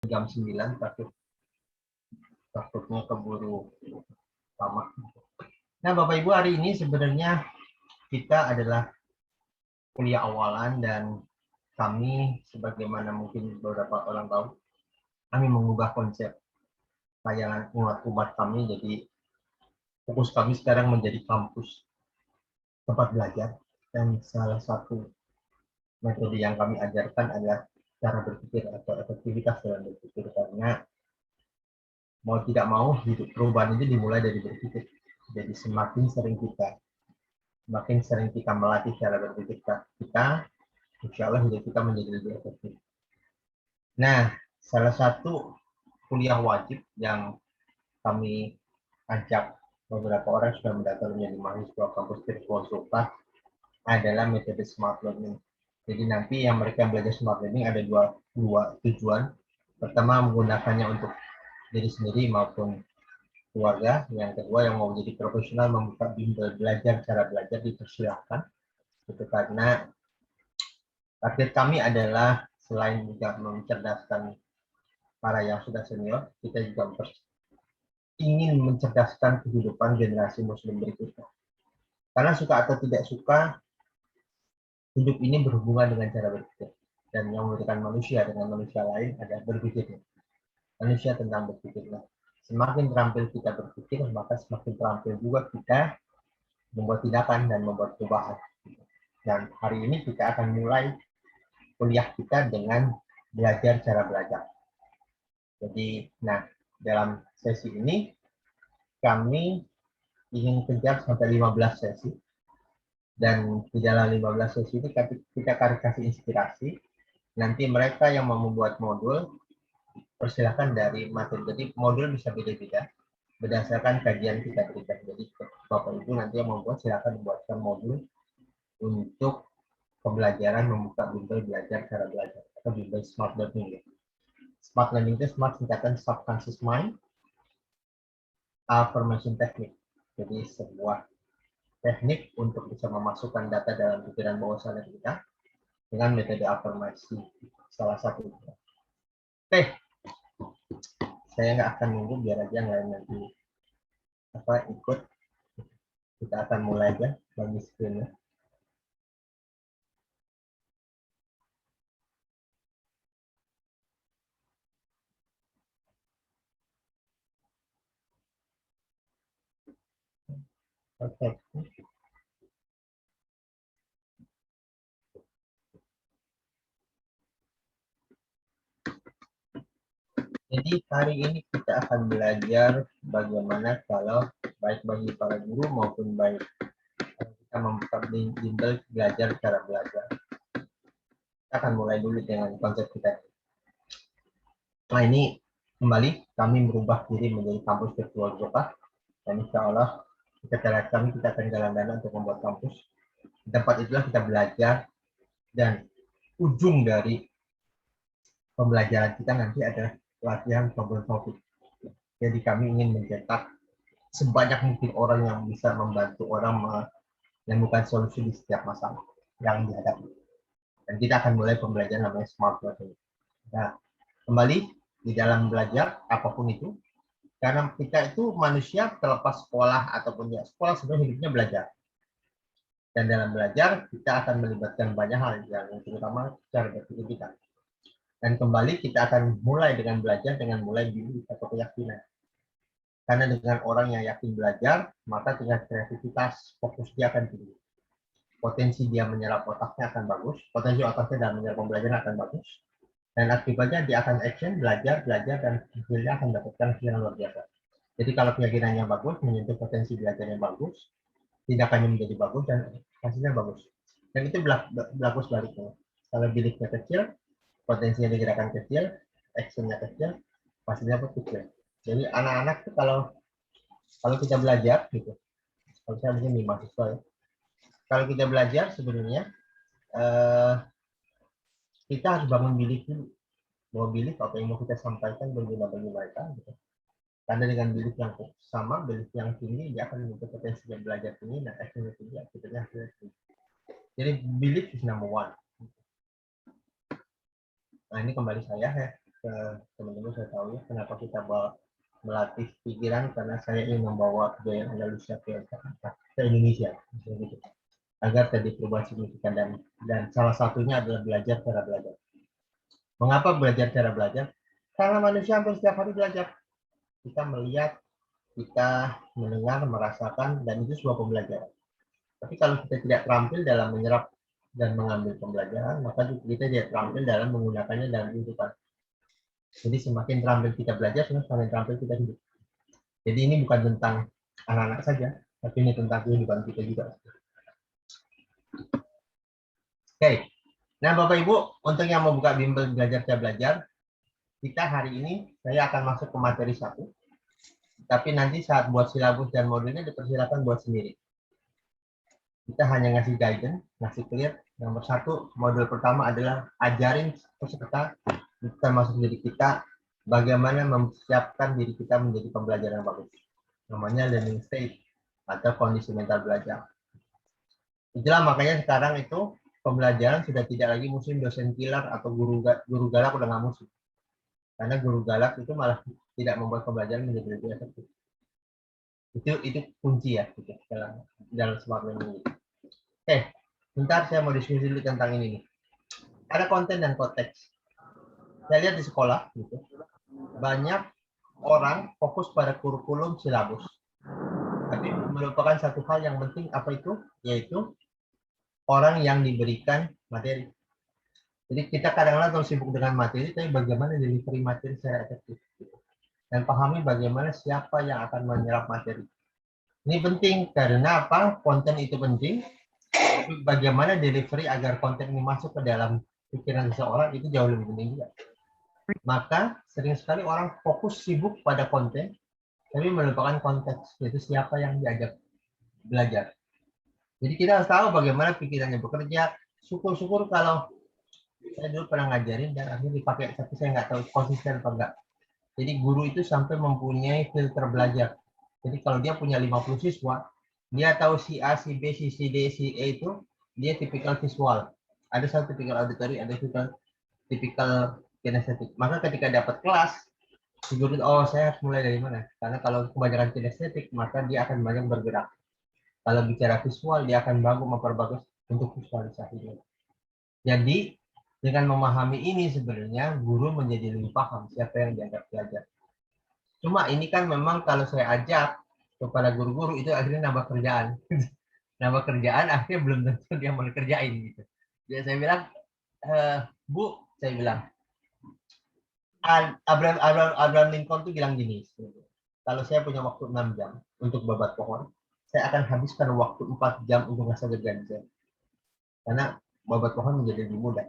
jam 9 takutnya keburu lama. Nah, Bapak Ibu, hari ini sebenarnya kita adalah kuliah awalan dan kami sebagaimana mungkin beberapa orang tahu, kami mengubah konsep tayangan umat kami, jadi fokus kami sekarang menjadi kampus tempat belajar, dan salah satu metode yang kami ajarkan adalah cara berpikir atau efektivitas dalam berpikir, karena mau tidak mau hidup perubahan itu dimulai dari berpikir. Jadi semakin sering kita melatih cara berpikir kita, insya Allah hidup kita menjadi lebih efektif. Nah, salah satu kuliah wajib yang kami ajak beberapa orang sudah mendaftar menjadi mahasiswa kampus virtual Zulkifli adalah metode smart learning. Jadi nanti yang mereka belajar smart learning ada dua tujuan. Pertama, menggunakannya untuk diri sendiri maupun keluarga. Yang kedua, yang mau jadi profesional membuka bimbel belajar, cara belajar dipersilahkan. Itu karena target kami adalah selain juga mencerdaskan para yang sudah senior, kita juga ingin mencerdaskan kehidupan generasi muslim berikutnya. Karena suka atau tidak suka, hidup ini berhubungan dengan cara berpikir. Dan yang membedakan manusia dengan manusia lain adalah berpikirnya. Manusia tentang berpikirnya. Semakin terampil kita berpikir, maka semakin terampil juga kita membuat tindakan dan membuat perubahan. Dan hari ini kita akan mulai kuliah kita dengan belajar cara belajar. Jadi, nah, dalam sesi ini kami ingin kejar sampai 15 sesi. Dan di dalam 15 sesi ini kita kasih inspirasi. Nanti mereka yang mau membuat modul, persilakan dari materi. Jadi modul bisa beda-beda berdasarkan kajian kita berikan. Jadi Bapak Ibu nanti yang membuat, silakan membuatkan modul untuk pembelajaran membuka bimbel belajar cara belajar atau bimbel smart learning. Smart learning itu smart singkatan subconscious mind affirmation technique. Jadi sebuah teknik untuk bisa memasukkan data dalam pikiran bawah sadar kita dengan metode afirmasi salah satu. Oke, saya nggak akan nunggu, biar aja nggak nanti ikut. Kita akan mulai aja bagi screen-nya. Oke. Jadi hari ini kita akan belajar bagaimana kalau baik bagi para guru maupun baik kita membuka bimbel belajar cara belajar. Kita akan mulai dulu dengan konsep kita. Nah, ini kembali kami merubah diri menjadi kampus virtual Zulkifli, dan insya Allah kita akan jalan dana untuk membuat kampus. Di tempat itulah kita belajar, dan ujung dari pembelajaran kita nanti adalah latihan problem solving. Jadi kami ingin mencetak sebanyak mungkin orang yang bisa membantu orang menemukan solusi di setiap masalah yang dihadapi. Dan kita akan mulai pembelajaran namanya smart learning. Nah, kembali di dalam belajar apapun itu, karena kita itu manusia terlepas sekolah ataupun ya sekolah, sebenarnya hidupnya belajar. Dan dalam belajar kita akan melibatkan banyak hal, yang terutama cara berpikir kita. Dan kembali kita akan mulai dengan belajar dengan mulai diri atau keyakinan. Karena dengan orang yang yakin belajar, maka tingkat kreativitas, fokus dia akan tinggi. Potensi dia menyerap otaknya akan bagus, potensi otaknya dalam menyerap pembelajaran akan bagus, dan akibatnya dia akan action, belajar, dan hasilnya akan dapatkan hasil yang luar biasa. Jadi kalau keyakinannya bagus, menyentuh potensi belajarnya bagus, tindakannya menjadi bagus, dan hasilnya bagus. Dan itu berlaku sebaliknya. Kalau biliknya kecil, potensinya digerakkan kecil, actionnya kecil, hasilnya pun kecil. Jadi anak-anak tuh kalau kita belajar gitu, kalau saya mungkin di mahasiswa ya, kalau kita belajar sebenarnya kita harus bangun bilik dulu, bahwa bilik apa yang mau kita sampaikan berguna bagi mereka gitu. Karena dengan bilik yang sama, bilik yang tinggi, dia akan memiliki potensi yang belajar tinggi dan actionnya tinggi, akibatnya hasilnya tinggi. Jadi bilik is number one. Nah, ini kembali saya ya. ke teman-teman, saya tahu ya kenapa kita melatih pikiran, karena saya ingin membawa budaya Andalusia ke Indonesia, gitu, agar terjadi perubahan signifikan, dan salah satunya adalah belajar cara belajar. Mengapa belajar cara belajar? Karena manusia hampir setiap hari belajar. Kita melihat, kita mendengar, merasakan, dan itu sebuah pembelajaran. Tapi kalau kita tidak terampil dalam menyerap dan mengambil pembelajaran, maka kita tidak terampil dalam menggunakannya dalam kehidupan. Jadi semakin terampil kita belajar, semakin terampil kita hidup. Jadi ini bukan tentang anak-anak saja, tapi ini tentang kehidupan kita juga. Oke. Nah, Bapak Ibu, untuk yang mau buka bimbel belajar cara belajar, kita hari ini saya akan masuk ke materi 1. Tapi nanti saat buat silabus dan modulnya dipersilakan buat sendiri. Kita hanya ngasih guidance, ngasih clear. Nomor 1, modul pertama adalah ajarin peserta, termasuk diri kita, bagaimana mempersiapkan diri kita menjadi pembelajar yang bagus. Namanya learning state atau kondisi mental belajar. Itulah makanya sekarang itu pembelajaran sudah tidak lagi musim dosen killer atau guru galak, udah nggak musim. Karena guru galak itu malah tidak membuat pembelajaran menjadi lebih efektif. Itu kunci ya gitu, dalam smart learning. Oke, bentar saya mau diskusi dulu tentang ini nih. Ada konten dan konteks. Saya lihat di sekolah gitu, banyak orang fokus pada kurikulum silabus, tapi melupakan satu hal yang penting, apa itu? Yaitu orang yang diberikan materi. Jadi kita kadang-kadang sibuk dengan materi, tapi bagaimana delivery materi secara efektif. Dan pahami bagaimana siapa yang akan menyerap materi. Ini penting karena apa? Konten itu penting, tapi bagaimana delivery agar konten ini masuk ke dalam pikiran seseorang itu jauh lebih penting juga. Maka sering sekali orang fokus sibuk pada konten, tapi melupakan konteks, yaitu siapa yang diajak belajar. Jadi kita harus tahu bagaimana pikirannya bekerja. Syukur-syukur kalau saya dulu pernah ngajarin dan akhirnya dipakai, tapi saya nggak tahu konsisten atau enggak. Jadi guru itu sampai mempunyai filter belajar. Jadi kalau dia punya 50 siswa, dia tahu si A, si B, si C, D, si E itu, dia tipikal visual. Ada satu tipikal auditory, ada tipikal kinestetik. Maka ketika dapat kelas, si guru, oh saya harus mulai dari mana? Karena kalau kebanyakan kinestetik, maka dia akan banyak bergerak. Kalau bicara visual, dia akan memperbagus untuk visualisasinya. Jadi, dengan memahami ini sebenarnya guru menjadi lebih paham siapa yang dianggap belajar. Cuma ini kan memang kalau saya ajak kepada guru-guru itu akhirnya nambah kerjaan. Nambah kerjaan akhirnya belum tentu dia mau kerjain gitu. Jadi saya bilang, Bu, saya bilang, Abraham Lincoln tuh bilang gini, kalau saya punya waktu 6 jam untuk babat pohon, saya akan habiskan waktu 4 jam untuk ngasih ganjar. Karena babat pohon menjadi lebih mudah.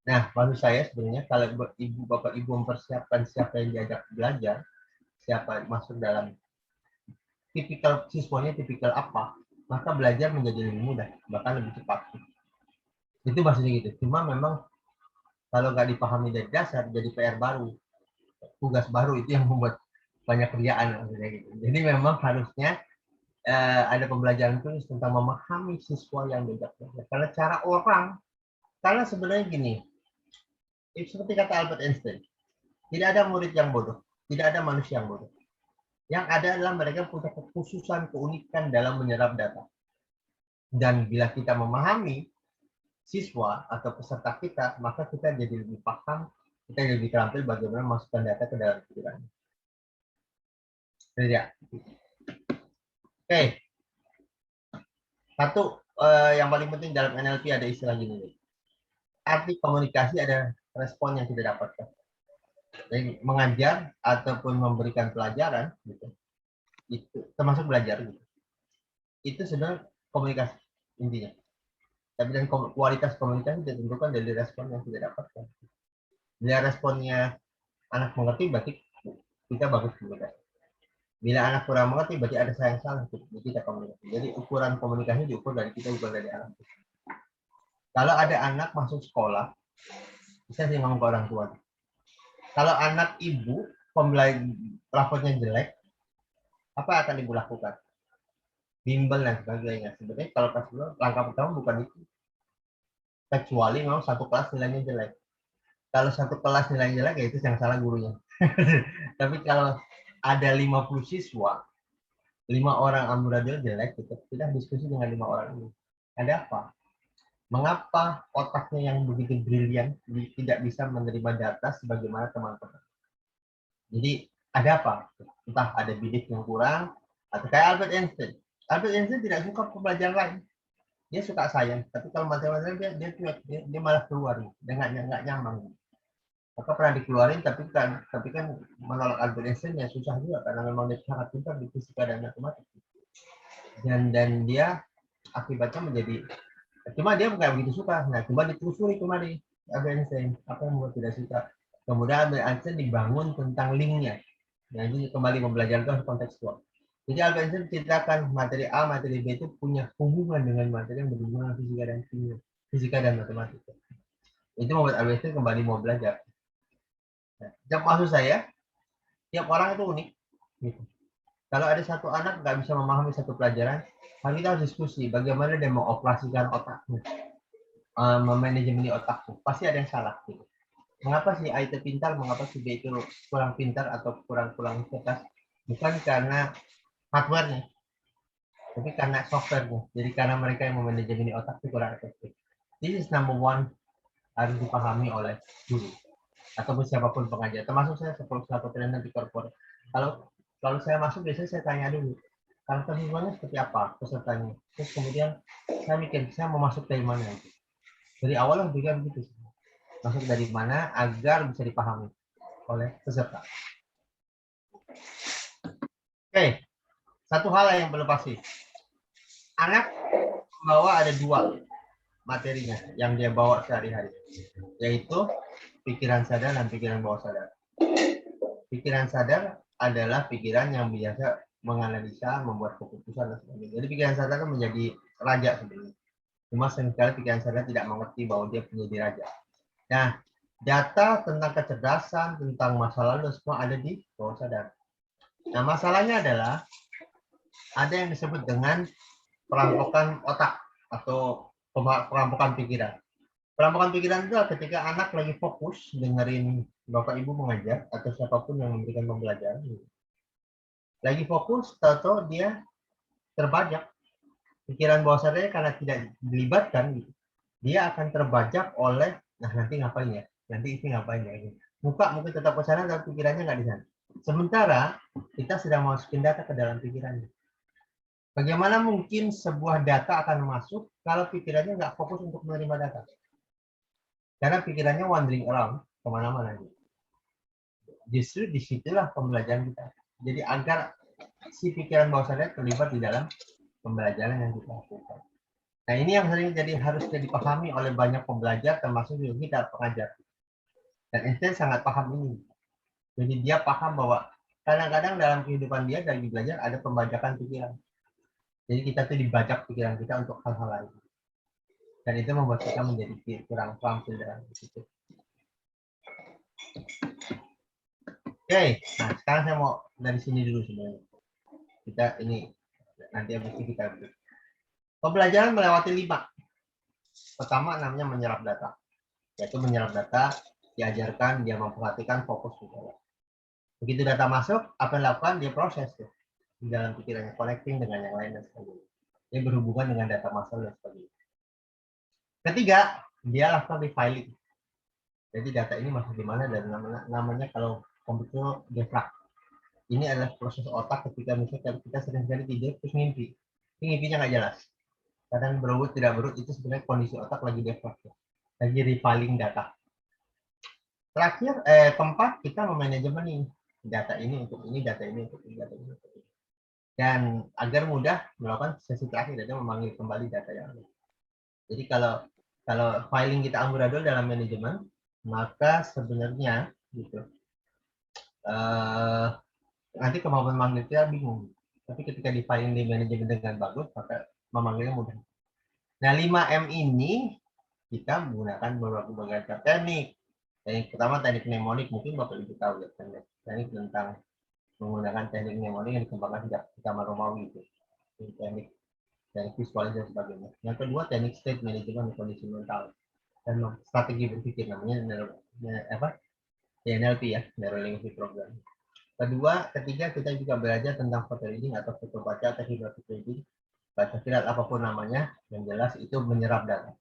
Nah, maksud saya sebenarnya kalau ibu bapak ibu mempersiapkan siapa yang diajak belajar, siapa masuk dalam tipikal siswanya, tipikal apa, maka belajar menjadi lebih mudah, bahkan lebih cepat. Itu maksudnya gitu. Cuma memang kalau nggak dipahami dari dasar, jadi PR baru, tugas baru itu yang membuat banyak kerjaan maksudnya gitu. Jadi memang harusnya ada pembelajaran khusus tentang memahami siswa yang diajak belajar. Karena cara orang, karena sebenarnya gini, seperti kata Albert Einstein, tidak ada murid yang bodoh, tidak ada manusia yang bodoh. Yang ada adalah mereka punya kekhususan, keunikan dalam menyerap data. Dan bila kita memahami siswa atau peserta kita, maka kita jadi lebih paham, kita jadi lebih terampil bagaimana masukkan data ke dalam pikiran. Ya. Oke. Satu, yang paling penting dalam NLP ada istilah gini. Arti komunikasi ada respon yang tidak dapatkan. Jadi mengajar ataupun memberikan pelajaran, gitu, itu termasuk belajar, gitu. Itu sebenarnya komunikasi intinya. Tapi dan kualitas komunikasi ditentukan dari respon yang tidak dapatkan. Bila responnya anak mengerti, berarti kita bagus komunikasi. Bila anak kurang mengerti, berarti ada sayang salah di kita komunikasi. Jadi ukuran komunikasi diukur dari kita, bukan dari anak. Kalau ada anak masuk sekolah, bisa sih ngomong ke orang tua. Kalau anak ibu rapotnya jelek, apa akan ibu lakukan? Bimbel dan sebagainya. Sebenarnya kalau pas dulu langkah pertama bukan itu. Kecuali memang satu kelas nilainya jelek. Kalau satu kelas nilai jelek ya itu yang salah gurunya. Tapi kalau ada 50 siswa, 5 orang amburadul jelek, kita diskusi dengan 5 orang ini. Ada apa? Mengapa otaknya yang begitu brilian tidak bisa menerima data sebagaimana teman-teman? Jadi ada apa? Entah ada bidik yang kurang, atau kayak Albert Einstein. Albert Einstein tidak suka pembelajaran lain. Dia suka sains, tapi kalau matematika dia malah keluar, dia nggak nyaman. Maka pernah dikeluarin, tapi kan menolak Albert Einstein ya susah juga karena memang dia sangat pintar di fisika dan matematika. Dan dia akibatnya menjadi, cuma dia nggak begitu suka. Nah, coba ditelusuri kemarin Albert Einstein apa yang membuat tidak suka. Kemudian Albert Einstein dibangun tentang linknya. Nah, ini kembali mempelajari kontekstual. Jadi Albert Einstein ceritakan materi A, materi B itu punya hubungan dengan materi yang berhubungan fisika dan kimia, fisika dan matematika. Itu membuat Albert Einstein kembali mau belajar. Nah, maksud saya, tiap orang itu unik. Gitu. Kalau ada satu anak nggak bisa memahami satu pelajaran, kita harus diskusi bagaimana dia mengoperasikan otaknya, memanajemeni otaknya. Pasti ada yang salah. Gitu. Mengapa si A itu pintar, mengapa si B itu kurang pintar atau kurang cerdas? Bukan karena hardware-nya, tapi karena software-nya. Jadi karena mereka yang memanajemeni otak itu kurang efektif. This is number one, harus dipahami oleh guru ataupun siapapun pengajar. Termasuk saya selaku trainer di korporat. Kalau saya masuk biasanya saya tanya dulu karakter siswanya seperti apa pesertanya. Terus kemudian saya mikir saya mau masuk dari mana. Dari awal harus juga begitu. Masuk dari mana agar bisa dipahami oleh peserta. Oke, satu hal yang belum pasti. Anak membawa ada 2 materinya yang dia bawa sehari-hari, yaitu pikiran sadar dan pikiran bawah sadar. Pikiran sadar adalah pikiran yang biasa menganalisa, membuat keputusan dan sebagainya. Jadi pikiran sadar kan menjadi raja sebenarnya. Cuma seringkali pikiran sadar tidak mengerti bahwa dia menjadi raja. Nah, data tentang kecerdasan, tentang masa lalu semua ada di bawah sadar. Nah, masalahnya adalah ada yang disebut dengan perampokan otak atau perampokan pikiran. Perampokan pikiran itu adalah ketika anak lagi fokus dengerin bapak ibu mengajar atau siapapun yang memberikan pembelajaran. Lagi fokus, tahu-tahu dia terbajak. Pikiran bawah sadarnya karena tidak dilibatkan, dia akan terbajak oleh, nah nanti ngapain ya? Nanti itu ngapain ya? Muka mungkin tetap ke sana, tapi pikirannya nggak di sana. Sementara kita sedang masukin data ke dalam pikirannya. Bagaimana mungkin sebuah data akan masuk kalau pikirannya nggak fokus untuk menerima data? Karena pikirannya wandering around kemana-mana. Justru disitulah pembelajaran kita. Jadi agar si pikiran bawah sadar terlibat di dalam pembelajaran yang kita lakukan. Nah, ini yang sering jadi harus dipahami oleh banyak pembelajar, termasuk juga kita pengajar. Dan Einstein sangat paham ini. Jadi dia paham bahwa kadang-kadang dalam kehidupan dia dari belajar ada pembajakan pikiran. Jadi kita tuh dibajak pikiran kita untuk hal-hal lain. Dan itu membuat kita menjadi kurang paham dalam itu. Oke, nah sekarang saya mau dari sini dulu sebenarnya. Kita ini nanti habis itu kita pembelajaran melewati 5. Pertama namanya menyerap data. Yaitu menyerap data, diajarkan, dia memperhatikan, fokus juga. Begitu data masuk, apa yang dilakukan? Dia proses tuh di dalam pikirannya, connecting dengan yang lain dan sebagainya. Dia berhubungan dengan data masuk dan sebagainya. Ketiga, dia lakukan refiling. Jadi data ini masuk di mana dan namanya kalau komputer defrag. Ini adalah proses otak ketika misalnya kita sering-sering tidur terus mimpi. Ini mimpinya nggak jelas. Kadang berurut tidak berurut itu sebenarnya kondisi otak lagi defrag. Lagi refiling data. Terakhir, keempat, kita memanajemen data ini untuk ini, data ini untuk ini, data ini untuk ini. Dan agar mudah melakukan sesi terakhir, dan memanggil kembali data yang ada. Jadi kalau filing kita amburadul dalam manajemen, maka sebenarnya gitu, nanti kemampuan memanggil kita bingung. Tapi ketika di filing di manajemen dengan bagus, maka memanggilnya mudah. Nah, 5M ini kita menggunakan beberapa teknik. Yang pertama teknik mnemonik, mungkin Bapak Ibu tahu ya, teknik tentang menggunakan teknik mnemonik yang dikembangkan sejak zaman Romawi itu. Teknik visualisasi dan sebagainya. Yang kedua teknik state management kondisi mental dan strategi berpikir, namanya NLP ya, Neural Linguistic Programming. Ketiga kita juga belajar tentang photo reading atau foto baca atau hypnotic reading, baca kilat apapun namanya, yang jelas itu menyerap data.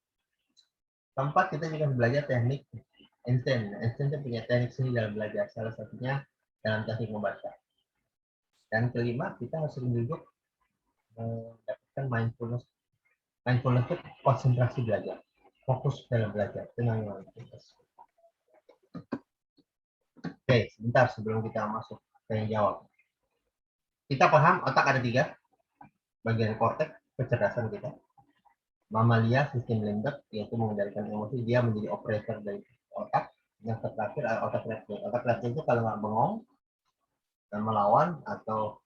Keempat, kita juga belajar teknik Einstein. Einstein itu punya teknik sendiri dalam belajar, salah satunya dalam teknik membaca. Dan kelima, kita harus sering duduk mendapatkan mindfulness. Mindfulness itu konsentrasi belajar, fokus dalam belajar, tenang mindfulness. Oke, sebentar sebelum kita masuk ke yang jawab. Kita paham otak ada 3, bagian korteks, kecerdasan kita. Mamalia, sistem limbic, yaitu mengendalikan emosi, dia menjadi operator dari otak. Yang terakhir otak reptil. Otak reptil itu kalau nggak bengong dan melawan atau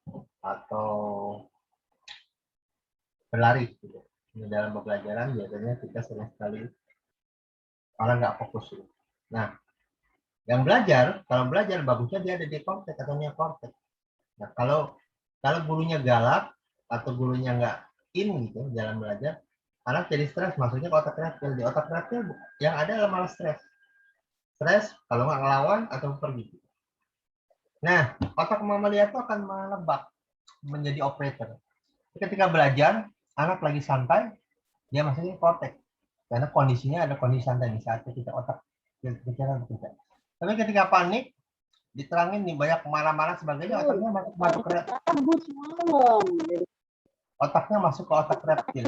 berlari gitu. Di dalam pembelajaran biasanya kita sering sekali orang nggak fokus gitu. Nah, yang belajar, kalau belajar bagusnya dia ada di korteks atau neokorteks. Nah, kalau gurunya galak atau gurunya nggak in gitu dalam belajar, anak jadi stres, maksudnya ke otak reptil. Di otak reptil yang ada adalah malah stres. Stres kalau nggak ngelawan atau pergi. Nah, otak mamalia itu akan melebak menjadi operator. Ketika belajar, anak lagi santai, dia masuknya korteks. Karena kondisinya ada kondisi santai di saat kita otak pikiran bekerja. Tapi ketika panik, diterangin nih banyak marah-marah sebagainya, otaknya masuk ke otak reptil.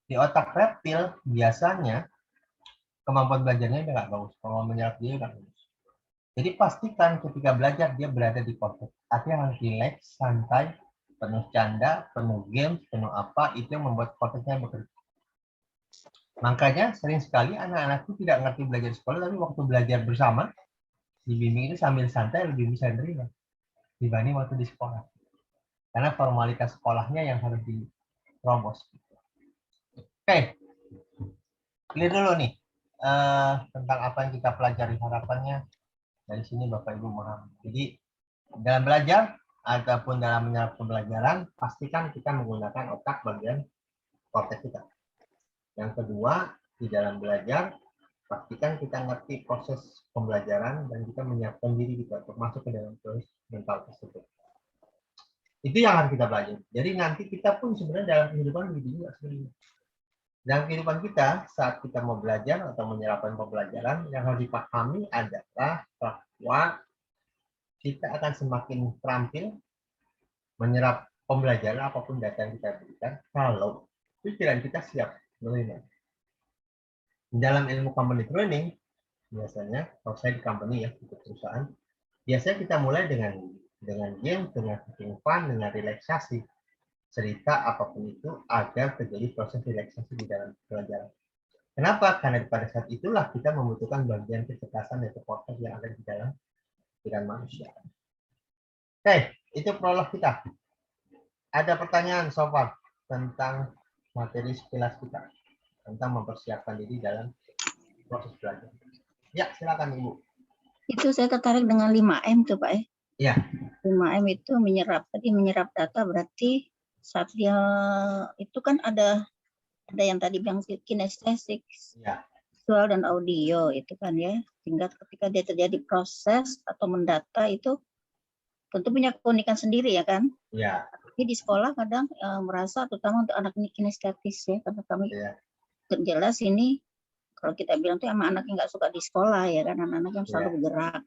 Di otak reptil biasanya kemampuan belajarnya udah nggak bagus, kemampuan menyerap dia nggak bagus. Jadi pastikan ketika belajar dia berada di korteks. Artinya harus relax, santai, penuh canda, penuh game, penuh apa, itu yang membuat korteksnya bekerja. Makanya sering sekali anak-anak itu tidak ngerti belajar di sekolah, tapi waktu belajar bersama, dibimbing itu sambil santai lebih bisa nerima dibanding waktu di sekolah. Karena formalitas sekolahnya yang harus diterobos. Oke, clear dulu nih tentang apa yang kita pelajari. Harapannya dari sini Bapak Ibu memahami. Jadi dalam belajar ataupun dalam menyerap pembelajaran, pastikan kita menggunakan otak bagian korteks kita. Yang kedua, di dalam belajar, pastikan kita ngerti proses pembelajaran dan kita menyiapkan diri kita untuk masuk ke dalam proses mental tersebut. Itu yang harus kita pelajari. Jadi nanti kita pun sebenarnya dalam kehidupan begitu juga sebenarnya. Dalam kehidupan kita, saat kita mau belajar atau menyerapkan pembelajaran, yang harus dipahami adalah bahwa kita akan semakin terampil menyerap pembelajaran apapun data yang kita berikan kalau pikiran kita siap menerima. Dalam ilmu company training, biasanya, kalau saya di company ya, di perusahaan, biasanya kita mulai dengan game, dengan fun, dengan relaksasi, cerita apapun itu agar terjadi proses relaksasi di dalam pelajaran. Kenapa? Karena pada saat itulah kita membutuhkan bagian kecerdasan dan korteks yang ada di dalam pikiran manusia. Oke, itu prolog kita. Ada pertanyaan so far tentang materi sekilas kita, tentang mempersiapkan diri dalam proses belajar. Ya, silakan Ibu. Itu saya tertarik dengan 5M tuh Pak ya. Iya. 5M itu menyerap data, berarti saat dia itu kan ada yang tadi bilang kinestetik, Ya. visual dan audio itu kan ya. Sehingga ketika dia terjadi proses atau mendata itu tentu punya keunikan sendiri ya kan. Ya. Tapi di sekolah kadang merasa terutama untuk anak kinestetis ya, karena kami jelas ini kalau kita bilang tuh sama anak yang nggak suka di sekolah ya kan, anak-anak yang selalu bergerak.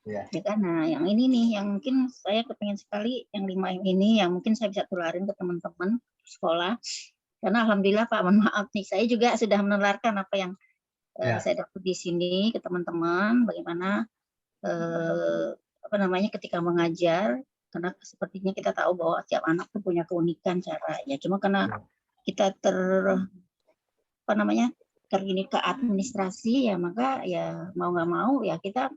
Ya kan, nah yang ini nih yang mungkin saya kepengen sekali yang 5M ini yang mungkin saya bisa tularin ke teman-teman sekolah, karena alhamdulillah Pak, mohon maaf nih, saya juga sudah menularkan apa yang saya dapat di sini ke teman-teman, bagaimana ketika mengajar, karena sepertinya kita tahu bahwa setiap anak tuh punya keunikan caranya, cuma karena kita tergini ke administrasi ya, maka ya mau nggak mau ya kita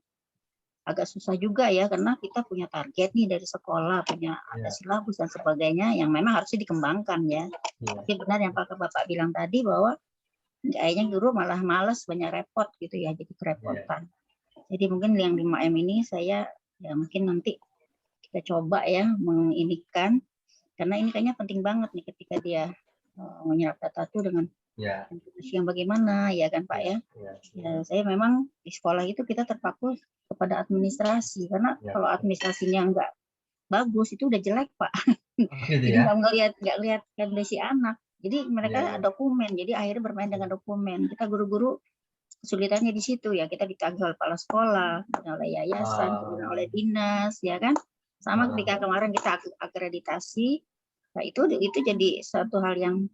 agak susah juga ya, karena kita punya target nih dari sekolah, punya ada silabus dan sebagainya yang memang harusnya dikembangkan ya. Tapi benar yang Bapak bilang tadi bahwa kayaknya guru malah malas, banyak repot gitu ya, jadi kerepotan. Jadi mungkin yang 5M ini saya ya mungkin nanti kita coba ya menginikan, karena ini kayaknya penting banget nih ketika dia menyerap data itu dengan yang bagaimana ya kan Pak ya. Saya memang di sekolah itu kita terpaku kepada administrasi karena kalau administrasinya nggak bagus itu udah jelek Pak. Jadi nggak lihat kondisi anak. Jadi mereka dokumen. Jadi akhirnya bermain dengan dokumen. Kita guru-guru kesulitannya di situ ya. Kita ditagih oleh kepala sekolah, oleh yayasan, kemudian oleh dinas ya kan. Sama ketika kemarin kita akreditasi, nah itu jadi satu hal yang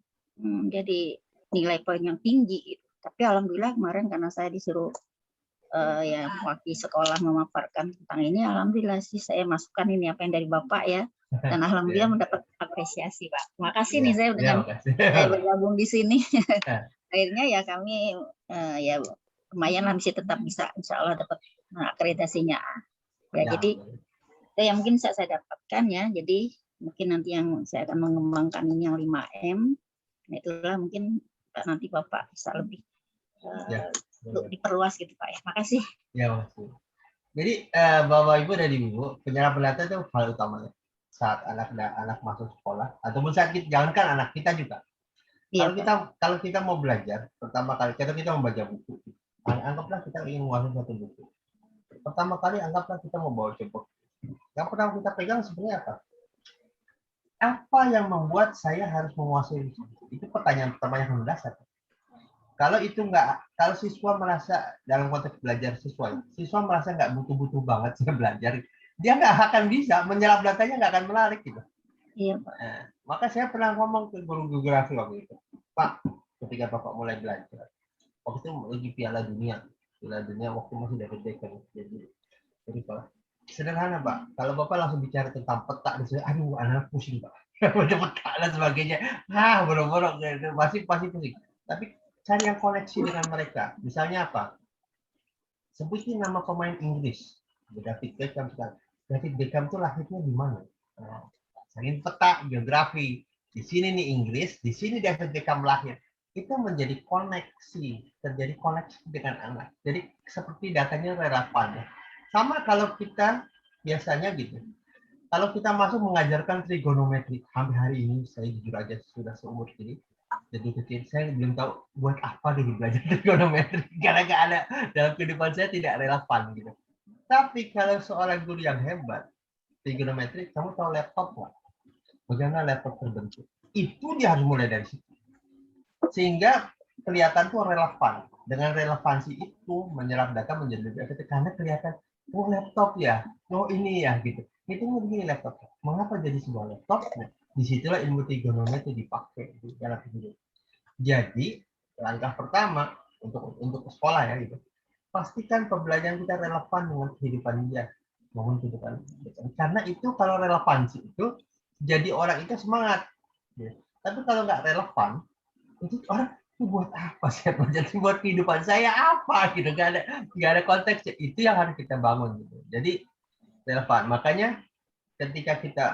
jadi nilai poin yang tinggi. Tapi alhamdulillah kemarin karena saya disuruh ya mewakili sekolah memaparkan tentang ini, alhamdulillah sih saya masukkan ini apa yang dari Bapak ya, dan alhamdulillah mendapat apresiasi Pak. Terima kasih nih saya dengan saya bergabung di sini. Akhirnya ya kami ya lumayan lah tetap bisa insya Allah dapat akreditasinya. Ya jadi itu yang mungkin saya dapatkan ya. Jadi mungkin nanti yang saya akan mengembangkan ini yang 5M. Nah itulah mungkin nanti Bapak bisa lebih diperluas gitu Pak ya. Makasih. Ya, makasih. Jadi Bapak Ibu dan Ibu, penyerapan data itu hal utamanya saat anak masuk sekolah ataupun saat jangankan anak kita juga. Kalau kita mau belajar, pertama kali kita membaca buku. Anggaplah kita ingin menguasai satu buku. Pertama kali anggaplah kita mau bawa coba. Yang pertama kita pegang sebenarnya apa? Apa yang membuat saya harus menguasai itu? Itu pertanyaan pertama yang mendasar. Kalau siswa merasa dalam konteks belajar siswa merasa nggak butuh-butuh banget sih belajar, dia nggak akan bisa menyerap datanya, nggak akan menarik gitu. Iya Pak. Nah, maka saya pernah ngomong ke guru geografi waktu itu, Pak, ketika Bapak mulai belajar, waktu itu lagi Piala Dunia waktu masih David Beckham, jadi Pak, sederhana Pak, kalau Bapak langsung bicara tentang peta, aduh anak pusing Pak, baca peta dan sebagainya, boro-boro pasti pusing. Tapi cari yang koneksi dengan mereka. Misalnya apa? Sebutin nama pemain Inggris. David Beckham sekarang. David Beckham itu lahirnya di mana? Cari peta geografi. Di sini nih Inggris, di sini David Beckham lahir. Itu menjadi terjadi koneksi dengan anak. Jadi seperti datanya relevan. Sama kalau kita biasanya gitu. Kalau kita masuk mengajarkan trigonometri, sampai hari ini saya jujur aja sudah seumur ini. Jadi kecil saya belum tahu buat apa dulu belajar trigonometri karena nggak ada dalam kehidupan saya, tidak relevan gitu. Tapi kalau seorang guru yang hebat trigonometri, kamu tahu laptop nggak? Bagaimana laptop terbentuk? Itu dia harus mulai dari situ. Sehingga kelihatan tuh relevan. Dengan relevansi itu menyerap data menjadi lebih efektif karena kelihatan oh laptop ya, oh ini ya gitu. Itu begini laptop. Mengapa jadi sebuah laptop? Nah, disitulah ilmu trigonometri dipakai di dalam hidup. Jadi langkah pertama untuk sekolah ya gitu, pastikan pembelajaran kita relevan dengan kehidupan dia maupun kehidupan. Karena itu kalau relevansi itu jadi orang itu semangat. Ya. Tapi kalau nggak relevan, itu orang itu buat apa sih? Jadi buat kehidupan saya apa gitu? Nggak ada konteks. Itu yang harus kita bangun gitu. Jadi relevan. Makanya ketika kita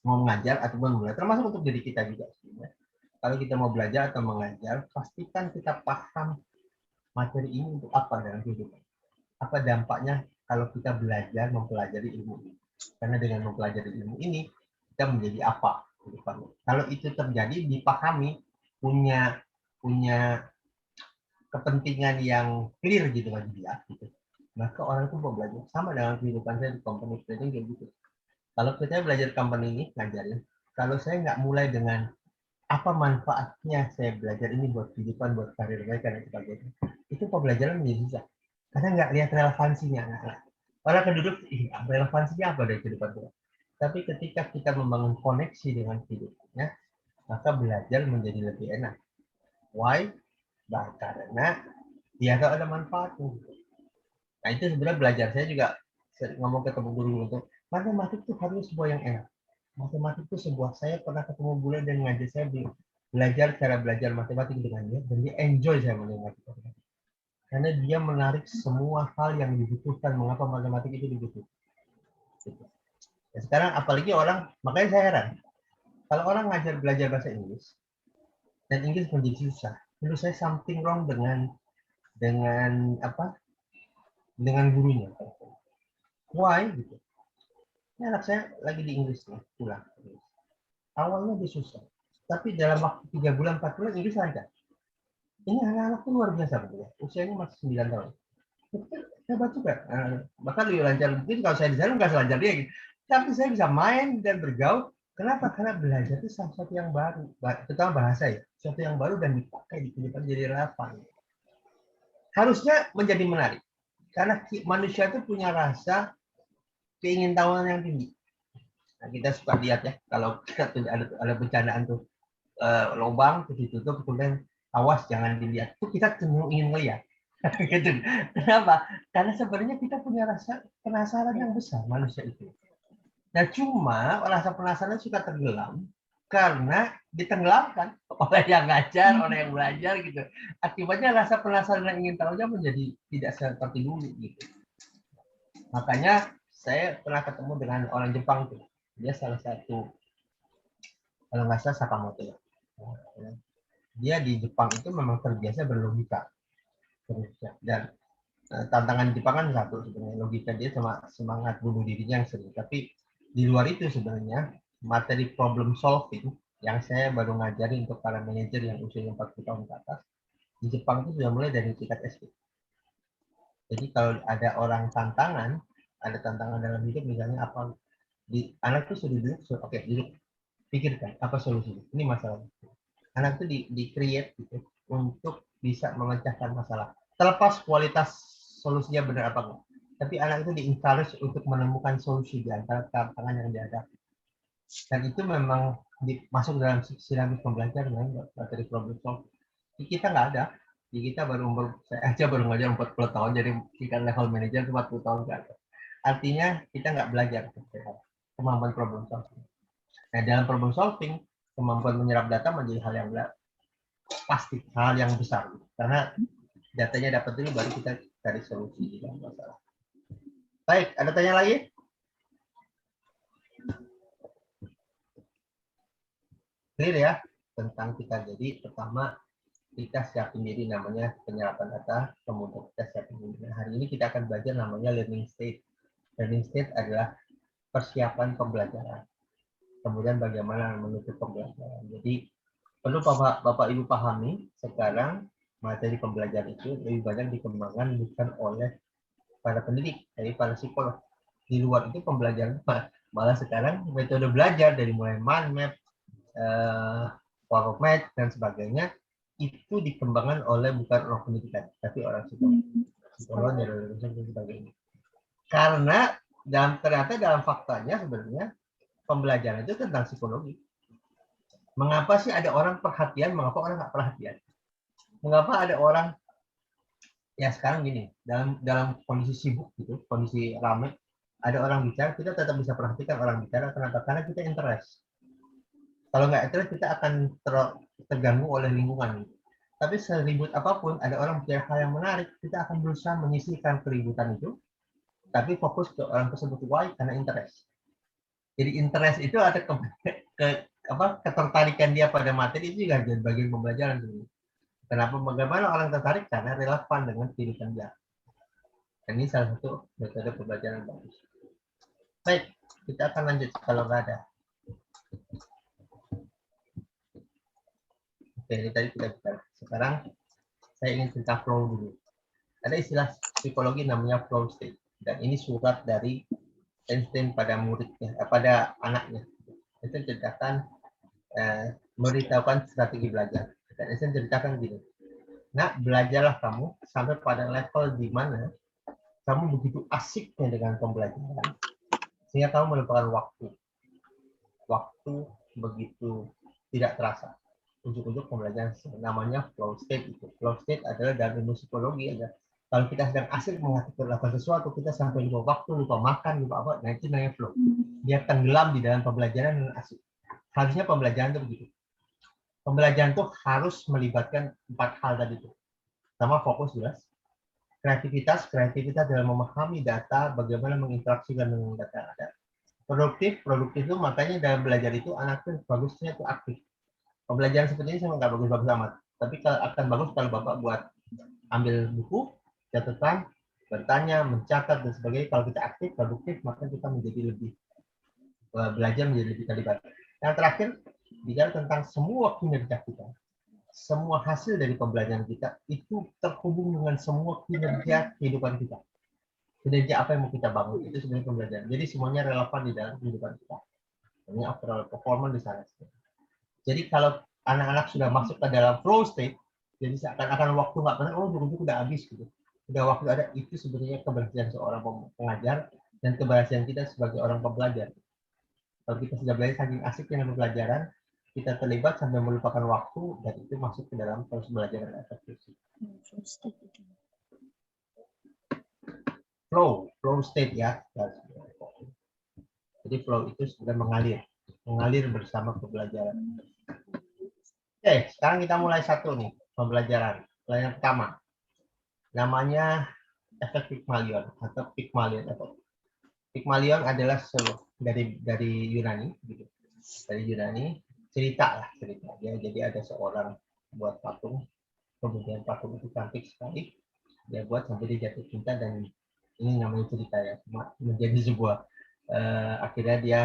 mau mengajar ataupun belajar, termasuk untuk diri kita juga. Kalau kita mau belajar atau mengajar, pastikan kita paham materi ini untuk apa dalam kehidupan. Apa dampaknya kalau kita belajar mempelajari ilmu ini. Karena dengan mempelajari ilmu ini, kita menjadi apa kehidupannya. Kalau itu terjadi, dipahami, punya kepentingan yang clear gitu bagi dia, gitu. Maka orang itu mau belajar. Sama dengan kehidupan saya di company trading kayak gitu. Kalau kita belajar company ini, ngajarin. Kalau saya nggak mulai dengan apa manfaatnya saya belajar ini buat kehidupan, buat karir mereka dan sebagainya, itu pembelajaran menjadi susah karena nggak lihat relevansinya. Orang keduduk relevansinya apa dari kehidupan kita, tapi ketika kita membangun koneksi dengan hidupnya, maka belajar menjadi lebih enak. Why? Karena dia tahu ada manfaatnya. Nah itu sebenarnya belajar saya juga ngomong ketemu guru untuk matematik itu harus sebuah yang enak. Matematik itu sebuah, saya pernah ketemu bule dan ngajar saya belajar cara belajar matematik dengan dia, dan dia enjoy saya mendengar matematik. Karena dia menarik semua hal yang dibutuhkan, mengapa matematik itu dibutuhkan. Ya, sekarang apalagi orang, makanya saya heran, kalau orang belajar bahasa Inggris, dan Inggris menjadi susah, menurut saya something wrong dengan gurunya. Why? Gitu. Ini anak saya lagi di Inggris nih, pulang. Awalnya dia susah, tapi dalam waktu 3 bulan 4 bulan Inggris lancar. Ini anak-anak tuh luar biasa, betul. Usianya masih 9 tahun. Hebat juga. Bahkan lebih lancar. Mungkin kalau saya di sana nggak selancar dia. Gitu. Tapi saya bisa main dan bergaul. Kenapa? Karena belajar itu sesuatu yang baru. Terutama bahasa ya. Sesuatu yang baru dan dipakai di kehidupan jadi relevan. Harusnya menjadi menarik. Karena manusia itu punya rasa keingintahuan yang tinggi. Nah, kita suka lihat ya, kalau kita ada bercandaan tuh lubang terus ditutup kemudian awas jangan dilihat, itu kita cenderung ingin melihat. Gitu. Kenapa? Karena sebenarnya kita punya rasa penasaran yang besar manusia itu. Nah cuma rasa penasaran suka tenggelam karena ditenggelamkan oleh yang ngajar, oleh yang belajar gitu. Akibatnya rasa penasaran yang ingin tahunya menjadi tidak seperti dulu gitu. Makanya saya pernah ketemu dengan orang Jepang tuh. Dia salah satu, kalau nggak salah Sakamoto ya. Dia di Jepang itu memang terbiasa berlogika. Dan tantangan Jepang kan satu sebenarnya, logika dia sama semangat bunuh dirinya yang sering. Tapi di luar itu sebenarnya materi problem solving yang saya baru ngajari untuk para manajer yang usianya 40 tahun ke atas, di Jepang itu sudah mulai dari tingkat SD. Jadi kalau ada orang tantangan, ada tantangan dalam hidup misalnya apa, di anak itu sudah duduk, oke duduk, pikirkan apa solusinya. Ini masalah. Anak itu di create gitu untuk bisa memecahkan masalah. Terlepas kualitas solusinya benar apa enggak. Tapi anak itu di-encourage untuk menemukan solusi di antara tantangan yang dihadapi. Dan itu memang masuk dalam silabus pembelajaran materi problem solving. Di kita nggak ada. Di kita saya aja baru ngajar 40 tahun, jadi tingkat level manager 40 tahun ke atas. Artinya kita nggak belajar kemampuan problem solving. Nah, dalam problem solving, kemampuan menyerap data menjadi hal yang pasti, hal yang besar. Karena datanya dapat dulu, baru kita cari solusi di dalam masalah. Baik, ada tanya lagi? Clear ya tentang kita. Jadi pertama kita siapin diri namanya penyerapan data, kemudian kita siapin diri. Nah, hari ini kita akan belajar namanya learning state. Learning state adalah persiapan pembelajaran. Kemudian bagaimana menutup pembelajaran. Jadi perlu Bapak Ibu pahami sekarang materi pembelajaran itu lebih banyak dikembangkan bukan oleh para pendidik, dari para psikolog. Di luar itu pembelajaran malah sekarang metode belajar dari mulai mind map, power match dan sebagainya itu dikembangkan oleh bukan orang pendidikan tapi orang psikolog dan sebagainya. Karena ternyata dalam faktanya sebenarnya pembelajaran itu tentang psikologi. Mengapa sih ada orang perhatian, mengapa orang nggak perhatian? Mengapa ada orang ya sekarang gini, dalam kondisi sibuk gitu, kondisi ramai, ada orang bicara, kita tetap bisa perhatikan orang bicara. Kenapa? Karena kita interest. Kalau nggak interest, kita akan terganggu oleh lingkungan. Tapi seribut apapun, ada orang bicara hal yang menarik, kita akan berusaha menyisihkan keributan itu, tapi fokus ke orang tersebut. Why? Karena interest. Jadi interest itu ada ketertarikan dia pada materi itu juga jadi bagian pembelajaran. Kenapa? Bagaimana orang tertarik? Karena relevan dengan kehidupan dia. Ini salah satu metode pembelajaran bagus. Baik, kita akan lanjut kalau nggak ada. Oke, ini tadi kita bicara. Sekarang saya ingin cerita flow dulu. Ada istilah psikologi namanya flow state. Dan ini surat dari Einstein pada muridnya, pada anaknya. Itu ceritakan, memberitahukan strategi belajar. Dan Einstein ceritakan gini. Nah, belajarlah kamu sampai pada level di mana kamu begitu asiknya dengan pembelajaran, sehingga kamu melupakan waktu. Waktu begitu tidak terasa. Untuk pembelajaran namanya flow state itu. Flow state adalah dalam ilmu psikologi ada. Kalau kita sedang asik melakukan sesuatu, kita sampai lupa waktu, lupa makan, lupa apa, nah itu namanya flow. Dia tenggelam di dalam pembelajaran dan asik. Harusnya pembelajaran itu begitu. Pembelajaran itu harus melibatkan 4 hal tadi itu. Pertama, fokus jelas. Kreativitas dalam memahami data, bagaimana menginteraksikan dengan data yang ada. Produktif itu makanya dalam belajar itu anak itu bagusnya itu aktif. Pembelajaran seperti ini saya nggak bagus-bagus amat. Tapi akan bagus kalau Bapak buat ambil buku, catatan, bertanya, mencatat, dan sebagainya. Kalau kita aktif, produktif, maka kita menjadi lebih belajar menjadi lebih terlibat. Yang terakhir, bicara tentang semua kinerja kita. semua hasil dari pembelajaran kita itu terhubung dengan semua kinerja kehidupan kita. Kinerja apa yang mau kita bangun itu sebenarnya pembelajaran. Jadi semuanya relevan di dalam kehidupan kita. Ini overall performance di sana. Jadi kalau anak-anak sudah masuk ke dalam flow state, jadi seakan-akan waktu nggak pernah, oh ujung-ujung udah habis gitu. Udah waktu ada, itu sebenarnya keberhasilan seorang pengajar dan keberhasilan kita sebagai orang pembelajar. Kalau kita sudah belajar saking asiknya dengan pembelajaran, kita terlibat sampai melupakan waktu dan itu masuk ke dalam proses belajar yang efektif. Flow state ya. Jadi flow itu sudah mengalir bersama pembelajaran. Oke, sekarang kita mulai satu nih pembelajaran. Yang pertama, namanya efek Pygmalion atau Pygmalion effect. Pygmalion adalah dari Yunani, gitu. Dari Yunani cerita. Ya, jadi ada seorang buat patung, kemudian patung itu cantik sekali, dia buat sampai dia jatuh cinta dan ini namanya cerita ya, menjadi sebuah akhirnya dia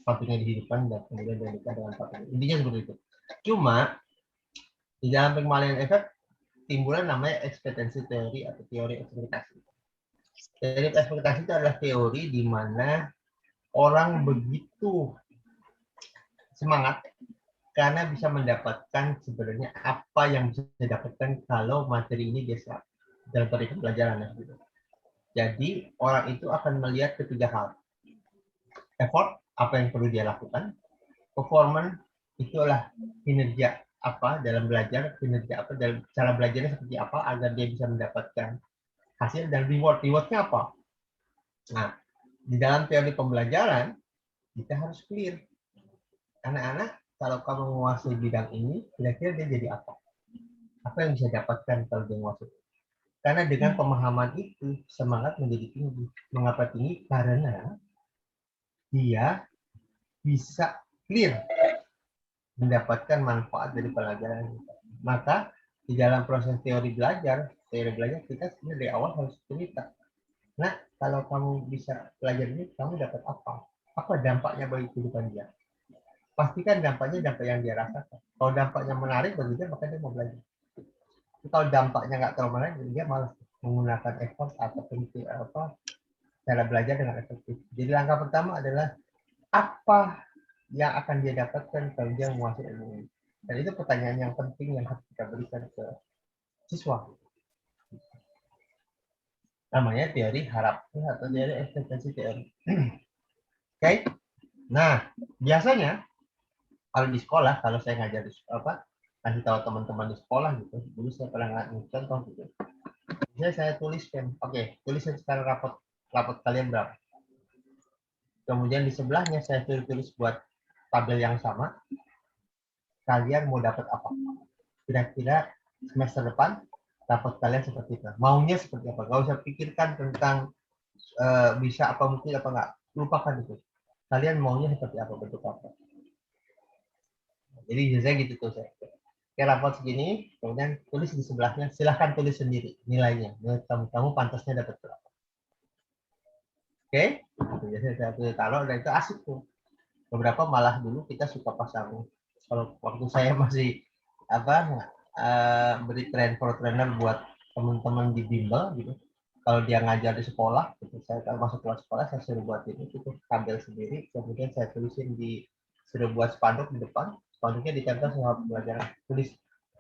patungnya dihidupkan dan kemudian dia nikah dengan patung. Intinya seperti itu. Cuma di dalam Pygmalion effect timbulan namanya ekspektasi teori atau teori ekspektasi. Teori ekspektasi itu adalah teori di mana orang begitu semangat karena bisa mendapatkan sebenarnya apa yang bisa didapatkan kalau materi ini dia serap dalam teori pembelajaran. Jadi orang itu akan melihat ketiga hal. Effort, apa yang perlu dia lakukan. Performance, itulah kinerja apa dalam belajar, kinerja apa dalam cara belajarnya seperti apa agar dia bisa mendapatkan hasil, dan rewardnya apa. Nah, di dalam teori pembelajaran kita harus clear. Anak-anak, kalau kamu menguasai bidang ini, kira-kira dia jadi apa? Apa yang bisa dapatkan kalau dia menguasai? Karena dengan pemahaman itu, semangat menjadi tinggi. Mengapa tinggi? Karena dia bisa clear mendapatkan manfaat dari pelajaran. Maka di dalam proses teori belajar kita sebenarnya dari awal harus cerita. Nah, kalau kamu bisa belajar ini, kamu dapat apa? Apa dampaknya bagi kehidupan dia? Pastikan dampaknya dampak yang dia rasakan. Kalau dampaknya menarik bagi dia, maka dia mau belajar. Kalau dampaknya nggak terlalu menarik, dia malas menggunakan effort atau cara belajar dengan efektif. Jadi langkah pertama adalah apa yang akan dia dapatkan kalau dia menguasai ilmu ini. Dan itu pertanyaan yang penting yang harus kita berikan ke siswa. Namanya teori harap atau teori ekspektasi teori. Oke. Nah, biasanya kalau di sekolah, kalau saya ngajar di kasih tahu teman-teman di sekolah gitu, dulu saya pernah ngasih contoh gitu. Biasanya saya tuliskan, tuliskan sekarang rapot kalian berapa. Kemudian di sebelahnya saya tulis buat tabel yang sama. Kalian mau dapat apa? Kira-kira semester depan rapot kalian seperti itu. Maunya seperti apa? Gak usah pikirkan tentang bisa apa mungkin apa enggak. Lupakan itu. Kalian maunya seperti apa, bentuk apa. Jadi biasanya gitu tuh saya. Kayak rapot segini, kemudian tulis di sebelahnya. Silahkan tulis sendiri nilainya. Kamu pantasnya dapat berapa. Oke? Biasanya saya taruh dan itu asik tuh. Beberapa malah dulu kita suka pasang. Kalau waktu saya masih beri trainer buat teman-teman di bimbel gitu. Kalau dia ngajar di sekolah, gitu, saya kalau masuk kelas sekolah saya suruh buatin itu tuh tabel sendiri, kemudian saya tulisin suruh buat spanduk di depan, spanduknya ditempel sama pelajaran, tulis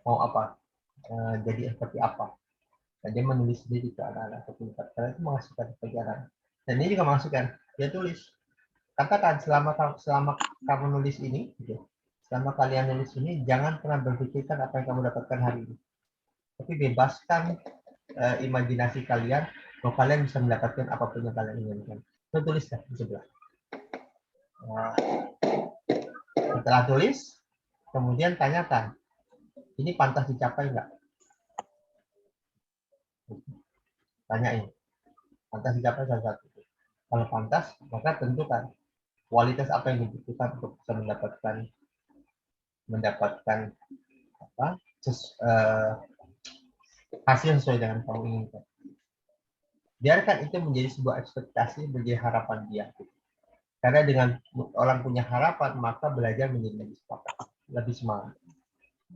mau apa, jadi seperti apa. Dan dia menulis sendiri ke anak-anak karena itu menghasilkan pelajaran. Dan ini juga menghasilkan, dia tulis. Katakan selama kamu nulis ini, gitu, selama kalian nulis ini, jangan pernah berpikirkan apa yang kamu dapatkan hari ini. Tapi bebaskan imajinasi kalian bahwa kalian bisa mendapatkan apapun yang kalian inginkan. Itu tuliskan di sebelah. Setelah tulis, kemudian tanyakan, ini pantas dicapai nggak? Tanyain, pantas dicapai salah satu. Kalau pantas, maka tentukan kualitas apa yang dibutuhkan untuk bisa mendapatkan hasil sesuai dengan kamu inginkan. Biarkan itu menjadi sebuah ekspektasi, menjadi harapan dia. Karena dengan orang punya harapan, maka belajar menjadi lebih semangat.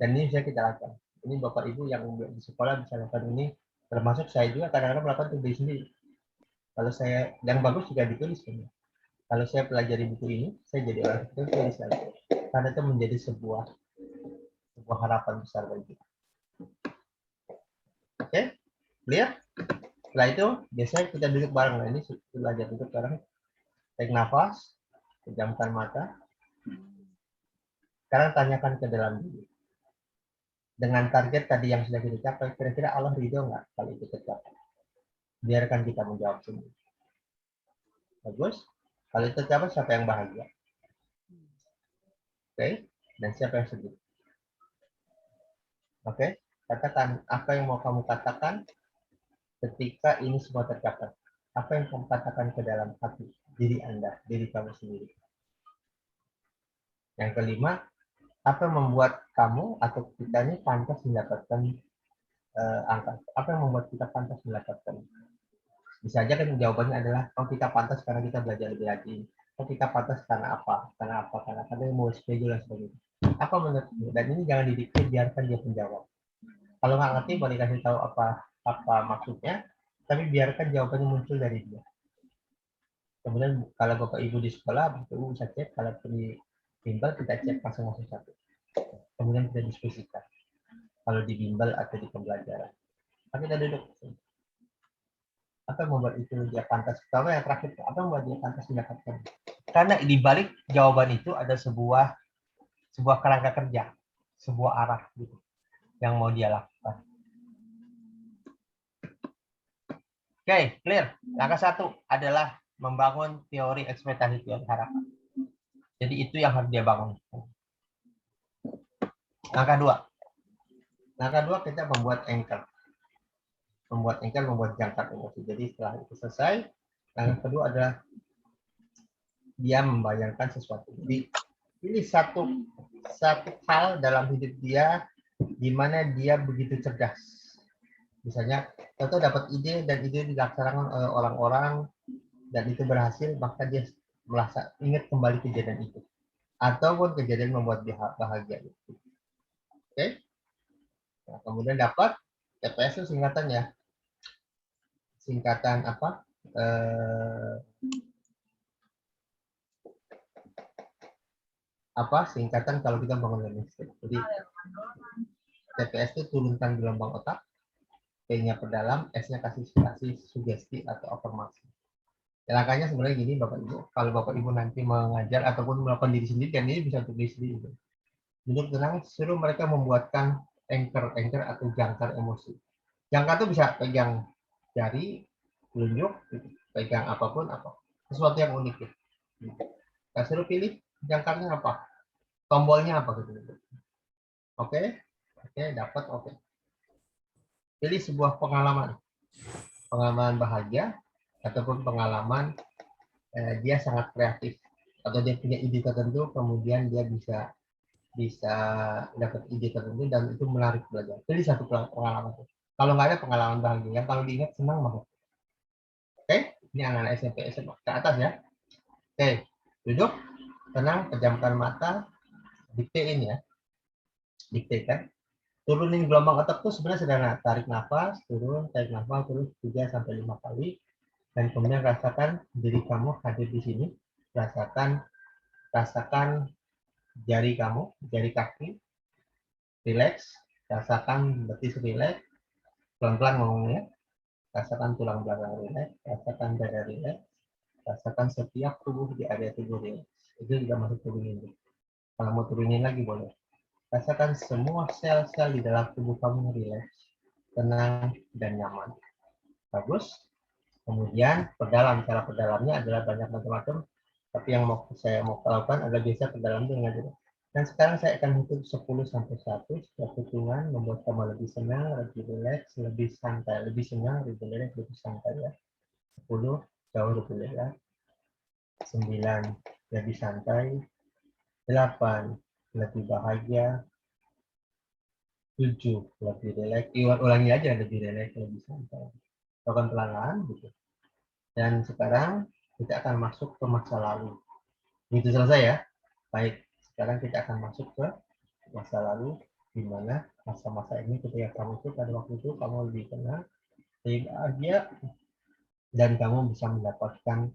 Dan ini bisa kita lakukan. Ini Bapak Ibu yang di sekolah bisa lakukan ini, termasuk saya juga kadang-kadang melakukan tugas sendiri. Kalau saya, yang bagus juga ditulis. Kalau saya pelajari buku ini, saya jadi orang itu tulis lagi. Karena itu menjadi sebuah harapan besar bagi kita. Oke, clear? Setelah itu, biasanya kita duduk bareng. Nah, ini belajar duduk bareng. Tarik nafas, pejamkan mata. Sekarang tanyakan ke dalam diri. Dengan target tadi yang sudah kita capai, kira-kira Allah ridho nggak kalau itu tercapai? Biarkan kita menjawab sendiri. Bagus. Kalau itu tercapai, siapa yang bahagia? Oke. Dan siapa yang sedih? Oke. Katakan apa yang mau kamu katakan ketika ini semua tercapai. Apa yang kamu katakan ke dalam hati diri Anda, diri kamu sendiri. Yang kelima, apa yang membuat kamu atau kita ini pantas mendapatkan angka? Apa yang membuat kita pantas mendapatkan? Bisa aja kan jawabannya adalah, oh kita pantas karena kita belajar lebih rajin. Oh kita pantas karena apa? Karena mau schedule dan sebagainya. Apa menurutmu? Dan ini jangan didikte, biarkan dia menjawab. Kalau nggak ngerti, boleh kasih tahu apa maksudnya, tapi biarkan jawabannya muncul dari dia. Kemudian kalau Bapak Ibu di sekolah, Bapak Ibu bisa cek, kalau di bimbel kita cek masing-masing satu. Kemudian kita diskusikan. Kalau di bimbel atau di pembelajaran. Tapi kita duduk. Apa yang membuat itu dia pantas? Pertama yang terakhir, apa yang membuat dia pantas mendapatkan? Karena di balik jawaban itu ada sebuah kerangka kerja, sebuah arah gitu yang mau dia lakukan. Oke, clear. Langkah 1 adalah membangun teori ekspektasi teori harapan. Jadi itu yang harus dia bangun. Langkah 2 kita membuat anchor. Membuat jangkar emosi. Jadi setelah itu selesai, langkah kedua adalah dia membayangkan sesuatu. Jadi pilih satu hal dalam hidup dia di mana dia begitu cerdas. Misalnya, contoh dapat ide dan ide dilaksanakan oleh orang-orang dan itu berhasil, maka dia merasa ingat kembali kejadian itu. Ataupun kejadian membuat dia bahagia. Oke? Nah, kemudian dapat TPS itu singkatan ya. Singkatan apa? Singkatan kalau kita bangun learning state. Jadi TPS itu turunkan gelombang otak, P-nya perdalam, S-nya kasih sugesti atau afirmasi. Ya, langkahnya sebenarnya gini Bapak Ibu, kalau Bapak Ibu nanti mengajar ataupun melakukan diri sendiri, dan ini bisa untuk diri sendiri. Duduk tenang, suruh mereka membuatkan anchor atau jangkar emosi. Jangkar itu bisa pegang jari, telunjuk, pegang apapun, sesuatu yang unik. Ya. Kita suruh pilih jangkarnya apa, tombolnya apa gitu. Oke, dapat oke. Pilih sebuah pengalaman bahagia ataupun pengalaman dia sangat kreatif atau dia punya ide tertentu, kemudian dia bisa dapat ide tertentu dan itu menarik belajar. Pilih satu pengalaman. Kalau nggak ada pengalaman bahagia, yang kalau diingat senang banget. Oke, ini anak-anak SMP SMA ke atas ya. Oke, duduk, tenang, pejamkan mata, diktein ya. Diktekan. Turunin gelombang otak tuh sebenarnya sederhana. Tarik nafas, tarik nafas, turun 3-5 kali. Dan kemudian rasakan diri kamu hadir di sini. Rasakan jari kamu, jari kaki, relax. Rasakan betis relax. Pelan-pelan ngomongnya. Rasakan tulang belakang relax. Rasakan dada relax. Rasakan setiap tubuh di area tubuh relax. Itu juga masuk turunin. Kalau mau turunin lagi boleh. Rasakan semua sel-sel di dalam tubuh kamu rileks, tenang, dan nyaman. Bagus. Kemudian cara perdalamnya adalah banyak macam-macam. Tapi yang saya mau lakukan adalah biasa perdalam dengan jelas. Dan sekarang saya akan hitung 10 sampai 1. Setiap hitungan membuat kamu lebih senang, lebih rileks, lebih santai, lebih senang, lebih rileks, lebih santai ya. 10 jauh lebih rileks. 9 lebih santai. 8 lebih bahagia, 7 lebih rileks, ulangi aja lebih rileks, lebih santai. Lakukan pelan-pelan gitu. Dan sekarang kita akan masuk ke masa lalu. Itu selesai ya. Baik, sekarang kita akan masuk ke masa lalu. di mana masa-masa ini ketika kamu itu pada waktu itu kamu lebih tenang, lebih bahagia, dan kamu bisa mendapatkan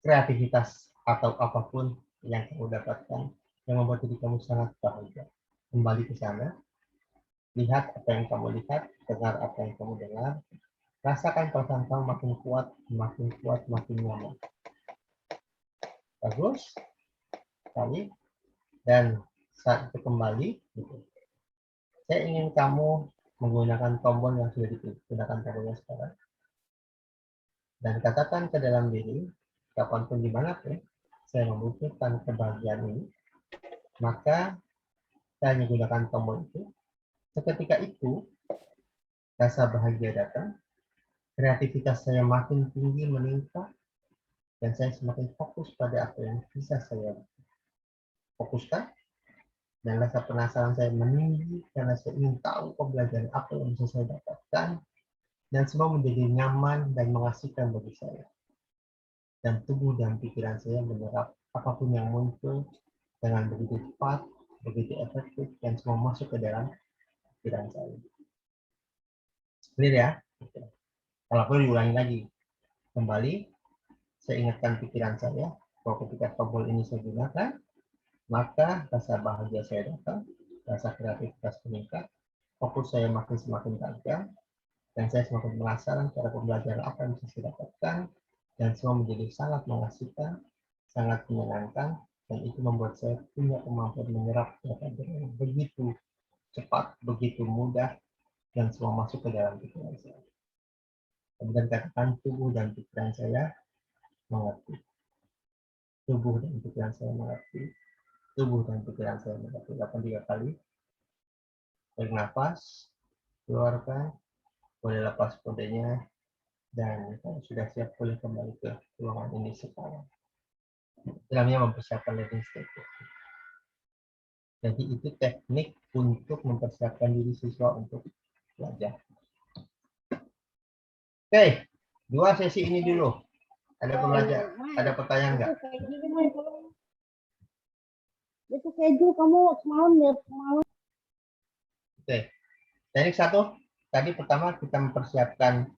kreativitas atau apapun yang kamu dapatkan yang membuat diri kamu sangat bahagia. Kembali ke sana, lihat apa yang kamu lihat, dengar apa yang kamu dengar, rasakan perasaan kamu makin kuat, makin nyaman. Bagus sekali. Dan saat itu kembali, gitu, saya ingin kamu menggunakan tombol yang sudah digunakan tombolnya sekarang. Dan katakan ke dalam diri, kapanpun dimanapun, saya membutuhkan kebahagiaan ini, maka saya menggunakan tombol itu. Seketika itu, rasa bahagia datang, kreativitas saya makin tinggi meningkat, dan saya semakin fokus pada apa yang bisa saya fokuskan, dan rasa penasaran saya meninggi karena saya ingin tahu pembelajaran apa yang bisa saya dapatkan, dan semua menjadi nyaman dan mengasihkan bagi saya. Dan tubuh dan pikiran saya menyerap apapun yang muncul dengan begitu cepat, begitu efektif, dan semua masuk ke dalam pikiran saya. Clear ya? Kalau perlu diulangi lagi. Kembali, saya ingatkan pikiran saya bahwa ketika tombol ini saya gunakan, maka rasa bahagia saya datang, rasa kreativitas meningkat, fokus saya semakin tajam, dan saya semakin penasaran cara pembelajaran apa yang bisa saya dapatkan, dan semua menjadi sangat mengasihkan, sangat menyenangkan, dan itu membuat saya punya kemampuan menyerap pelajaran begitu cepat, begitu mudah, dan semua masuk ke dalam pikiran saya. Kemudian katakan tubuh dan pikiran saya mengerti. Tubuh dan pikiran saya mengerti. Tubuh dan pikiran saya mengerti. 3 kali. Tarik nafas, keluarkan, boleh lepas kodenya, dan kalau sudah siap boleh kembali ke ruangan ini sekarang. Dalamnya mempersiapkan living state. Jadi itu teknik untuk mempersiapkan diri siswa untuk belajar. Oke, 2 sesi ini dulu. Ada pembelajaran, ada pertanyaan nggak? Itu keju kamu semalam ya semalam. Oke, teknik 1 tadi pertama kita mempersiapkan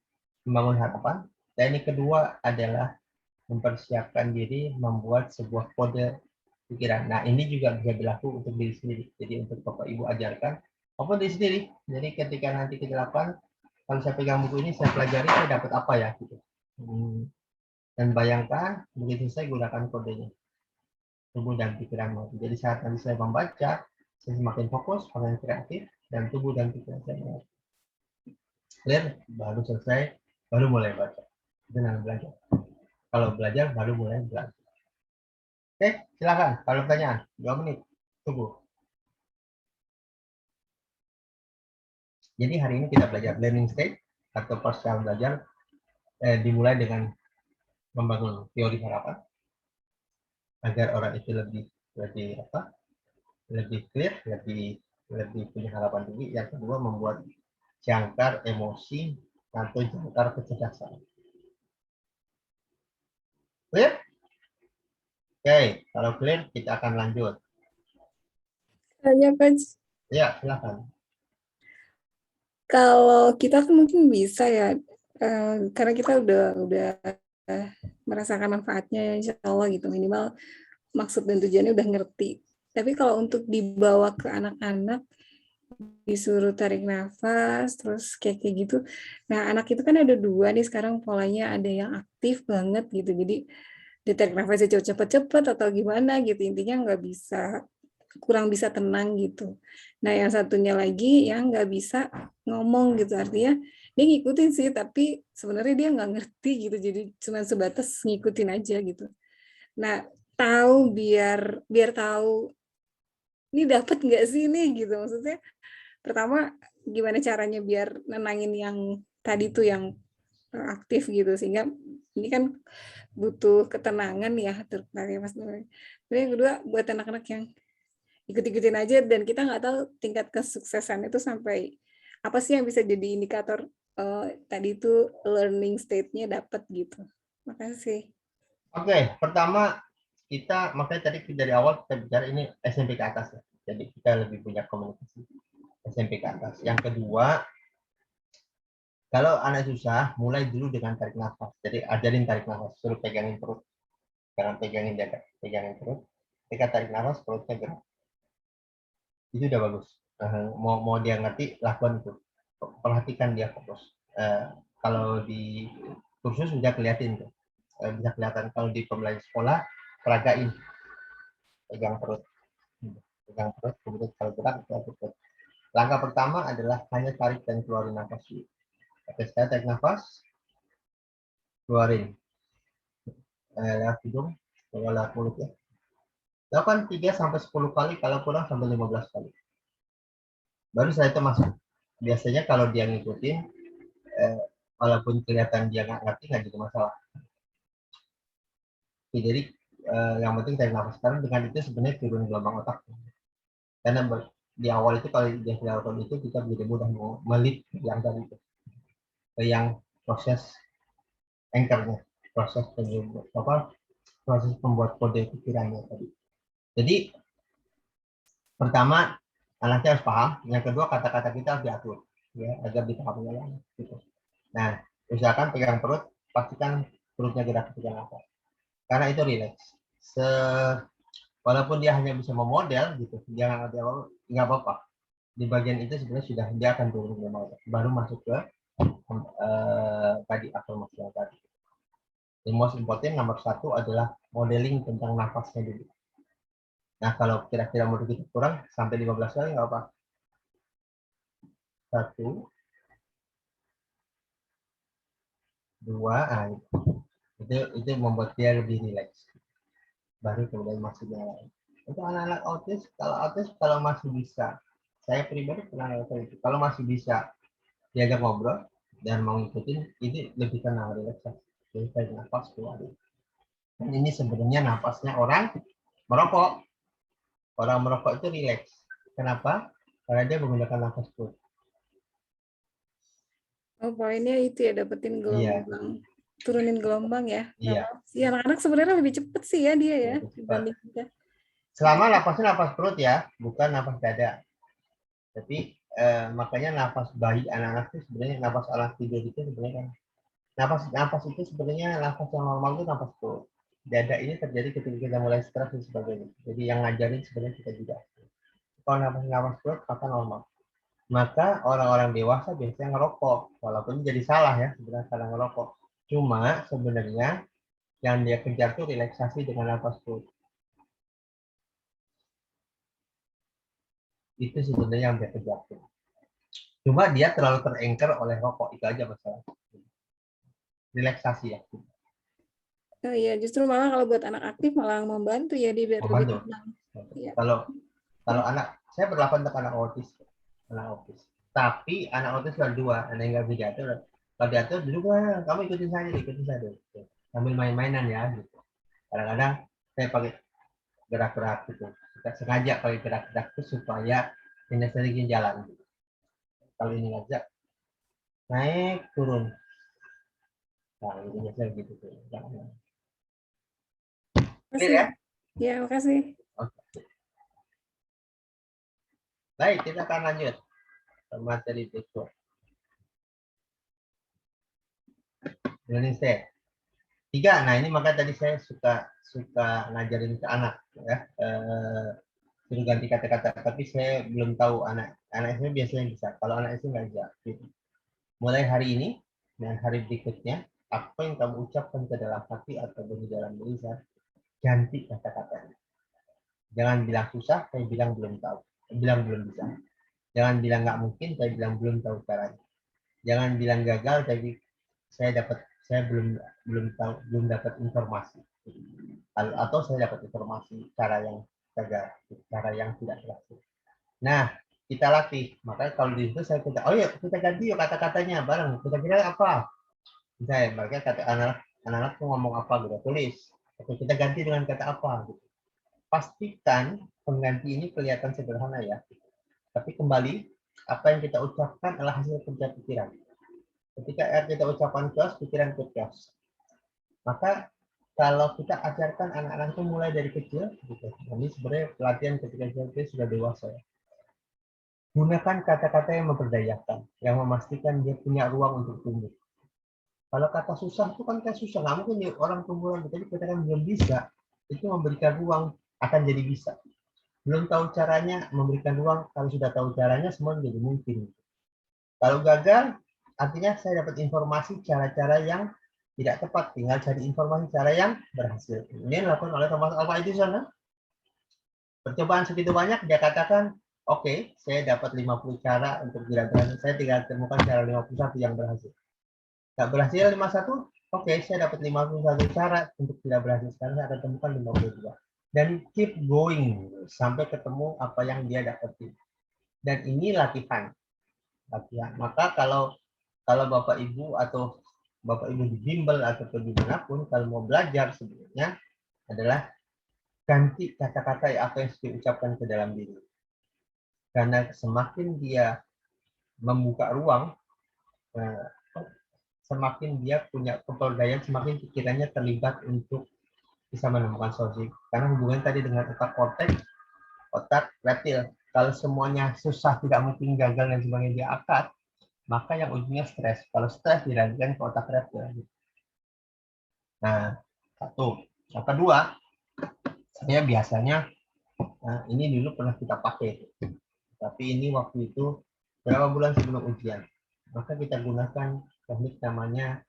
membangun harapan. Teknik kedua adalah mempersiapkan diri membuat sebuah kode pikiran. Nah, ini juga bisa dilakukan untuk diri sendiri. Jadi untuk Bapak Ibu ajarkan maupun diri sendiri. Jadi ketika nanti kita lakukan, kalau saya pegang buku ini, saya pelajari, saya dapat apa ya? Gitu. Dan bayangkan, begitu saya gunakan kodenya. Tubuh dan pikiran. Jadi saat nanti saya membaca, saya semakin fokus, semakin kreatif, dan tubuh dan pikiran saya mengerti. Clear? Baru selesai, baru mulai baca. Itu namanya belajar. Kalau belajar, baru mulai belajar. Oke, silakan. Kalau pertanyaan, 2 menit. Tunggu. Jadi hari ini kita belajar learning state atau pasca belajar dimulai dengan membangun teori harapan agar orang itu lebih clear, lebih punya harapan tinggi. Yang kedua, membuat jangkar emosi atau jangkar kecerdasan. Clear? Oke, kalau clear kita akan lanjut. Tanya, Coach. Ya, silakan. Kalau kita kan mungkin bisa ya, karena kita udah merasakan manfaatnya, insya Allah gitu, minimal maksud dan tujuannya udah ngerti. Tapi kalau untuk dibawa ke anak-anak, disuruh tarik nafas, terus kayak gitu. Nah, anak itu kan ada 2 nih sekarang polanya, ada yang aktif banget gitu, jadi ditarik nafasnya cepet-cepet atau gimana gitu, intinya kurang bisa tenang gitu. Nah, yang satunya lagi yang nggak bisa ngomong gitu, artinya dia ngikutin sih, tapi sebenarnya dia nggak ngerti gitu, jadi cuma sebatas ngikutin aja gitu. Nah, biar tahu ini dapat nggak sih ini gitu, maksudnya pertama gimana caranya biar nenangin yang tadi tuh yang aktif gitu, sehingga ini kan butuh ketenangan ya, Mas. Terus yang kedua buat anak-anak yang ikut-ikutin aja, dan kita nggak tahu tingkat kesuksesan itu sampai apa sih yang bisa jadi indikator tadi itu learning state-nya dapat gitu. Makasih. Oke, pertama kita makanya tadi dari awal kita bicara ini SMP ke atas ya. Jadi kita lebih punya komunikasi SMP ke atas. Yang kedua, kalau anak susah, mulai dulu dengan tarik nafas. Jadi ajarin tarik nafas, suruh pegangin perut. Jangan pegangin dada, pegangin perut. Ketika tarik nafas, perutnya gerak. Itu udah bagus. Mau dia ngerti, lakukan itu. Perhatikan dia fokus. Kalau di kursus sudah kelihatan tuh. Bisa kelihatan kalau di pembelajaran sekolah, peragain. Pegang perut. Pegang perut, kemudian kalau gerak, perut. Langkah pertama adalah hanya tarik dan keluarin nafas. Oke, saya tarik nafas, keluarin. Lewat hidung, lewat mulut ya. Lakukan 3-10 kali, kalau kurang sampai 15 kali. Baru saya itu masuk. Biasanya kalau dia ngikutin, walaupun kelihatan dia nggak ngerti, nggak jadi masalah. Jadi yang penting tarik nafas. Karena dengan itu sebenarnya turun gelombang otak. Karena di awal itu kalau dia melakukan itu, kita jadi mudah melit yang tadi itu. Yang proses anchornya, proses pembuat kode pikirannya tadi. Jadi pertama anaknya harus paham, yang kedua kata-kata kita harus diatur ya agar dipahami orang gitu. Nah, usahakan pegang perut, pastikan perutnya gerak ketika nafas. Karena itu rileks. Walaupun dia hanya bisa memodel gitu, dia nggak apa-apa. Di bagian itu sebenarnya sudah dia akan turun baru masuk ke tadi afirmasi yang tadi. The most important nomor 1 adalah modeling tentang nafasnya dulu. Nah, kalau kira-kira mau kita kurang sampai 15 kali nggak apa. 1, 2, itu membuat dia lebih rileks. Baru kemudian masuk yang lain. Untuk anak-anak autis, kalau masih bisa, saya pribadi pernah itu. Kalau masih bisa diajak ngobrol dan mau ngikutin, ini lebih tenang, relaksasi. Jadi tarik nafas keluarin. Dan ini sebenarnya nafasnya orang merokok. Orang merokok itu rileks. Kenapa? Karena dia menggunakan nafas perut. Oh, poinnya itu ya, dapetin gelombang. Iya. Turunin gelombang ya. Iya. Ya, anak-anak sebenarnya lebih cepat sih ya dia ya dibanding kita. Selama napasnya napas perut ya, bukan napas dada. Tapi makanya nafas bayi anak-anak itu sebenarnya nafas anak tidur itu sebenarnya kan nafas itu sebenarnya nafas yang normal itu nafas perut. Dada ini terjadi ketika kita mulai stres dan sebagainya. Jadi yang ngajarin sebenarnya kita juga. Kalau nafas perut maka normal. Maka orang-orang dewasa biasanya ngerokok, walaupun jadi salah ya sebenarnya karena ngerokok. Cuma sebenarnya yang dia kejar tuh relaksasi dengan nafas perut. Itu sebenarnya yang dia kejar tuh. Cuma dia terlalu terengker oleh rokok, itu aja masalah. Relaksasi ya. Oh iya, justru malah kalau buat anak aktif malah membantu ya dia biar lebih tenang. Ya. Kalau anak, saya berlapan untuk anak autis. Tapi anak autis ada 2, ada yang nggak bisa diatur. Kalau diatur dulu kamu ikutin saja. Sambil main-mainan ya. Gitu. Kadang-kadang saya pakai gerak-gerak gitu. Sengaja pakai gerak-gerak itu supaya ini sedikit jalan. Gitu. Kalau ini ngajak naik turun. Nah, ini biasanya gitu tuh. Makasih. Ya? Ya, makasih. Oke. Baik, kita akan lanjut ke materi berikut. Indonesia. 3. Nah, ini maka tadi saya suka ngajarin ke anak ya. Suruh ganti kata-kata, tapi saya belum tahu anak saya biasanya bisa. Kalau anak saya nggak bisa. Gitu. Mulai hari ini dan hari berikutnya, apa yang kamu ucapkan ke dalam hati atau di dalam tulisan, ganti kata-katanya. Jangan bilang susah, saya bilang belum tahu. Bilang belum bisa. Jangan bilang nggak mungkin, saya bilang belum tahu caranya. Jangan bilang gagal, tapi saya belum dapat informasi. Atau saya dapat informasi cara yang gagal, cara yang tidak berhasil. Nah, kita latih. Makanya kalau di situ saya kata, oh ya kita ganti yuk kata-katanya bareng. Kita kira apa? Misalnya mereka kata anak-anak tuh ngomong apa gitu, tulis. Atau kita ganti dengan kata apa gitu. Pastikan pengganti ini kelihatan sederhana ya. Tapi kembali, apa yang kita ucapkan adalah hasil kerja pikiran. Ketika kita ucapkan kios, pikiran ke kios. Maka kalau kita ajarkan anak-anak itu mulai dari kecil, gitu. Ini sebenarnya pelatihan ketika dia sudah dewasa. Gunakan kata-kata yang memperdayakan, yang memastikan dia punya ruang untuk tumbuh. Kalau kata susah itu kan kayak susah, nggak mungkin ya orang tumbuhan. Jadi kita kan belum bisa, itu memberikan ruang akan jadi bisa. Belum tahu caranya memberikan ruang, kalau sudah tahu caranya semua jadi mungkin. Kalau gagal, artinya saya dapat informasi cara-cara yang tidak tepat, tinggal cari informasi cara yang berhasil. Ini dilakukan oleh Thomas Alva Edison. Percobaan segitu banyak, dia katakan, oke, saya dapat 50 cara untuk tidak berhasil, saya tinggal temukan cara 51 yang berhasil. Tidak berhasil 51, oke, saya dapat 51 cara untuk tidak berhasil, sekarang saya akan temukan 52. Dan keep going, sampai ketemu apa yang dia dapetin. Dan ini latihan. Maka kalau Bapak Ibu atau Bapak Ibu di bimbel atau dimanapun, kalau mau belajar sebenarnya adalah ganti kata-kata apa yang sudah diucapkan ke dalam diri. Karena semakin dia membuka ruang, semakin dia punya kepelodayaan, semakin pikirannya terlibat untuk bisa menemukan solusi. Karena hubungan tadi dengan otak korteks, otak reptil. Kalau semuanya susah, tidak mungkin gagal dan sebagainya dia akad, maka yang ujungnya stres. Kalau stres dilanjutkan ke otak reptil. Nah, satu. Yang kedua, saya biasanya, ini dulu pernah kita pakai, tapi ini waktu itu berapa bulan sebelum ujian, maka kita gunakan teknik namanya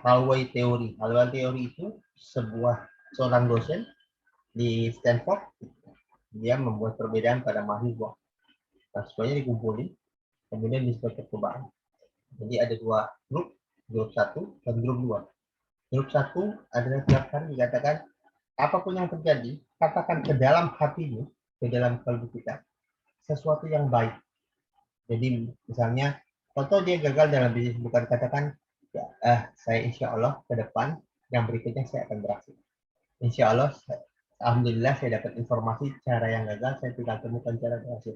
hallway theory. Hallway theory itu seorang dosen di Stanford, dia membuat perbedaan pada mahasiswa. Mahasiswanya dikumpulin, kemudian disebut percobaan. Jadi ada dua grup 1 dan grup 2. Grup 1 adalah tiap hari dikatakan, apapun yang terjadi, katakan ke dalam hatimu, ke dalam kalbu kita, sesuatu yang baik. Jadi misalnya, contoh dia gagal dalam bisnis, bukan katakan, saya insya Allah ke depan, yang berikutnya saya akan berhasil. Insya Allah, alhamdulillah saya dapat informasi cara yang gagal, saya tinggal temukan cara berhasil.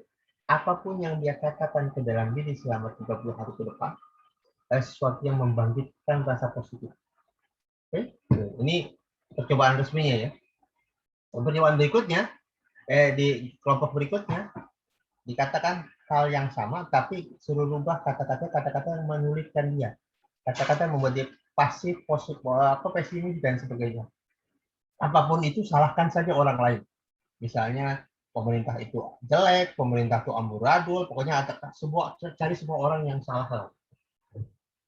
Apapun yang dia katakan ke dalam diri selama 30 hari ke depan, sesuatu yang membangkitkan rasa positif. Oke? Ini percobaan resminya ya. Percobaan berikutnya, di kelompok berikutnya, dikatakan hal yang sama, tapi suruh rubah kata-kata yang menyulitkan dia. Kata-kata yang membuat dia pasif, positif, pesimis, dan sebagainya. Apapun itu, salahkan saja orang lain. Misalnya, pemerintah itu jelek, pemerintah itu amburadul, pokoknya cari semua orang yang salah.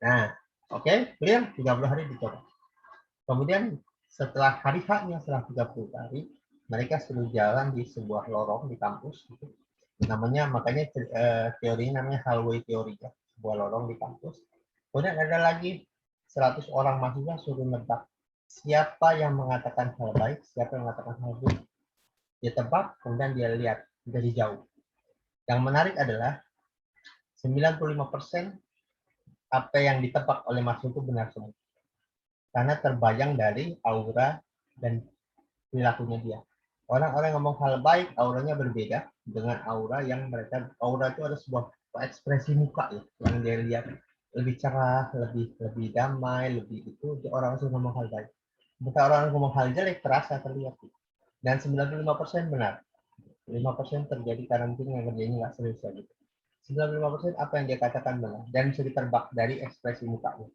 Nah, oke, clear, 30 hari dicoba. Kemudian setelah hari H-nya, setelah 30 hari, mereka suruh jalan di sebuah lorong di kampus. Gitu. Namanya, makanya teorinya namanya hallway theory, ya. Sebuah lorong di kampus. Kemudian ada lagi 100 orang mahasiswa suruh nebak siapa yang mengatakan hal baik, siapa yang mengatakan hal buruk. Dia tebak, kemudian dia lihat dari jauh. Yang menarik adalah 95% apa yang ditebak oleh mahasiswa itu benar semua. Karena terbayang dari aura dan perilakunya dia. Orang-orang yang ngomong hal baik, auranya berbeda dengan aura yang mereka, aura itu ada sebuah ekspresi muka ya, yang dia lihat lebih cerah, lebih damai, lebih itu orang yang ngomong hal baik. Jika orang ngomong hal jelek terasa terlihat. Dan 95% benar. 5% terjadi karantina yang kerjanya nggak serius gitu. 95% apa yang dia katakan benar dan bisa ditebak dari ekspresi mukanya.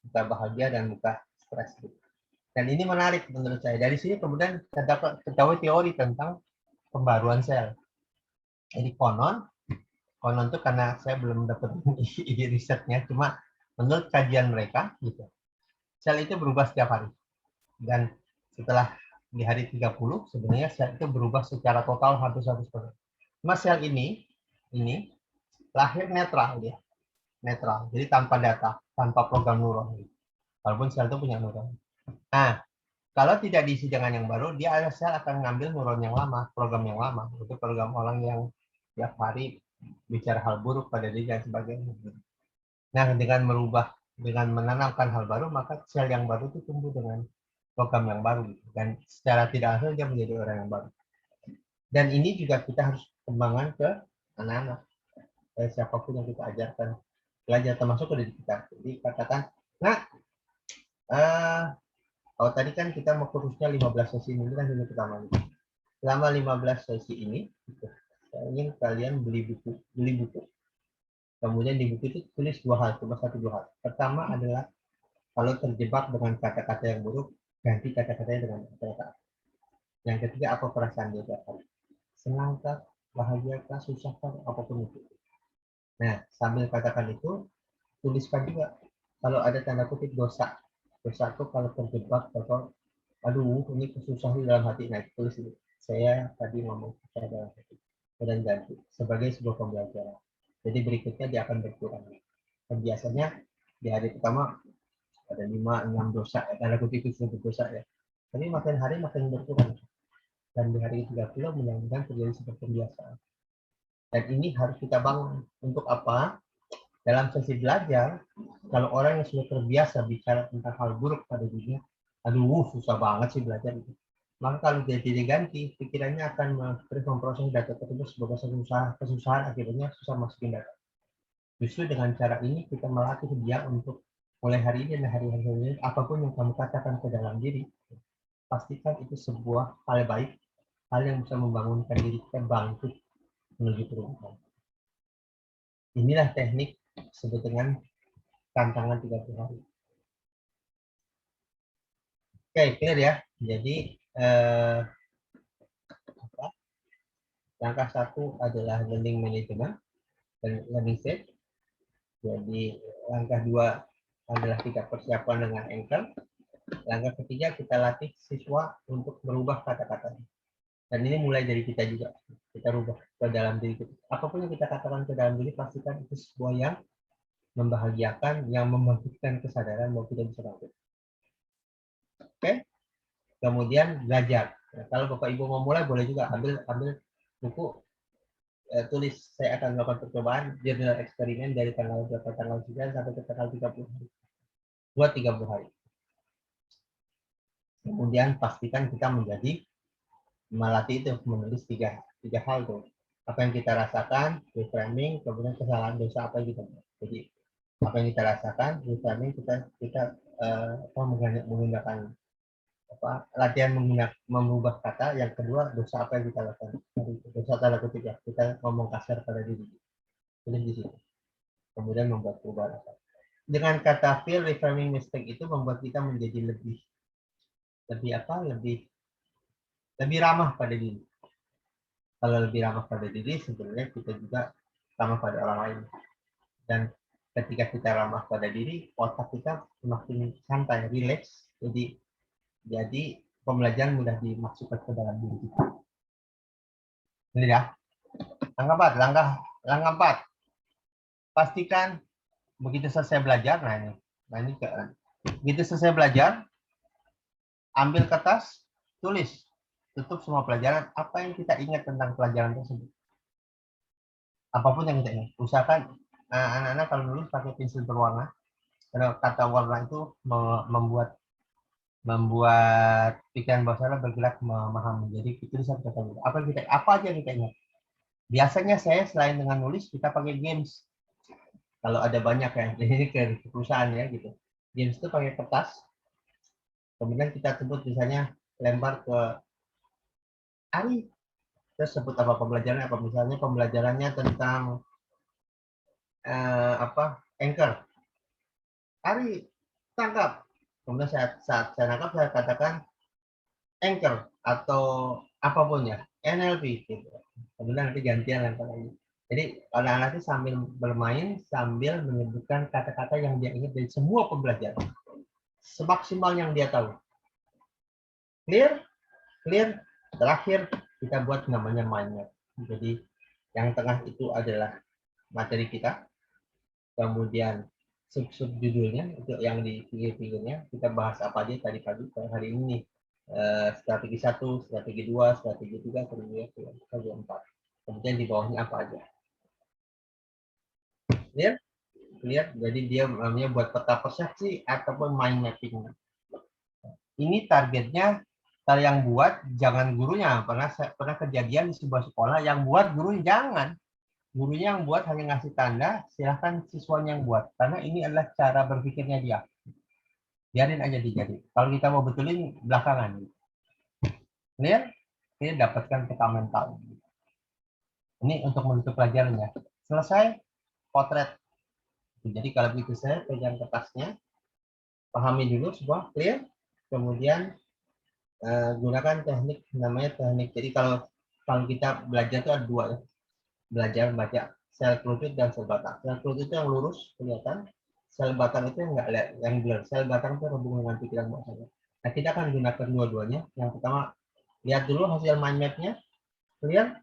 Muka bahagia dan muka stres gitu. Dan ini menarik menurut saya. Dari sini kemudian terdapat teori tentang pembaruan sel. Jadi konon itu karena saya belum dapat ide risetnya, cuma menurut kajian mereka gitu. Sel itu berubah setiap hari. Dan setelah di hari 30 sebenarnya sel itu berubah secara total hampir 100%. Cuma sel ini lahir netral dia. Netral. Jadi tanpa data, tanpa program neuron. Walaupun sel itu punya neuron. Nah, kalau tidak diisi dengan yang baru, dia sel akan mengambil neuron yang lama, program yang lama. Itu program orang yang tiap hari bicara hal buruk pada diri dan sebagainya. Nah, dengan menanamkan hal baru, maka sel yang baru itu tumbuh dengan program yang baru. Dan secara tidak langsung dia menjadi orang yang baru. Dan ini juga kita harus kembangkan ke anak-anak. Siapapun yang kita ajarkan. Belajar termasuk ke diri kita. Jadi katakan, nah, Kalau tadi kan kita mau kursusnya 15 sesi ini kan ini pertama. Selama 15 sesi ini, saya ingin kalian beli buku. Kemudian di buku itu tulis dua hal, cuma dua hal. Pertama adalah kalau terjebak dengan kata-kata yang buruk, ganti kata-katanya dengan kata-kata. Yang ketiga, apa perasaan dia dapat? Senangkah, bahagiakah, susahkah, apapun itu. Nah, sambil katakan itu, tuliskan juga kalau ada tanda kutip dosa. Dosa itu kalau terjebak atau aduh ini kesusahan dalam hati, nah tulis itu. Saya tadi ngomong saya dalam hati dan ganti sebagai sebuah pembelajaran. Jadi berikutnya dia akan berkurang. Dan biasanya di hari pertama ada 5-6 dosa, tanda kutip itu dosa ya. Tapi makin hari makin berkurang. Dan di hari 30 mudah-mudahan terjadi seperti pembiasaan. Dan ini harus kita bangun. Untuk apa? Dalam sesi belajar, kalau orang yang sudah terbiasa bicara tentang hal buruk pada dirinya, aduh susah banget sih belajar itu. Maka kalau dia diganti, pikirannya akan terus memproses data tersebut sebagai kesusahan, akhirnya susah masukin data. Justru dengan cara ini kita melatih dia untuk mulai hari ini dan hari-hari ini, apapun yang kamu katakan ke dalam diri, pastikan itu sebuah hal baik, hal yang bisa membangunkan diri kita bangkit menuju perubahan. Inilah teknik disebut dengan tantangan 30 hari. Oke, clear ya. Jadi langkah 1 adalah learning management dan learning stage. Jadi langkah 2 adalah kita persiapan dengan anchor. Langkah ketiga kita latih siswa untuk merubah kata-katanya. Dan ini mulai dari kita juga. Kita rubah ke dalam diri kita. Apapun yang kita katakan ke dalam diri, pastikan itu sebuah yang membahagiakan, yang membangkitkan kesadaran bahwa kita bisa bangkit. Oke? Kemudian belajar. Nah, kalau Bapak Ibu mau mulai, boleh juga ambil buku, tulis saya akan melakukan percobaan jurnal eksperimen dari tanggal 9 sampai ke tanggal 30 hari. Buat 30 hari. Kemudian pastikan kita menjadi melatih itu, menulis tiga hal tuh. Apa yang kita rasakan, reframing, kemudian kesalahan dosa apa yang kita buat. Jadi apa yang kita rasakan, reframing, kita menggunakan latihan mengubah kata. Yang kedua, dosa apa yang kita lakukan. Dosa tanda kutip ya, kita ngomong kasar pada diri. Tulis di situ. Kemudian membuat perubahan. Dengan kata feel, reframing, mistake itu membuat kita menjadi lebih ramah pada diri. Kalau lebih ramah pada diri, sebenarnya kita juga ramah pada orang lain. Dan ketika kita ramah pada diri, otak kita semakin santai, relax. Jadi pembelajaran mudah dimasukkan ke dalam diri kita. Ini ya. Langkah 4. Pastikan begitu selesai belajar, begitu selesai belajar, ambil kertas, tulis, tutup semua pelajaran, apa yang kita ingat tentang pelajaran tersebut. Apapun yang kita ingat. Usahakan anak-anak kalau nulis pakai pensil berwarna, karena kata warna itu membuat pikiran bawah sadar bergerak memahami. Jadi tulisan kata apa aja yang kita ingat. Biasanya saya selain dengan nulis, kita pakai games. Kalau ada banyak ya, ini ke perusahaan ya gitu. Games itu pakai kertas, kemudian kita sebut misalnya lempar ke Ari, terus sebut apa pembelajarannya, apa misalnya pembelajarannya tentang anchor. Ari, tangkap. Kemudian saat saya nangkap, saya katakan anchor atau apapun ya, NLP gitu. Kemudian nanti gantian lempar lagi. Jadi anak-anak itu sambil bermain, sambil menyebutkan kata-kata yang dia ingat dari semua pembelajaran. Semaksimal yang dia tahu. Clear? Terakhir, kita buat namanya mind map. Jadi yang tengah itu adalah materi kita. Kemudian sub-judulnya, itu yang di pinggir-pinggirnya, kita bahas apa aja tadi pagi, hari ini. Strategi 1, strategi 2, strategi 3, strategi 4. Kemudian di bawahnya apa aja. Clear? Jadi dia namanya buat peta persepsi ataupun mind mapping. Ini targetnya kalau yang buat jangan gurunya. Pernah kejadian di sebuah sekolah yang buat gurunya jangan. Gurunya yang buat hanya ngasih tanda, silahkan siswanya yang buat. Karena ini adalah cara berpikirnya dia. Biarin aja dijadi. Kalau kita mau betulin belakangan. Clear? Kita dapatkan peta mental. Ini untuk menutup pelajarannya. Selesai, potret. Jadi kalau begitu saya pegang kertasnya, pahami dulu semua, clear. Kemudian gunakan teknik namanya teknik. Jadi kalau kita belajar itu ada dua ya. Belajar baca sel kerucut dan sel batang. Sel kerucut itu yang lurus kelihatan, sel batang itu yang enggak lihat, yang blur. Sel batang itu hubungan dengan pikiran bahasanya. Nah, kita akan gunakan dua-duanya. Yang pertama, lihat dulu hasil mind map-nya. Clear?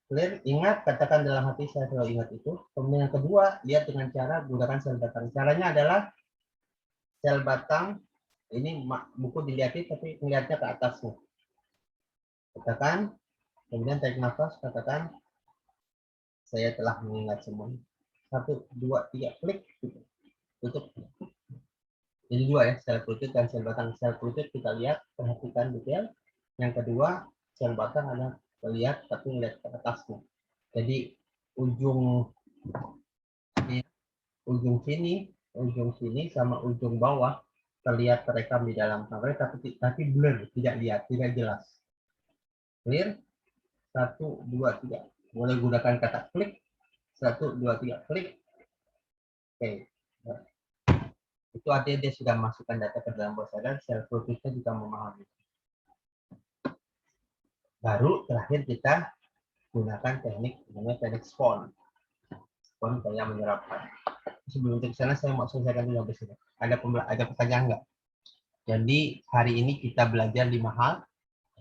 Clear? Ingat, katakan dalam hati, saya selalu ingat itu. Kemudian yang kedua, lihat dengan cara gunakan sel batang. Caranya adalah sel batang ini buku dilihatin tapi melihatnya ke atasnya. Katakan, kemudian tarik nafas, katakan, saya telah mengingat semuanya. 1, 2, 3, klik, tutup. Jadi dua ya, sel kerucut dan sel batang. Sel kerucut kita lihat, perhatikan detail. Yang kedua, sel batang ada terlihat tapi melihat ke atasnya. Jadi ujung sini sama ujung bawah terlihat terekam di dalam kamera tapi blur, tidak lihat, tidak jelas. Clear? 1, 2, 3. Boleh gunakan kata klik. 1, 2, 3, klik. Oke. Itu artinya dia sudah masukkan data ke dalam bawah sadar, sel kerucutnya juga memahami. Baru terakhir kita gunakan teknik namanya teknik SPON. SPON kayak menyerapkan. Sebelum ke sana saya mau selesaikan dulu habis ini. Ada pertanyaan nggak? Jadi hari ini kita belajar 5 hal.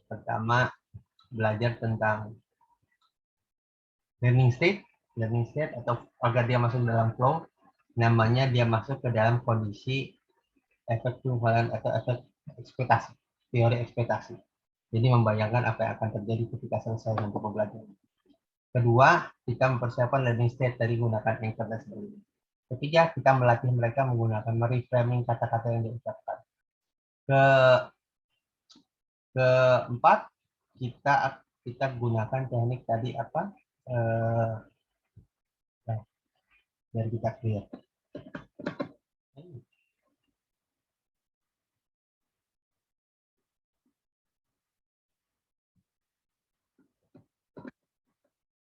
Pertama, belajar tentang learning state atau agar dia masuk dalam flow. Namanya dia masuk ke dalam kondisi efek tunggalan atau efek ekspektasi, teori ekspektasi. Jadi membayangkan apa yang akan terjadi ketika selesai untuk pembelajaran. Kedua, kita mempersiapkan learning state dari gunakan anchor dan sebagainya. Ketiga, kita melatih mereka menggunakan reframing kata-kata yang diucapkan. Keempat, kita gunakan teknik tadi apa? Biar kita clear.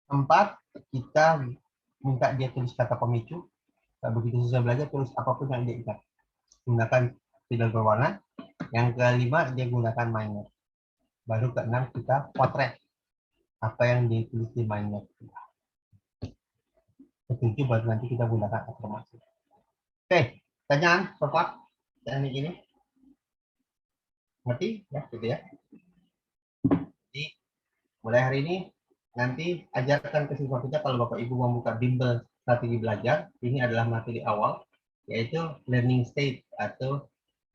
Keempat, kita minta dia tulis kata pemicu. Begitu selesai belajar, tulis apapun yang dia ingat. Gunakan tidak berwarna. Yang kelima, dia gunakan mind map. Baru keenam, kita potret apa yang ditulis di mind map. Ketujuh, baru nanti kita gunakan afirmasi. Oke, pertanyaan, sobat, teknik ini. Ngerti? Ya, gitu ya. Jadi, mulai hari ini, nanti ajarkan ke siswa kita kalau Bapak Ibu membuka bimbel strategi belajar, ini adalah materi awal, yaitu learning state atau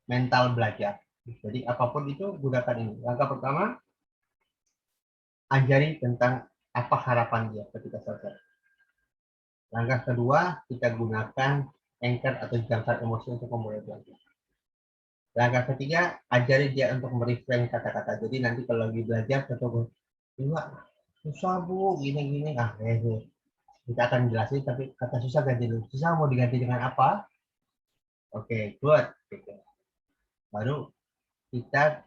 mental belajar. Jadi apapun itu gunakan ini. Langkah pertama, ajari tentang apa harapan dia ketika selesai. Langkah kedua, kita gunakan anchor atau jangkar emosi untuk memulai belajar. Langkah ketiga, ajari dia untuk mereframe kata-kata. Jadi nanti kalau lagi belajar, susah bu, gini-gini. Kita akan jelasin, tapi kata susah ganti dulu. Susah mau diganti dengan apa? Oke, good. Baru kita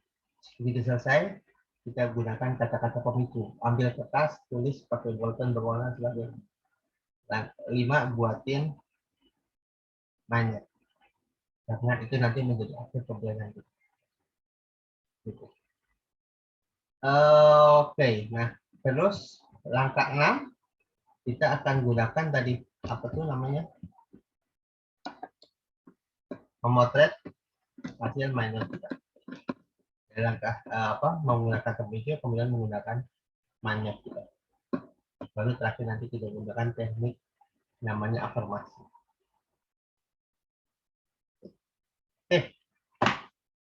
begitu selesai, kita gunakan kata-kata pemicu. Ambil kertas, tulis pakai bolpen berwarna sebagainya. 5, buatin nanya. Karena itu nanti menjadi akhir pembelajaran kita. Gitu. Oke, nah terus langkah 6 kita akan gunakan tadi apa tuh namanya? Memotret hasil minor kita. Langkah menggunakan pemicu, kemudian menggunakan mind kita. Baru terakhir nanti kita gunakan teknik namanya afirmasi.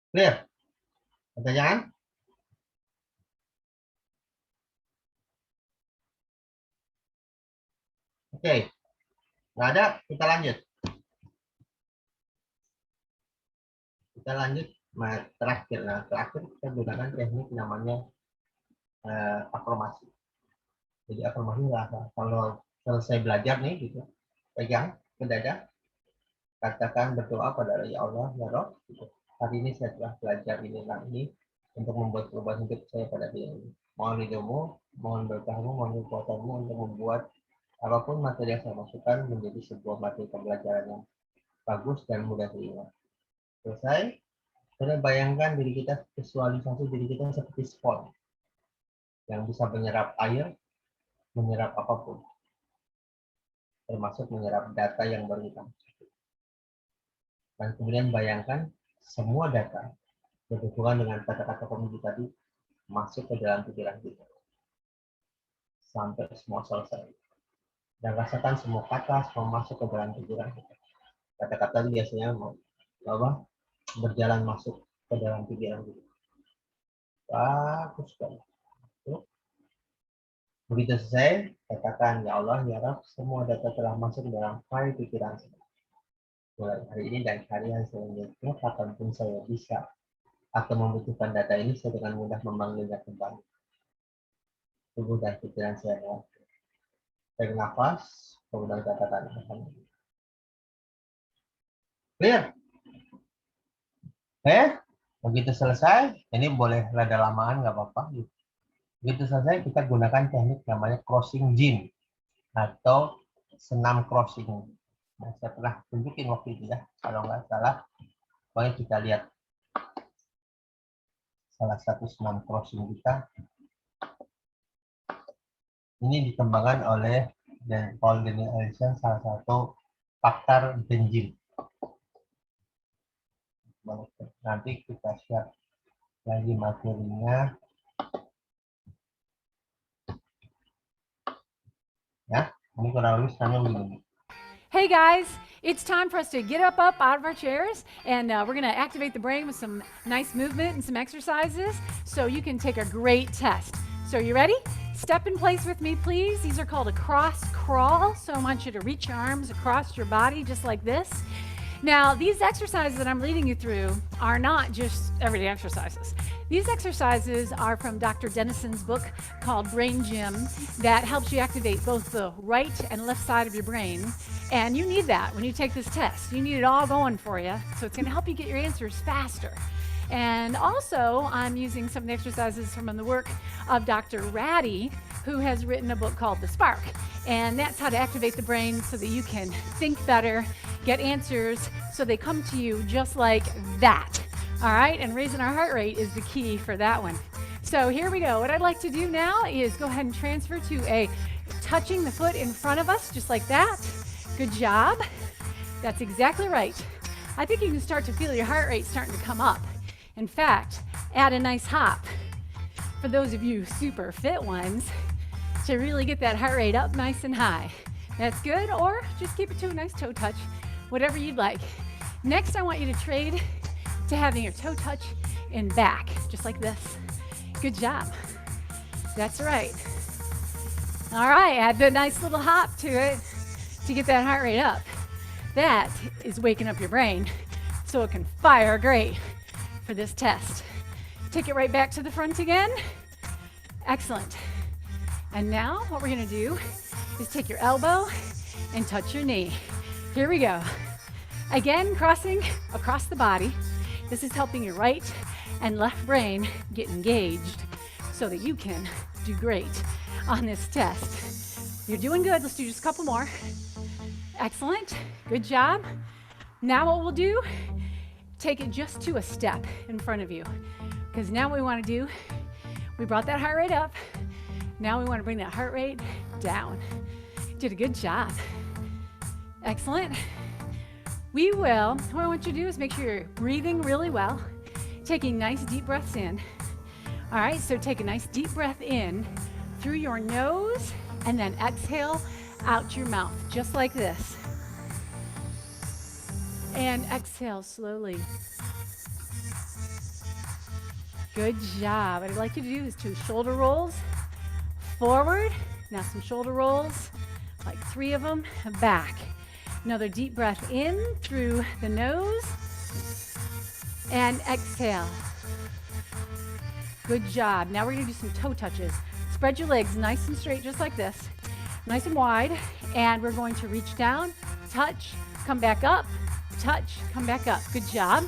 Clear? Pertanyaan? Oke, nggak ada, kita lanjut. Terakhir. Nah, terakhir kita gunakan teknik namanya afirmasi. Jadi afirmasi kalau selesai belajar nih, gitu, pegang ke dada, katakan berdoa pada ya Allah, ya Rob, gitu. hari ini saya telah belajar ini untuk membuat perubahan hidup saya pada diri ini. Mohon ridhomu, mohon berkahmu, mohon kekuatanmu untuk membuat apapun materi yang saya masukkan menjadi sebuah materi pembelajaran yang bagus dan mudah diingat. Selesai. Kita bayangkan diri kita, visualisasi diri kita seperti spons yang bisa menyerap air, menyerap apapun, termasuk menyerap data yang baru kita masukkan. Dan kemudian bayangkan semua data berhubungan dengan kata-kata komedi tadi masuk ke dalam pikiran kita sampai semua selesai. Dan rasakan semua kata semua masuk ke dalam pikiran kita. Kata-kata itu biasanya berjalan masuk ke dalam pikiran kita. Bagus sekali. Begitu selesai, katakan, ya Allah, ya Rabb, semua data telah masuk dalam file pikiran saya. Mulai hari ini dan hari-hari selanjutnya, kapanpun saya bisa atau membutuhkan data ini, saya dengan mudah memanggilnya kembali. Tubuh dan pikiran saya. Tarik nafas, kemudian katakan. Clear? Begitu selesai, ini boleh rada lamaan, nggak apa-apa. Begitu selesai, kita gunakan teknik namanya crossing gym atau senam crossing. Nah, saya pernah tunjukin waktu itu ya, kalau nggak salah. Pokoknya kita lihat salah satu senam crossing kita. Ini dikembangkan oleh Paul Daniel Ellison, salah satu pakar gym. Nanti kita share lagi materinya. Ya, ini kurang lebih sama begini. Hey guys, it's time for us to get up out of our chairs, and we're going to activate the brain with some nice movement and some exercises so you can take a great test. So you ready? Step in place with me, please. These are called a cross crawl. So I want you to reach your arms across your body just like this. Now, these exercises that I'm leading you through are not just everyday exercises. These exercises are from Dr. Dennison's book called Brain Gym that helps you activate both the right and left side of your brain. And you need that when you take this test. You need it all going for you. So it's going to help you get your answers faster. And also, I'm using some of the exercises from the work of Dr. Ratty, who has written a book called The Spark. And that's how to activate the brain so that you can think better, get answers, so they come to you just like that. All right, and raising our heart rate is the key for that one. So here we go. What I'd like to do now is go ahead and transfer to a touching the foot in front of us, just like that. Good job. That's exactly right. I think you can start to feel your heart rate starting to come up. In fact, add a nice hop. For those of you super fit ones, to really get that heart rate up nice and high. That's good, or just keep it to a nice toe touch, whatever you'd like. Next, I want you to trade to having your toe touch in back, just like this. Good job. That's right. All right, add the nice little hop to it to get that heart rate up. That is waking up your brain so it can fire great for this test. Take it right back to the front again. Excellent. And now what we're gonna do is take your elbow and touch your knee. Here we go. Again, crossing across the body. This is helping your right and left brain get engaged so that you can do great on this test. You're doing good. Let's do just a couple more. Excellent. Good job. Now what we'll do, take it just to a step in front of you. Because now what we want to do, we brought that heart rate up. Now we want to bring that heart rate down. Did a good job. Excellent. What I want you to do is make sure you're breathing really well, taking nice deep breaths in. All right, so take a nice deep breath in through your nose and then exhale out your mouth, just like this. And exhale slowly. Good job. What I'd like you to do is 2 shoulder rolls forward. Now some shoulder rolls, like 3 of them, back. Another deep breath in through the nose and exhale. Good job. Now we're going to do some toe touches. Spread your legs nice and straight, just like this, nice and wide. And we're going to reach down, touch, come back up, touch, come back up. Good job.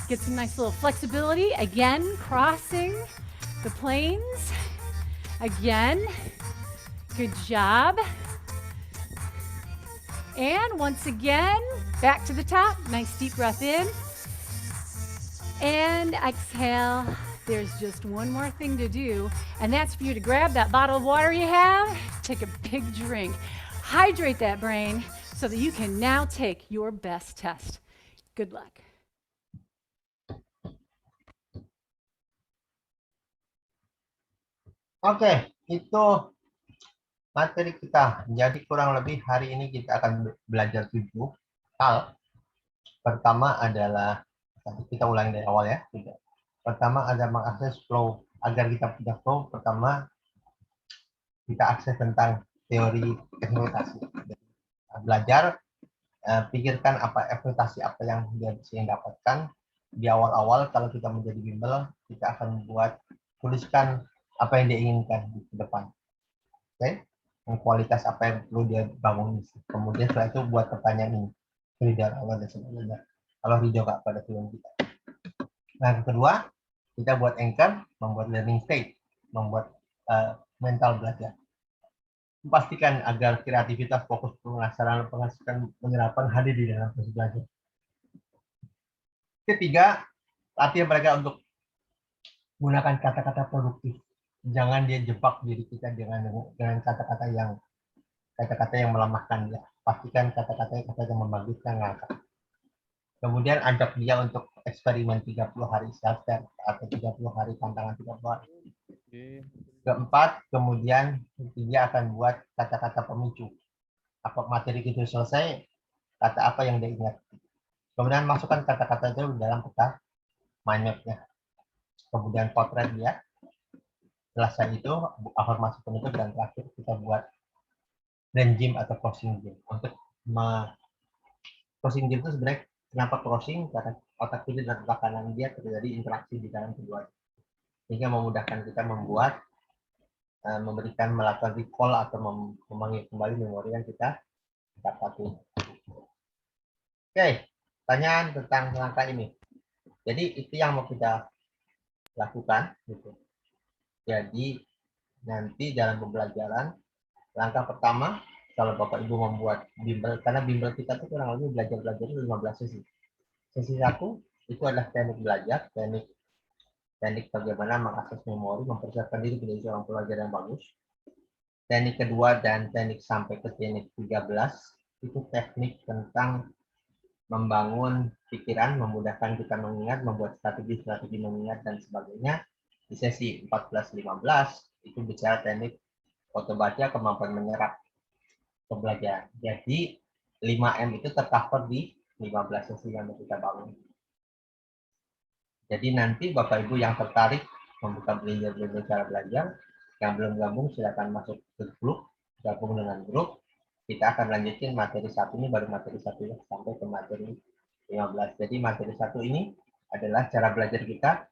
Get some nice little flexibility. Again, crossing the planes. Again. Good job. And once again, back to the top. Nice deep breath in. And exhale. There's just one more thing to do, and that's for you to grab that bottle of water you have, take a big drink, hydrate that brain so that you can now take your best test. Good luck. Oke, itu materi kita. Jadi kurang lebih hari ini kita akan belajar 7 hal. Pertama adalah, kita ulangi dari awal ya. Pertama ada mengakses flow. Agar kita punya flow, pertama kita akses tentang teori ekspektasi. Belajar, pikirkan apa ekspektasi apa yang dia bisa dapatkan. Di awal-awal kalau kita menjadi bimbel, kita akan tuliskan apa yang dia inginkan di depan. Oke? Kualitas apa yang perlu dia bangun. Kemudian setelah itu buat pertanyaan ini. Reader awal dan sebagainya. Kalau Ridho nggak pada film kita. Nah, yang kedua, kita buat anchor, membuat learning state, membuat mental belajar. Pastikan agar kreativitas, fokus pengasaran, penyerapan hadir di dalam proses belajar. Ketiga, latihan mereka untuk gunakan kata-kata produktif. Jangan dia jebak diri kita dengan kata-kata yang melemahkan dia. Pastikan kata-kata yang membaguskan ngangkat. Kemudian ajak dia untuk eksperimen 30 hari self-care atau 30 hari tantangan 30 hari. Keempat, kemudian dia akan buat kata-kata pemicu. Apa materi itu selesai, kata apa yang dia ingat. Kemudian masukkan kata-kata itu dalam peta mind map-nya. Kemudian potret dia. Selesai itu, afirmasi penutup, dan terakhir kita buat brain gym atau crossing gym. Untuk crossing gym itu sebenarnya kenapa crossing? Karena otak kiri dan otak kanan dia terjadi interaksi di dalam kedua. Sehingga memudahkan kita melakukan recall atau memanggil kembali memori yang kita dapati. Oke, pertanyaan tentang langkah ini. Jadi itu yang mau kita lakukan. Gitu. Jadi nanti dalam pembelajaran, langkah pertama, kalau Bapak Ibu membuat bimbel, karena bimbel kita itu kurang lebih belajar 15 sesi. Sesi 1 itu adalah teknik belajar, teknik bagaimana mengakses memori, mempersiapkan diri menjadi seorang pelajar yang bagus. Teknik kedua dan teknik sampai ke teknik 13 itu teknik tentang membangun pikiran, memudahkan kita mengingat, membuat strategi mengingat dan sebagainya. Di sesi 14-15 itu bicara teknik foto baca, kemampuan menyerap pembelajaran. Jadi 5M itu tercover di 15 sesi yang kita bangun. Jadi nanti Bapak Ibu yang tertarik membuka belajar cara belajar, yang belum gabung silakan masuk ke grup, gabung dengan grup. Kita akan lanjutin materi 1 ini, baru materi 1 ya, sampai ke materi 15. Jadi materi 1 ini adalah cara belajar kita.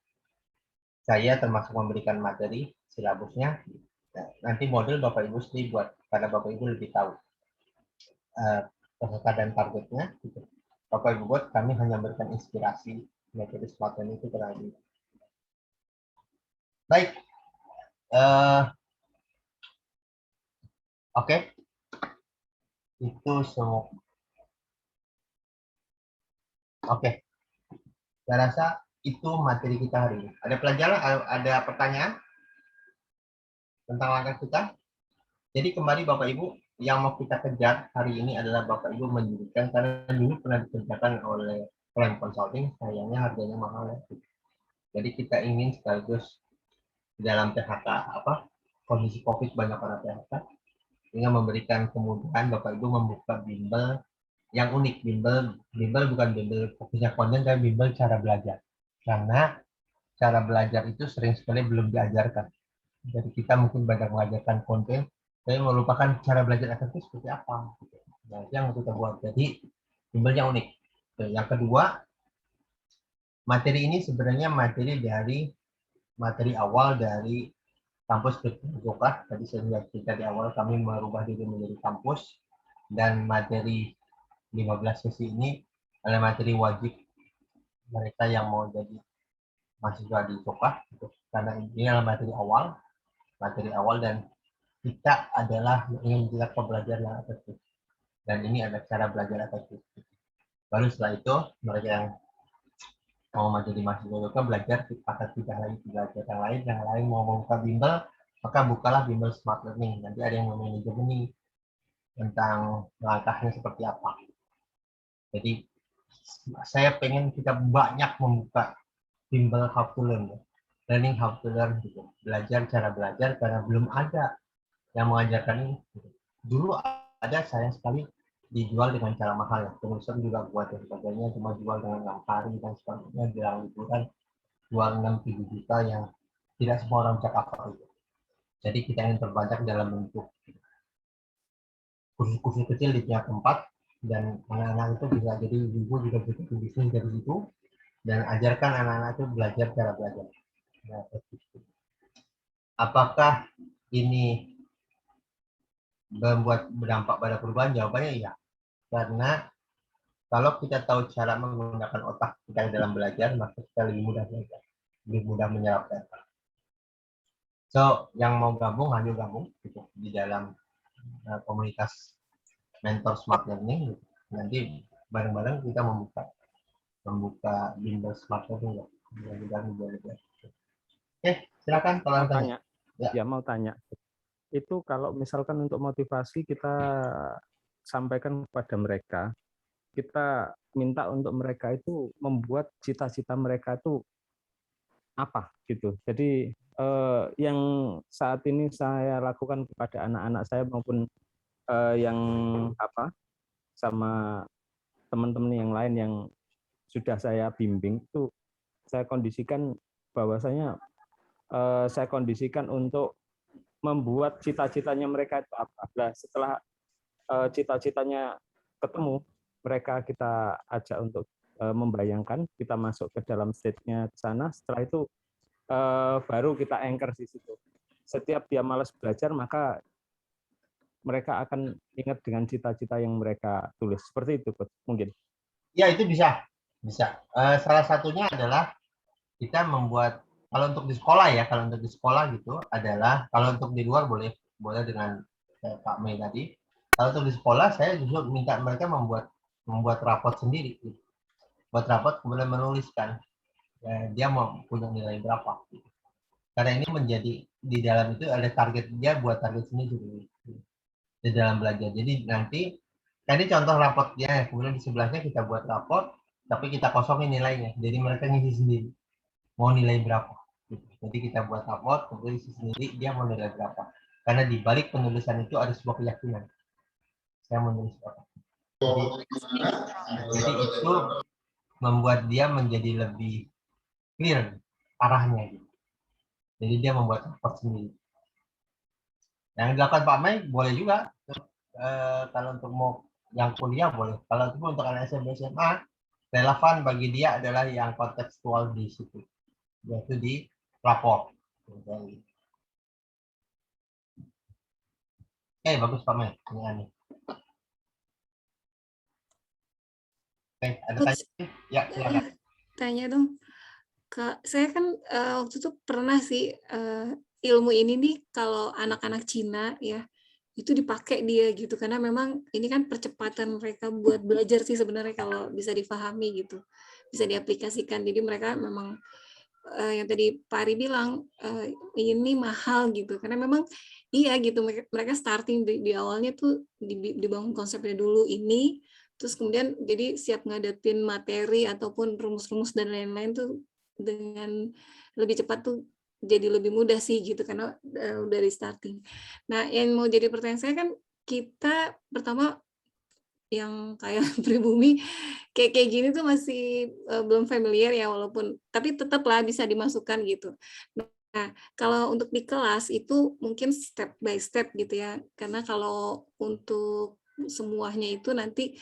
Saya termasuk memberikan materi silabusnya. Nanti model Bapak Ibu sendiri buat, karena Bapak Ibu lebih tahu peserta dan targetnya. Bapak Ibu buat, kami hanya memberikan inspirasi materi semacam itu kurang lebih. Baik. Oke. Itu semua. Oke. Saya rasa itu materi kita hari ini. Ada pelajaran, ada pertanyaan tentang langkah kita? Jadi kembali Bapak Ibu, yang mau kita kejar hari ini adalah Bapak Ibu menjadikan, karena dulu pernah dikerjakan oleh Plan Consulting, sayangnya harganya mahal ya. Jadi kita ingin sekaligus dalam PHK kondisi COVID banyak orang PHK, sehingga memberikan kemudahan Bapak Ibu membuka bimbel yang unik. Bimbel bukan bimbel fokusnya konten, tapi bimbel cara belajar. Karena cara belajar itu sering sekali belum diajarkan. Jadi kita mungkin banyak mengajarkan konten, tapi melupakan cara belajar efektif seperti apa. Nah, itu yang kita buat. Jadi bimbelnya unik. Yang kedua, materi ini sebenarnya materi awal dari kampus Kriptogoka. Tadi saya lihat kita di awal kami merubah diri menjadi kampus, dan materi 15 sesi ini adalah materi wajib mereka yang mau jadi mahasiswa di Soka, gitu. Karena ini adalah materi awal dan kita adalah ingin kita pembelajar yang efektif. Dan ini ada cara belajar efektif. Baru setelah itu mereka yang mau menjadi mahasiswa Soka belajar akan pindah lagi belajar yang lain mau membuka bimbel, maka bukalah bimbel Smart Learning. Nanti ada yang manajemen tentang langkahnya seperti apa. Jadi saya pengen kita banyak membuka bimbel how to learn, learning how to learn gitu. Belajar cara belajar karena belum ada yang mengajarkan ini. Dulu ada, sayang sekali dijual dengan cara mahal ya. Perusahaan juga buat dan sebagainya, cuma jual dengan 6 hari dan sebagainya, bilang liburan jual 6-7 juta yang tidak semua orang bisa cover itu. Jadi kita ingin terbanyak dalam bentuk kursus-kursus kecil di tiap tempat, dan anak-anak itu bisa jadi ibu juga bisa bisnis dari situ, dan ajarkan anak-anak itu belajar cara belajar. Nah, apakah ini membuat berdampak pada perubahan? Jawabannya iya. Karena kalau kita tahu cara menggunakan otak kita dalam belajar, maka kita lebih mudah belajar, lebih mudah menyerap data. So, yang mau gabung, ayo gabung gitu, di dalam komunitas mentor Smart Learning. Gitu. Nanti bareng-bareng kita membuka bimbel Smart Learning. Oke, silakan kalau mau tanya. Ya, mau tanya. Itu kalau misalkan untuk motivasi kita sampaikan kepada mereka, kita minta untuk mereka itu membuat cita-cita mereka itu apa gitu. Jadi yang saat ini saya lakukan kepada anak-anak saya maupun yang sama teman-teman yang lain yang sudah saya bimbing itu saya kondisikan bahwasanya saya kondisikan untuk membuat cita-citanya mereka itu apa. Nah, setelah cita-citanya ketemu, mereka kita ajak untuk membayangkan, kita masuk ke dalam stage-nya ke sana. Setelah itu baru kita anchor di situ. Setiap dia malas belajar, maka mereka akan ingat dengan cita-cita yang mereka tulis. Seperti itu, mungkin. Ya, itu bisa. Salah satunya adalah kita membuat, kalau untuk di sekolah ya, kalau untuk di sekolah gitu adalah, kalau untuk di luar boleh dengan Pak Mei tadi. Kalau untuk di sekolah, saya justru minta mereka membuat rapot sendiri. Gitu. Buat rapot kemudian menuliskan dia mau punya nilai berapa. Gitu. Karena ini menjadi di dalam itu ada target dia buat target sendiri gitu. Di dalam belajar. Jadi nanti tadi contoh rapotnya, kemudian di sebelahnya kita buat rapot, tapi kita kosongin nilainya. Jadi mereka ngisi sendiri mau nilai berapa. Gitu. Jadi kita buat rapot, kemudian isi sendiri dia mau nilai berapa. Karena di balik penulisan itu ada sebuah keyakinan. Saya menulis apa. Jadi itu membuat dia menjadi lebih clear arahnya. Gitu. Jadi dia membuat rapot sendiri. Yang dilakukan Pak Mei boleh juga. Kalau untuk mau yang kuliah boleh. Kalau itu untuk anak SMP SMA, relevan bagi dia adalah yang kontekstual di situ, yaitu di rapor. Oke, bagus Pak Mei. Ini. Oke, ada tanya? Ya, silakan. Tanya dong. Kak, saya kan waktu itu pernah sih ilmu ini nih kalau anak-anak Cina ya itu dipakai dia gitu karena memang ini kan percepatan mereka buat belajar sih sebenarnya kalau bisa difahami gitu, bisa diaplikasikan. Jadi mereka memang yang tadi Pak Ari bilang ini mahal gitu karena memang iya gitu mereka starting di awalnya tuh dibangun konsepnya dulu ini, terus kemudian jadi siap ngadepin materi ataupun rumus-rumus dan lain-lain tuh dengan lebih cepat tuh jadi lebih mudah sih gitu karena dari starting. Nah, yang mau jadi pertanyaan saya kan kita pertama yang kayak pribumi kayak gini tuh masih belum familiar ya walaupun tapi tetaplah bisa dimasukkan gitu. Nah, kalau untuk di kelas itu mungkin step by step gitu ya. Karena kalau untuk semuanya itu nanti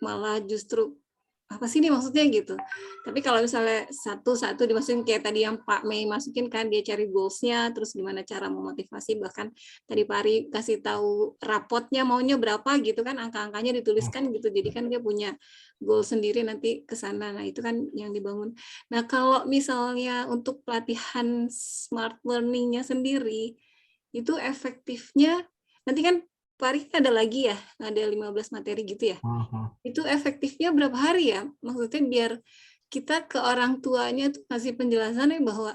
malah justru apa sih ini maksudnya gitu. Tapi kalau misalnya satu-satu dimasukin kayak tadi yang Pak Mei masukin kan, dia cari goals-nya, terus gimana cara memotivasi, bahkan tadi Pak Ari kasih tahu rapotnya maunya berapa gitu kan, angka-angkanya dituliskan gitu. Jadi kan dia punya goal sendiri nanti ke sana. Nah, itu kan yang dibangun. Nah, kalau misalnya untuk pelatihan smart learning-nya sendiri, itu efektifnya nanti kan Pak Ari ada lagi ya, ada 15 materi gitu ya. Itu efektifnya berapa hari ya? Maksudnya biar kita ke orang tuanya tuh kasih penjelasannya bahwa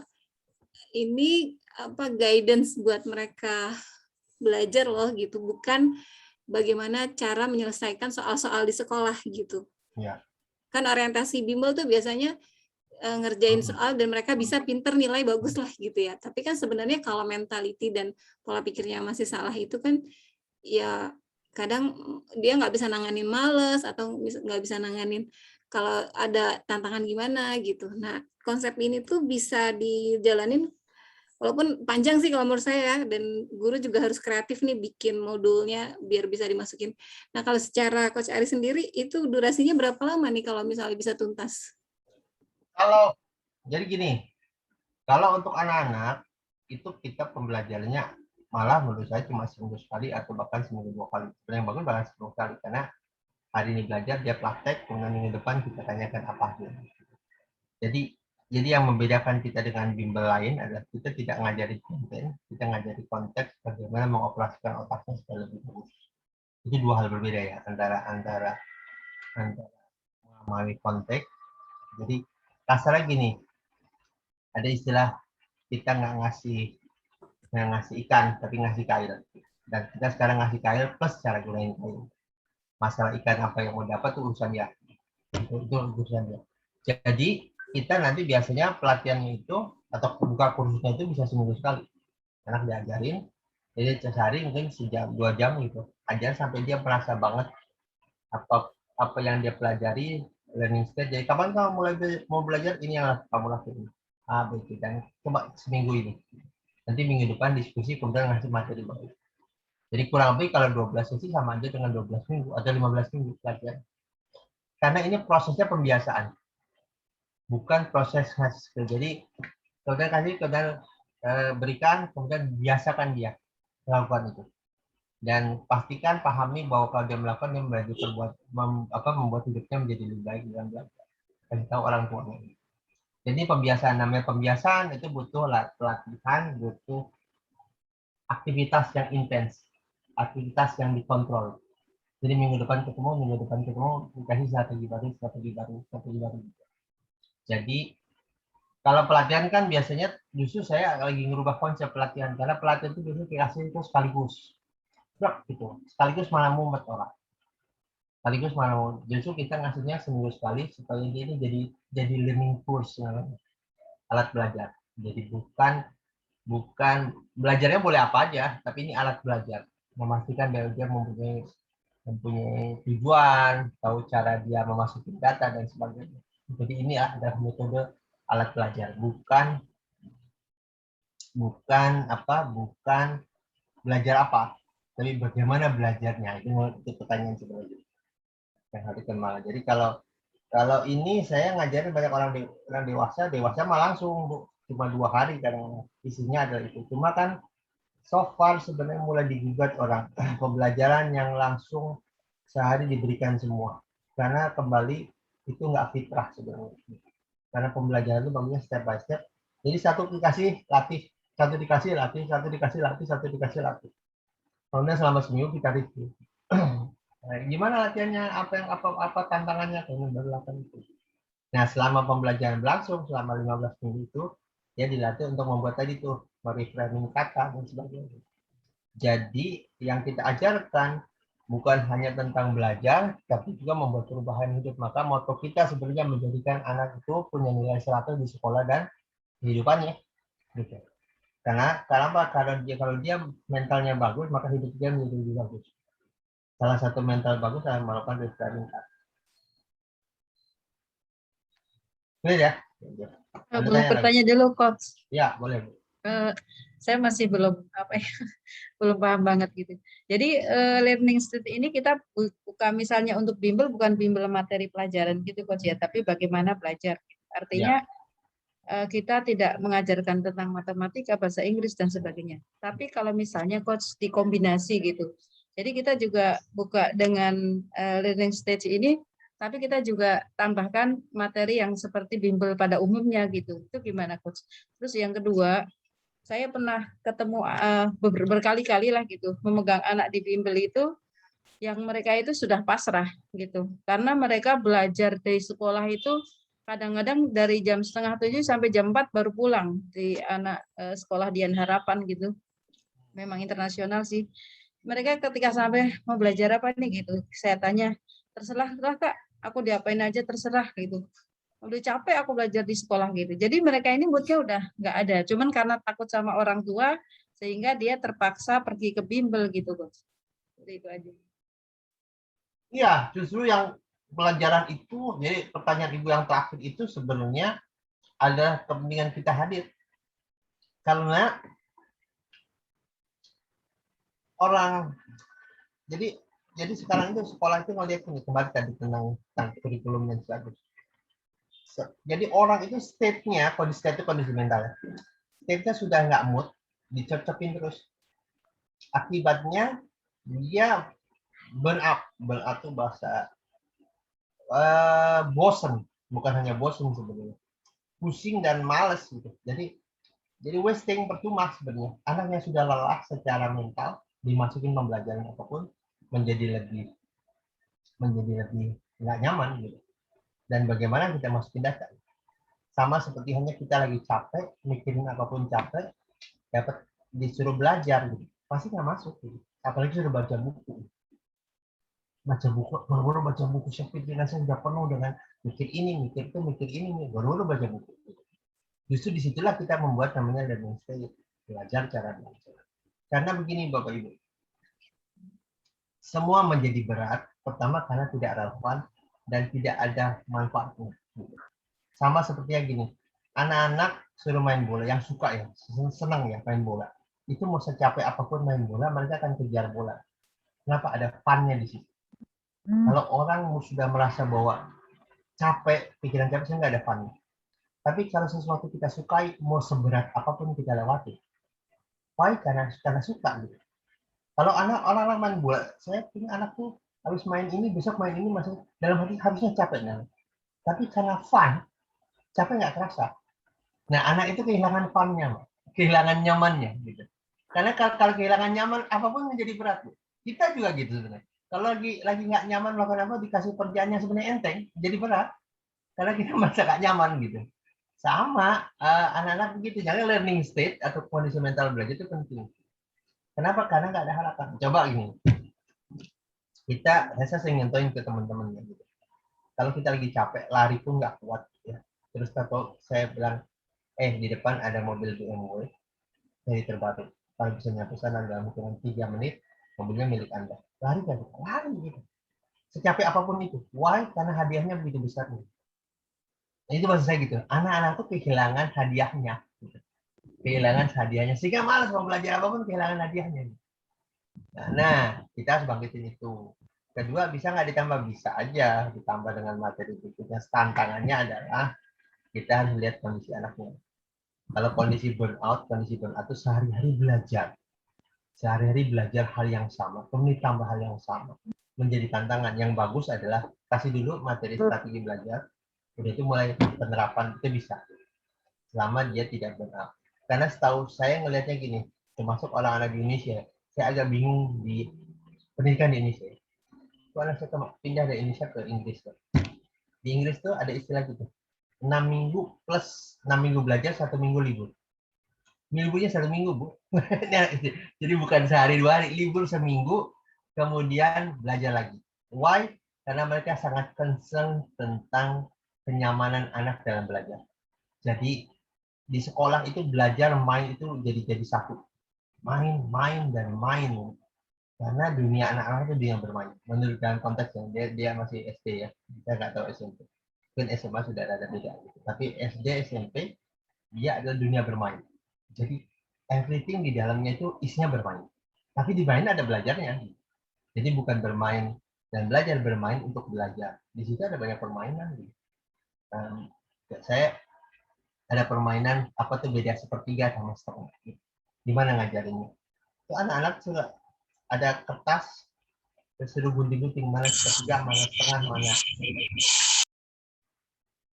ini apa guidance buat mereka belajar loh gitu, bukan bagaimana cara menyelesaikan soal-soal di sekolah gitu. Ya. Kan orientasi bimbel tuh biasanya ngerjain soal dan mereka bisa pinter, nilai bagus lah gitu ya. Tapi kan sebenarnya kalau mentality dan pola pikirnya masih salah itu kan ya kadang dia nggak bisa nanganin males atau nggak bisa nanganin kalau ada tantangan gimana gitu. Nah, konsep ini tuh bisa dijalanin walaupun panjang sih kalau menurut saya, dan guru juga harus kreatif nih bikin modulnya biar bisa dimasukin. Nah, kalau secara Coach Ari sendiri itu durasinya berapa lama nih kalau misalnya bisa tuntas? Jadi gini, kalau untuk anak-anak itu kita pembelajarannya malah menurut saya cuma seminggu sekali atau bahkan seminggu 2 kali. Yang bagus bahkan 10 kali, karena hari ini belajar, dia praktek, kemudian minggu depan kita tanyakan apa hasilnya. Jadi yang membedakan kita dengan bimbel lain adalah kita tidak ngajari konten, kita ngajari konteks bagaimana mengoperasikan otaknya supaya lebih bagus. Itu dua hal berbeda ya, antara memahami konteks. Jadi kasarnya gini, ada istilah kita nggak ngasih ikan tapi ngasih kail, dan kita sekarang ngasih kail plus cara gunain kail. Masalah ikan apa yang mau dapat itu urusan dia, itu urusan dia. Jadi kita nanti biasanya pelatihannya itu atau buka kursusnya itu bisa seminggu sekali, anak diajarin, jadi sehari mungkin sejam 2 jam gitu, ajar sampai dia merasa banget apa yang dia pelajari, learning stage. Jadi kapan kamu mulai mau belajar, ini yang kamu lakukan A, B, C, dan coba seminggu ini. Nanti minggu depan diskusi, kemudian ngasih materi baru. Jadi kurang lebih kalau 12 sesi sama aja dengan 12 minggu atau 15 minggu pelatihan. Karena ini prosesnya pembiasaan, bukan proses ngasih skill. Jadi saudara berikan, kemudian biasakan dia melakukan itu. Dan pastikan pahami bahwa kalau dia melakukan, dia belajar membuat hidupnya menjadi lebih baik dengan belajar. Kasih tahu orang tuanya. Jadi pembiasaan, namanya pembiasaan itu butuh pelatihan, butuh aktivitas yang intens, aktivitas yang dikontrol. Jadi minggu depan ketemu, dikasih strategi baru. Jadi kalau pelatihan kan biasanya justru saya lagi ngerubah konsep pelatihan, karena pelatihan itu biasanya dikasih itu sekaligus. Gitu. Sekaligus malah mumet orang. Justru kita ngasihnya seminggu sekali supaya ini jadi learning course, alat belajar. Jadi bukan belajarnya boleh apa aja, tapi ini alat belajar. Memastikan dia mempunyai tujuan, tahu cara dia memasuki data dan sebagainya. Jadi ini adalah metode alat belajar, bukan belajar apa, tapi bagaimana belajarnya. Itu pertanyaan sebenarnya yang harus malah. Jadi kalau ini saya ngajarin banyak orang dewasa mah langsung, Bu. Cuma 2 hari kadang isinya adalah itu. Cuma kan so far sebenarnya mulai digugat orang pembelajaran yang langsung sehari diberikan semua, karena kembali itu nggak fitrah sebenarnya, karena pembelajaran itu bagusnya step by step. Jadi satu dikasih latih, satu dikasih latih. Kemudian selama seminggu kita review. Gimana latihannya, apa tantangannya, kemudian baru lakukan itu. Nah, selama pembelajaran berlangsung selama 15 minggu itu, dia dilatih untuk membuat tadi tuh, mereframing kata dan sebagainya. Jadi yang kita ajarkan bukan hanya tentang belajar, tapi juga membuat perubahan hidup. Maka moto kita sebenarnya menjadikan anak itu punya nilai 100 di sekolah dan kehidupannya. Gitu. Karena kalau dia mentalnya bagus, maka hidup dia menjadi lebih bagus. Salah satu mental bagus adalah melakukan reframing kata. Boleh ya? Boleh bertanya dulu, Coach. Ya, boleh. Saya masih belum belum paham banget gitu. Jadi learning state ini kita buka misalnya untuk bimbel, bukan bimbel materi pelajaran gitu Coach ya, tapi bagaimana belajar. Artinya kita tidak mengajarkan tentang matematika, bahasa Inggris dan sebagainya. Tapi kalau misalnya Coach dikombinasi gitu. Jadi kita juga buka dengan learning stage ini, tapi kita juga tambahkan materi yang seperti bimbel pada umumnya gitu. Itu gimana Coach? Terus yang kedua, saya pernah ketemu berkali-kali lah gitu, memegang anak di bimbel itu, yang mereka itu sudah pasrah gitu, karena mereka belajar dari sekolah itu kadang-kadang dari jam 6:30 sampai jam 4 baru pulang di anak sekolah Dian Harapan gitu, memang internasional sih. Mereka ketika sampai mau belajar apa nih gitu, saya tanya, terserah Kak, aku diapain aja terserah gitu. Udah capek aku belajar di sekolah gitu. Jadi mereka ini moodnya udah nggak ada. Cuman karena takut sama orang tua, sehingga dia terpaksa pergi ke bimbel gitu, Coach. Jadi itu aja. Iya, justru yang pelajaran itu, jadi pertanyaan Ibu yang terakhir itu sebenarnya ada kepentingan kita hadir. Karena orang, jadi sekarang itu sekolah itu ngelihat ini, kembali tadi tentang kurikulum dan sebagainya. Jadi orang itu state-nya, state itu kondisi mental. State-nya sudah nggak mood, dicocokin terus. Akibatnya dia burn out. Burn out itu bahasa bosen, bukan hanya bosen sebenarnya. Pusing dan males gitu. Jadi wasting percuma sebenarnya. Anaknya sudah lelah secara mental, dimasukin pembelajaran apapun menjadi lebih nggak nyaman gitu. Dan bagaimana kita masukin data? Sama seperti hanya kita lagi capek, mikirin apapun capek, dapat disuruh belajar gitu, pasti nggak masuk gitu. Apalagi suruh baca buku, baru baca buku pikiran saya udah penuh dengan mikir ini, mikir itu, mikir ini, baru baca buku. Justru disitulah kita membuat namanya learning stage, belajar cara belajar. Karena begini Bapak Ibu, semua menjadi berat, pertama karena tidak relevan dan tidak ada manfaatnya. Sama seperti yang gini, anak-anak suruh main bola, yang suka ya, senang ya main bola. Itu mau secapek apapun main bola, mereka akan kejar bola. Kenapa? Ada fun-nya di situ. Kalau orang sudah merasa bahwa capek, pikiran capek, saya nggak ada fun. Tapi kalau sesuatu kita sukai, mau seberat apapun kita lewati. Why? Karena suka gitu. Kalau orang main bola, saya punya anak tuh habis main ini, besok main ini, masih dalam hati harusnya capek. Nah. Tapi karena fun, capek nggak terasa. Nah, anak itu kehilangan fun-nya, kehilangan nyamannya. Gitu. Karena kalau kehilangan nyaman, apapun menjadi berat. Kita juga gitu sebenarnya. Kalau lagi nggak nyaman melakukan apa, dikasih kerjaannya sebenarnya enteng, jadi berat. Karena kita merasa nggak nyaman gitu. Sama anak-anak begitu. Jadi learning state atau kondisi mental belajar itu penting. Kenapa? Karena nggak ada harapan. Coba gini. Saya sering nyentuhin ke teman-teman gitu. Kalau kita lagi capek, lari pun nggak kuat. Ya. Terus kalau saya bilang, di depan ada mobil BMW dari terbaru. Kalau bisa nyampe sana dalam hitungan 3 menit, mobilnya milik Anda. Lari kan? Lari gitu. Secapek apapun itu. Why? Karena hadiahnya begitu besar. Nah, itu maksud saya gitu. Anak-anak tuh kehilangan hadiahnya. Gitu. Kehilangan hadiahnya. Sehingga malas mau belajar apapun kehilangan hadiahnya. Nah, kita harus bangkitin itu. Kedua, bisa nggak ditambah? Bisa aja. Ditambah dengan materi berikutnya. Tantangannya adalah kita harus lihat kondisi anaknya. Kalau kondisi burnout itu sehari-hari belajar. Sehari-hari belajar hal yang sama, kemudian tambah hal yang sama. Menjadi tantangan. Yang bagus adalah kasih dulu materi strategi belajar, udah itu mulai penerapan itu bisa. Selama dia tidak burnout. Karena setahu saya ngelihatnya gini, termasuk orang-orang di Indonesia, saya agak bingung di pendidikan di Indonesia. Karena saya pindah dari Indonesia ke Inggris. Di Inggris tuh ada istilah gitu, 6 minggu plus 6 minggu belajar, 1 minggu libur. Liburnya 1 minggu, Bu. Jadi bukan sehari 2 hari, libur seminggu, kemudian belajar lagi. Why? Karena mereka sangat concern tentang kenyamanan anak dalam belajar. Jadi di sekolah itu belajar main itu jadi satu. Main dan main. Karena dunia anak-anak itu dia yang bermain. Menurut dalam konteks yang dia masih SD ya. Saya nggak tahu SMP. Mungkin SMA sudah ada beda. Tapi SD, SMP, dia adalah dunia bermain. Jadi everything di dalamnya itu isinya bermain. Tapi di main ada belajarnya. Jadi bukan bermain dan belajar, bermain untuk belajar. Di situ ada banyak permainan. Saya ada permainan apa tuh beda sepertiga sama setengah. Gimana ngajarinnya? Itu anak-anak sudah ada kertas, disuruh gunting-gunting mana sepertiga, mana setengah,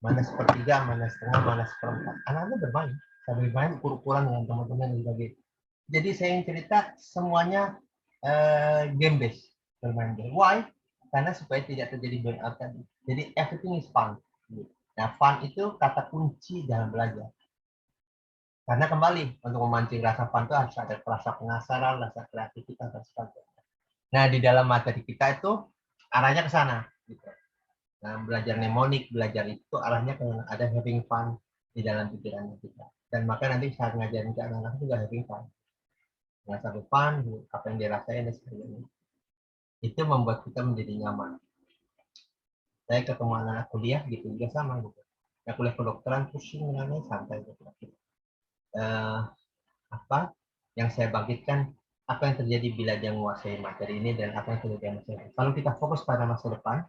mana sepertiga, mana setengah, mana seperempat. Anak-anak bermain sambil main ukur-ukuran dengan teman-teman dan sebagainya. Jadi saya yang cerita semuanya game based, bermain game. Why? Karena supaya tidak terjadi burnout tadi. Jadi everything is fun. Nah, fun itu kata kunci dalam belajar. Karena kembali untuk memancing rasa fun itu harus ada rasa penasaran, rasa kreativitas dan sebagainya. Nah, di dalam materi kita itu arahnya ke sana. Gitu. Nah, belajar mnemonik, belajar itu arahnya ke ada having fun di dalam pikiran kita. Dan maka nanti saat ngajarin ke anak-anak juga having fun. Nggak sampai fun, apa yang dirasain dan sebagainya. Itu membuat kita menjadi nyaman. Saya ketemu anak-anak kuliah gitu juga sama gitu. Ya, kuliah kedokteran pusing dengan santai gitu. Apa yang saya bangkitkan, apa yang terjadi bila dia menguasai materi ini dan apa yang terjadi masa depan. Kalau kita fokus pada masa depan,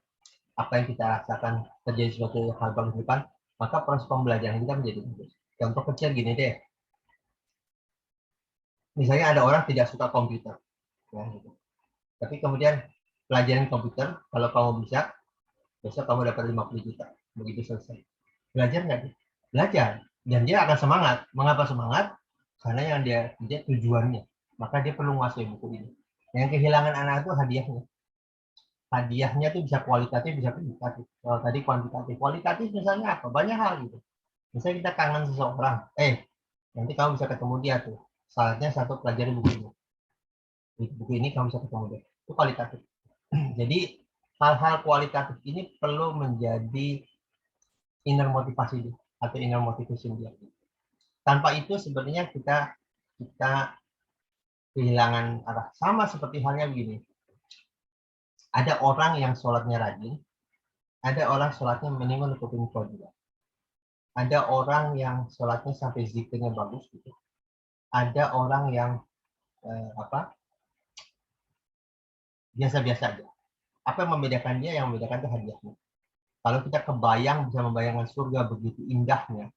apa yang kita rasakan terjadi suatu hal bagus di depan, maka proses pembelajaran kita menjadi bagus. Contoh kecil gini deh, misalnya ada orang tidak suka komputer, ya, gitu. Tapi kemudian pelajaran komputer, kalau kamu bisa, besok kamu dapat 50 juta, begitu selesai. Belajar nggak? Belajar, dan dia akan semangat. Mengapa semangat? Karena yang dia tujuannya, maka dia perlu menguasai buku ini. Yang kehilangan anak itu hadiahnya. Hadiahnya itu bisa kualitatif, bisa kuantitatif. Kalau tadi kuantitatif, kualitatif misalnya apa? Banyak hal gitu. Misalnya kita kangen seseorang, nanti kamu bisa ketemu dia tuh. Syaratnya satu, pelajari buku ini. Di buku ini kamu bisa ketemu dia. Itu kualitatif. Jadi hal-hal kualitatif ini perlu menjadi inner motivasi dia atau inner motivation dia. Tanpa itu sebenarnya kita kehilangan arah. Sama seperti halnya begini. Ada orang yang sholatnya rajin, ada orang sholatnya minimal kuping juga. Ada orang yang sholatnya sampai zikirnya bagus gitu. Ada orang yang biasa-biasa aja. Apa yang membedakan dia? Yang membedakan itu hadiahnya. Kalau kita kebayang bisa membayangkan surga begitu indahnya,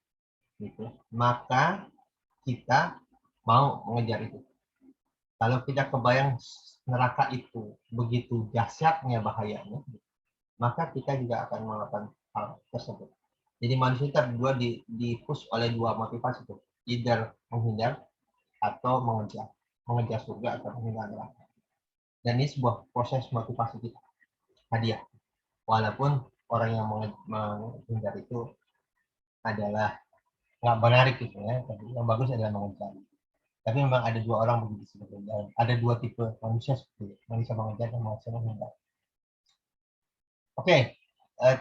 gitu, maka kita mau mengejar itu. Kalau kita kebayang neraka itu begitu dahsyatnya bahayanya, maka kita juga akan melakukan hal tersebut. Jadi manusia berdua di-push oleh dua motivasi itu, either menghindar atau mengejar surga atau menghindar neraka. Dan ini sebuah proses motivasi kita, hadiah. Walaupun orang yang menghindar itu adalah nggak menarik gitu ya, tapi yang bagus adalah mengejar. Tapi memang ada dua orang begitu sebetulnya. Ada dua tipe manusia seperti itu, manusia mengejar dan manusia menghindar. Oke,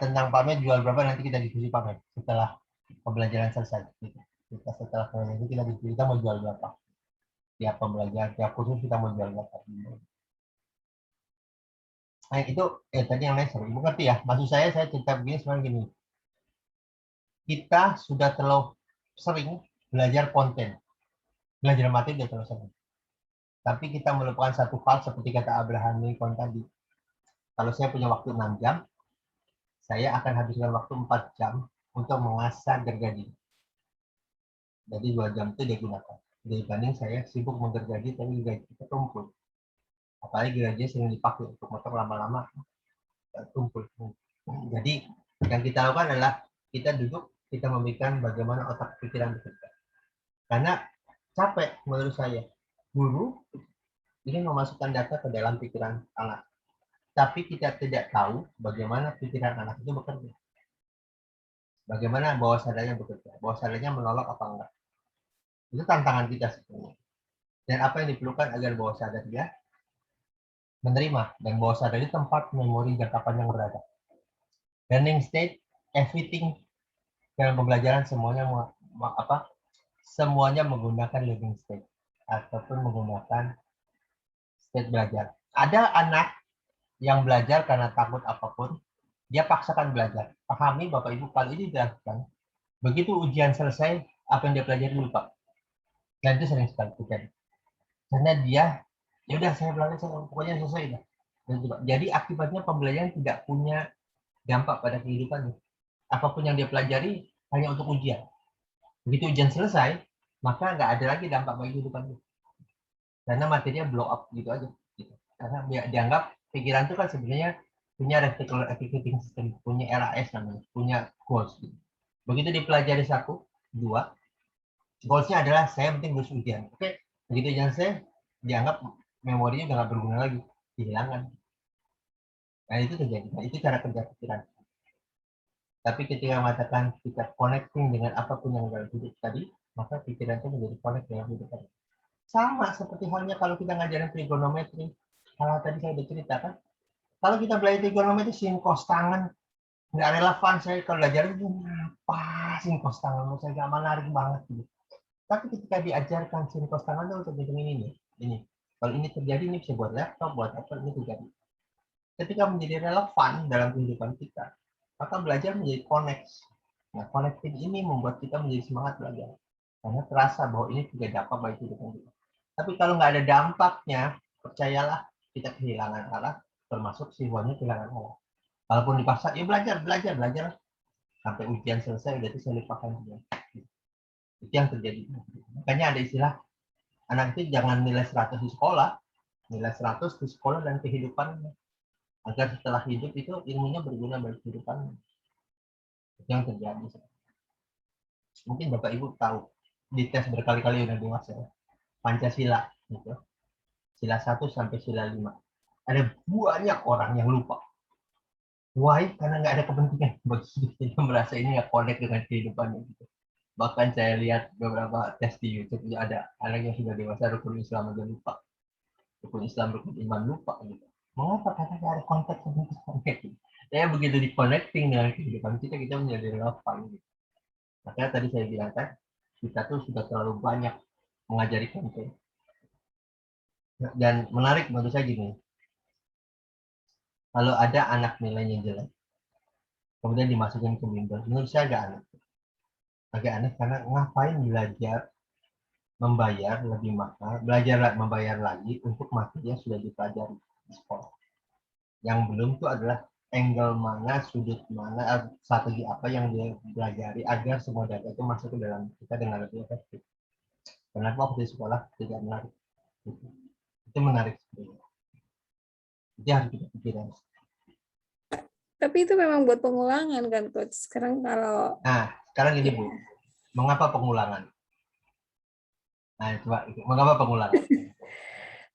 tentang pamit jual berapa nanti kita diskusi pamit setelah pembelajaran selesai. Gitu. Kita setelah pembelajaran kita diskusi kita mau jual berapa. Tiap pembelajaran, tiap kursus kita mau jual berapa. Nah, itu tadi yang lain sering mengerti ya. Maksud saya cerita begini sebenarnya gini. Kita sudah terlalu sering belajar konten. Belajar materi sudah terlalu sering. Tapi kita melupakan satu hal seperti kata Abraham Lincoln tadi. Kalau saya punya waktu 6 jam, saya akan habiskan waktu 4 jam untuk mengasah gergaji. Jadi 2 jam itu dia gunakan. Dibanding saya sibuk menggergaji tapi gergaji kita tumpul. Apalagi gergaji sering dipakai untuk motor lama-lama tumpul. Jadi yang kita lakukan adalah kita duduk, kita memberikan bagaimana otak pikiran bekerja. Karena capek menurut saya. Guru ingin memasukkan data ke dalam pikiran anak. Tapi kita tidak tahu bagaimana pikiran anak itu bekerja. Bagaimana bawah sadarnya bekerja. Bawah sadarnya menolak apa enggak. Itu tantangan kita sebenarnya. Dan apa yang diperlukan agar bawah sadar dia menerima. Dan bawah sadar itu tempat memori jangka panjang berada. Learning state, everything dalam pembelajaran semuanya semuanya menggunakan learning state ataupun menggunakan state belajar. Ada anak yang belajar karena takut apapun, dia paksakan belajar. Pahami Bapak Ibu, kalau ini dilakukan, begitu ujian selesai, apa yang dia pelajari lupa. Dan itu sering sekali terjadi. Karena dia, ya udah saya belajar, pokoknya selesai dah. Jadi akibatnya pembelajaran tidak punya dampak pada kehidupannya. Apapun yang dia pelajari hanya untuk ujian. Begitu ujian selesai, maka nggak ada lagi dampak bagi kehidupannya. Karena materinya blow up gitu aja. Gitu. Karena dianggap pikiran itu kan sebenarnya punya reticular activating system, punya RAS namanya, punya goals. Gitu. Begitu dipelajari 1, 2, goalsnya adalah saya penting lulus ujian. Oke, begitu ujian saya dianggap memorinya udah nggak berguna lagi, kehilangan. Nah itu terjadi. Nah, itu cara kerja pikiran. Tapi ketika mengatakan kita connecting dengan apapun yang dalam hidup tadi, maka pikiran itu menjadi connect dengan hidup tadi. Sama seperti halnya kalau kita ngajarin trigonometri. Kalau tadi saya udah ceritakan, kalau kita belajar trigonometri sin cos tangan, nggak relevan. Saya kalau belajar itu apa sin cos tangan, saya nggak menarik banget gitu. Tapi ketika diajarkan sin cos tangan itu untuk ini. Kalau ini terjadi, ini bisa buat laptop, buat apa, ini terjadi. Ketika menjadi relevan dalam kehidupan kita, maka belajar menjadi connect. Nah, connecting ini membuat kita menjadi semangat belajar. Karena terasa bahwa ini tidak dapat bagi kehidupan kita. Tapi kalau nggak ada dampaknya, percayalah kita kehilangan arah, termasuk siswanya kehilangan arah. Walaupun dipaksa, ya belajar. Sampai ujian selesai, udah itu saya lupakan dia. Itu yang terjadi. Makanya ada istilah, anak itu jangan nilai 100 di sekolah, nilai 100 di sekolah dan kehidupan. Agar setelah hidup itu ilmunya berguna bagi kehidupan. Itu yang terjadi. Mungkin Bapak Ibu tahu, dites berkali-kali udah dewasa ya. Pancasila gitu. Sila 1 sampai sila 5. Ada banyak orang yang lupa. Why? Karena nggak ada kepentingan bagi kita merasa ini nggak connect dengan kehidupannya gitu. Bahkan saya lihat beberapa tes di YouTube ada anak yang sudah dewasa rukun Islam aja lupa. Rukun Islam, rukun iman lupa gitu. Mengapa? Karena nggak ada konteks gitu. Saya begitu di connecting dengan kehidupan kita menjadi relevan gitu. Makanya tadi saya bilang kan, kita tuh sudah terlalu banyak mengajari konten. Dan menarik menurut saya gini, kalau ada anak nilainya jelek, kemudian dimasukin ke bimbel, menurut saya agak aneh karena ngapain belajar membayar lebih mahal, membayar lagi untuk materi yang sudah dipelajari di sekolah. Yang belum itu adalah angle mana, sudut mana, strategi apa yang dia pelajari agar semua data itu masuk ke dalam kita dengan lebih efektif. Kenapa waktu di sekolah tidak menarik? Itu menarik sebenarnya. Itu harus kita pikirin. Tapi itu memang buat pengulangan kan, Coach. Sekarang kalau... Nah, sekarang ini Bu, mengapa pengulangan? Nah, coba, mengapa pengulangan?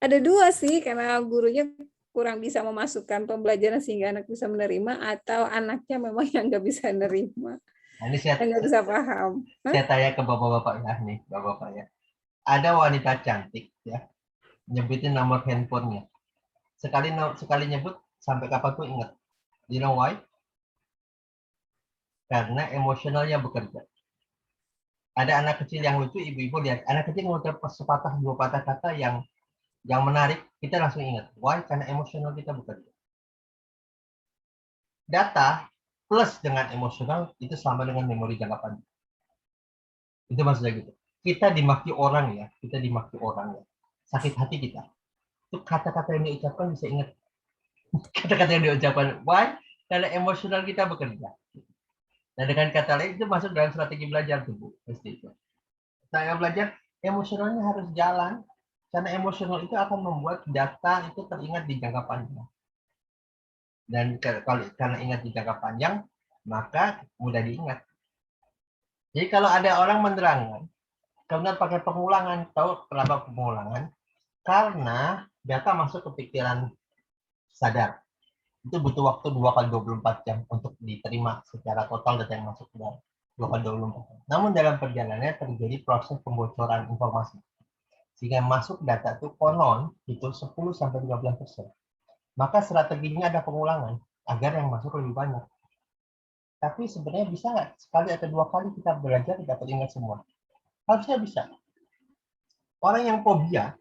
Ada dua sih, karena gurunya kurang bisa memasukkan pembelajaran sehingga anak bisa menerima, atau anaknya memang yang nggak bisa menerima. Nah, ini saya nggak bisa paham. Saya tanya ke bapak-bapak ya, nih, bapak-bapak ya. Ada wanita cantik ya, nyebutin nomor handphonenya. Sekali nyebut sampai kapan tuh ingat. You know why? Karena emosionalnya bekerja. Ada anak kecil yang lucu, ibu-ibu lihat. Anak kecil ngucap sepatah dua patah kata yang menarik, kita langsung ingat. Why? Karena emosional kita bekerja. Data plus dengan emosional itu sama dengan memori jangka panjang. Itu maksudnya gitu. Kita dimaki orang ya. Sakit hati kita. Itu kata-kata yang diucapkan bisa ingat. Kata-kata yang diucapkan. Why? Karena emosional kita bekerja. Nah, dengan kata lain itu masuk dalam strategi belajar tuh, Bu. Pasti itu. Saya belajar emosionalnya harus jalan. Karena emosional itu akan membuat data itu teringat di jangka panjang. Dan kalau karena ingat di jangka panjang, maka mudah diingat. Jadi kalau ada orang menerangkan, kemudian pakai pengulangan, tahu kenapa pengulangan? Karena data masuk ke pikiran sadar. Itu butuh waktu 2 kali 24 jam untuk diterima secara total data yang masuk ke dalam 2 kali 24 jam. Namun dalam perjalanannya terjadi proses pembocoran informasi. Sehingga masuk data itu konon itu 10-13%. Maka strateginya ada pengulangan agar yang masuk lebih banyak. Tapi sebenarnya bisa nggak sekali atau 2 kali kita belajar dapat ingat semua? Harusnya bisa. Orang yang fobia,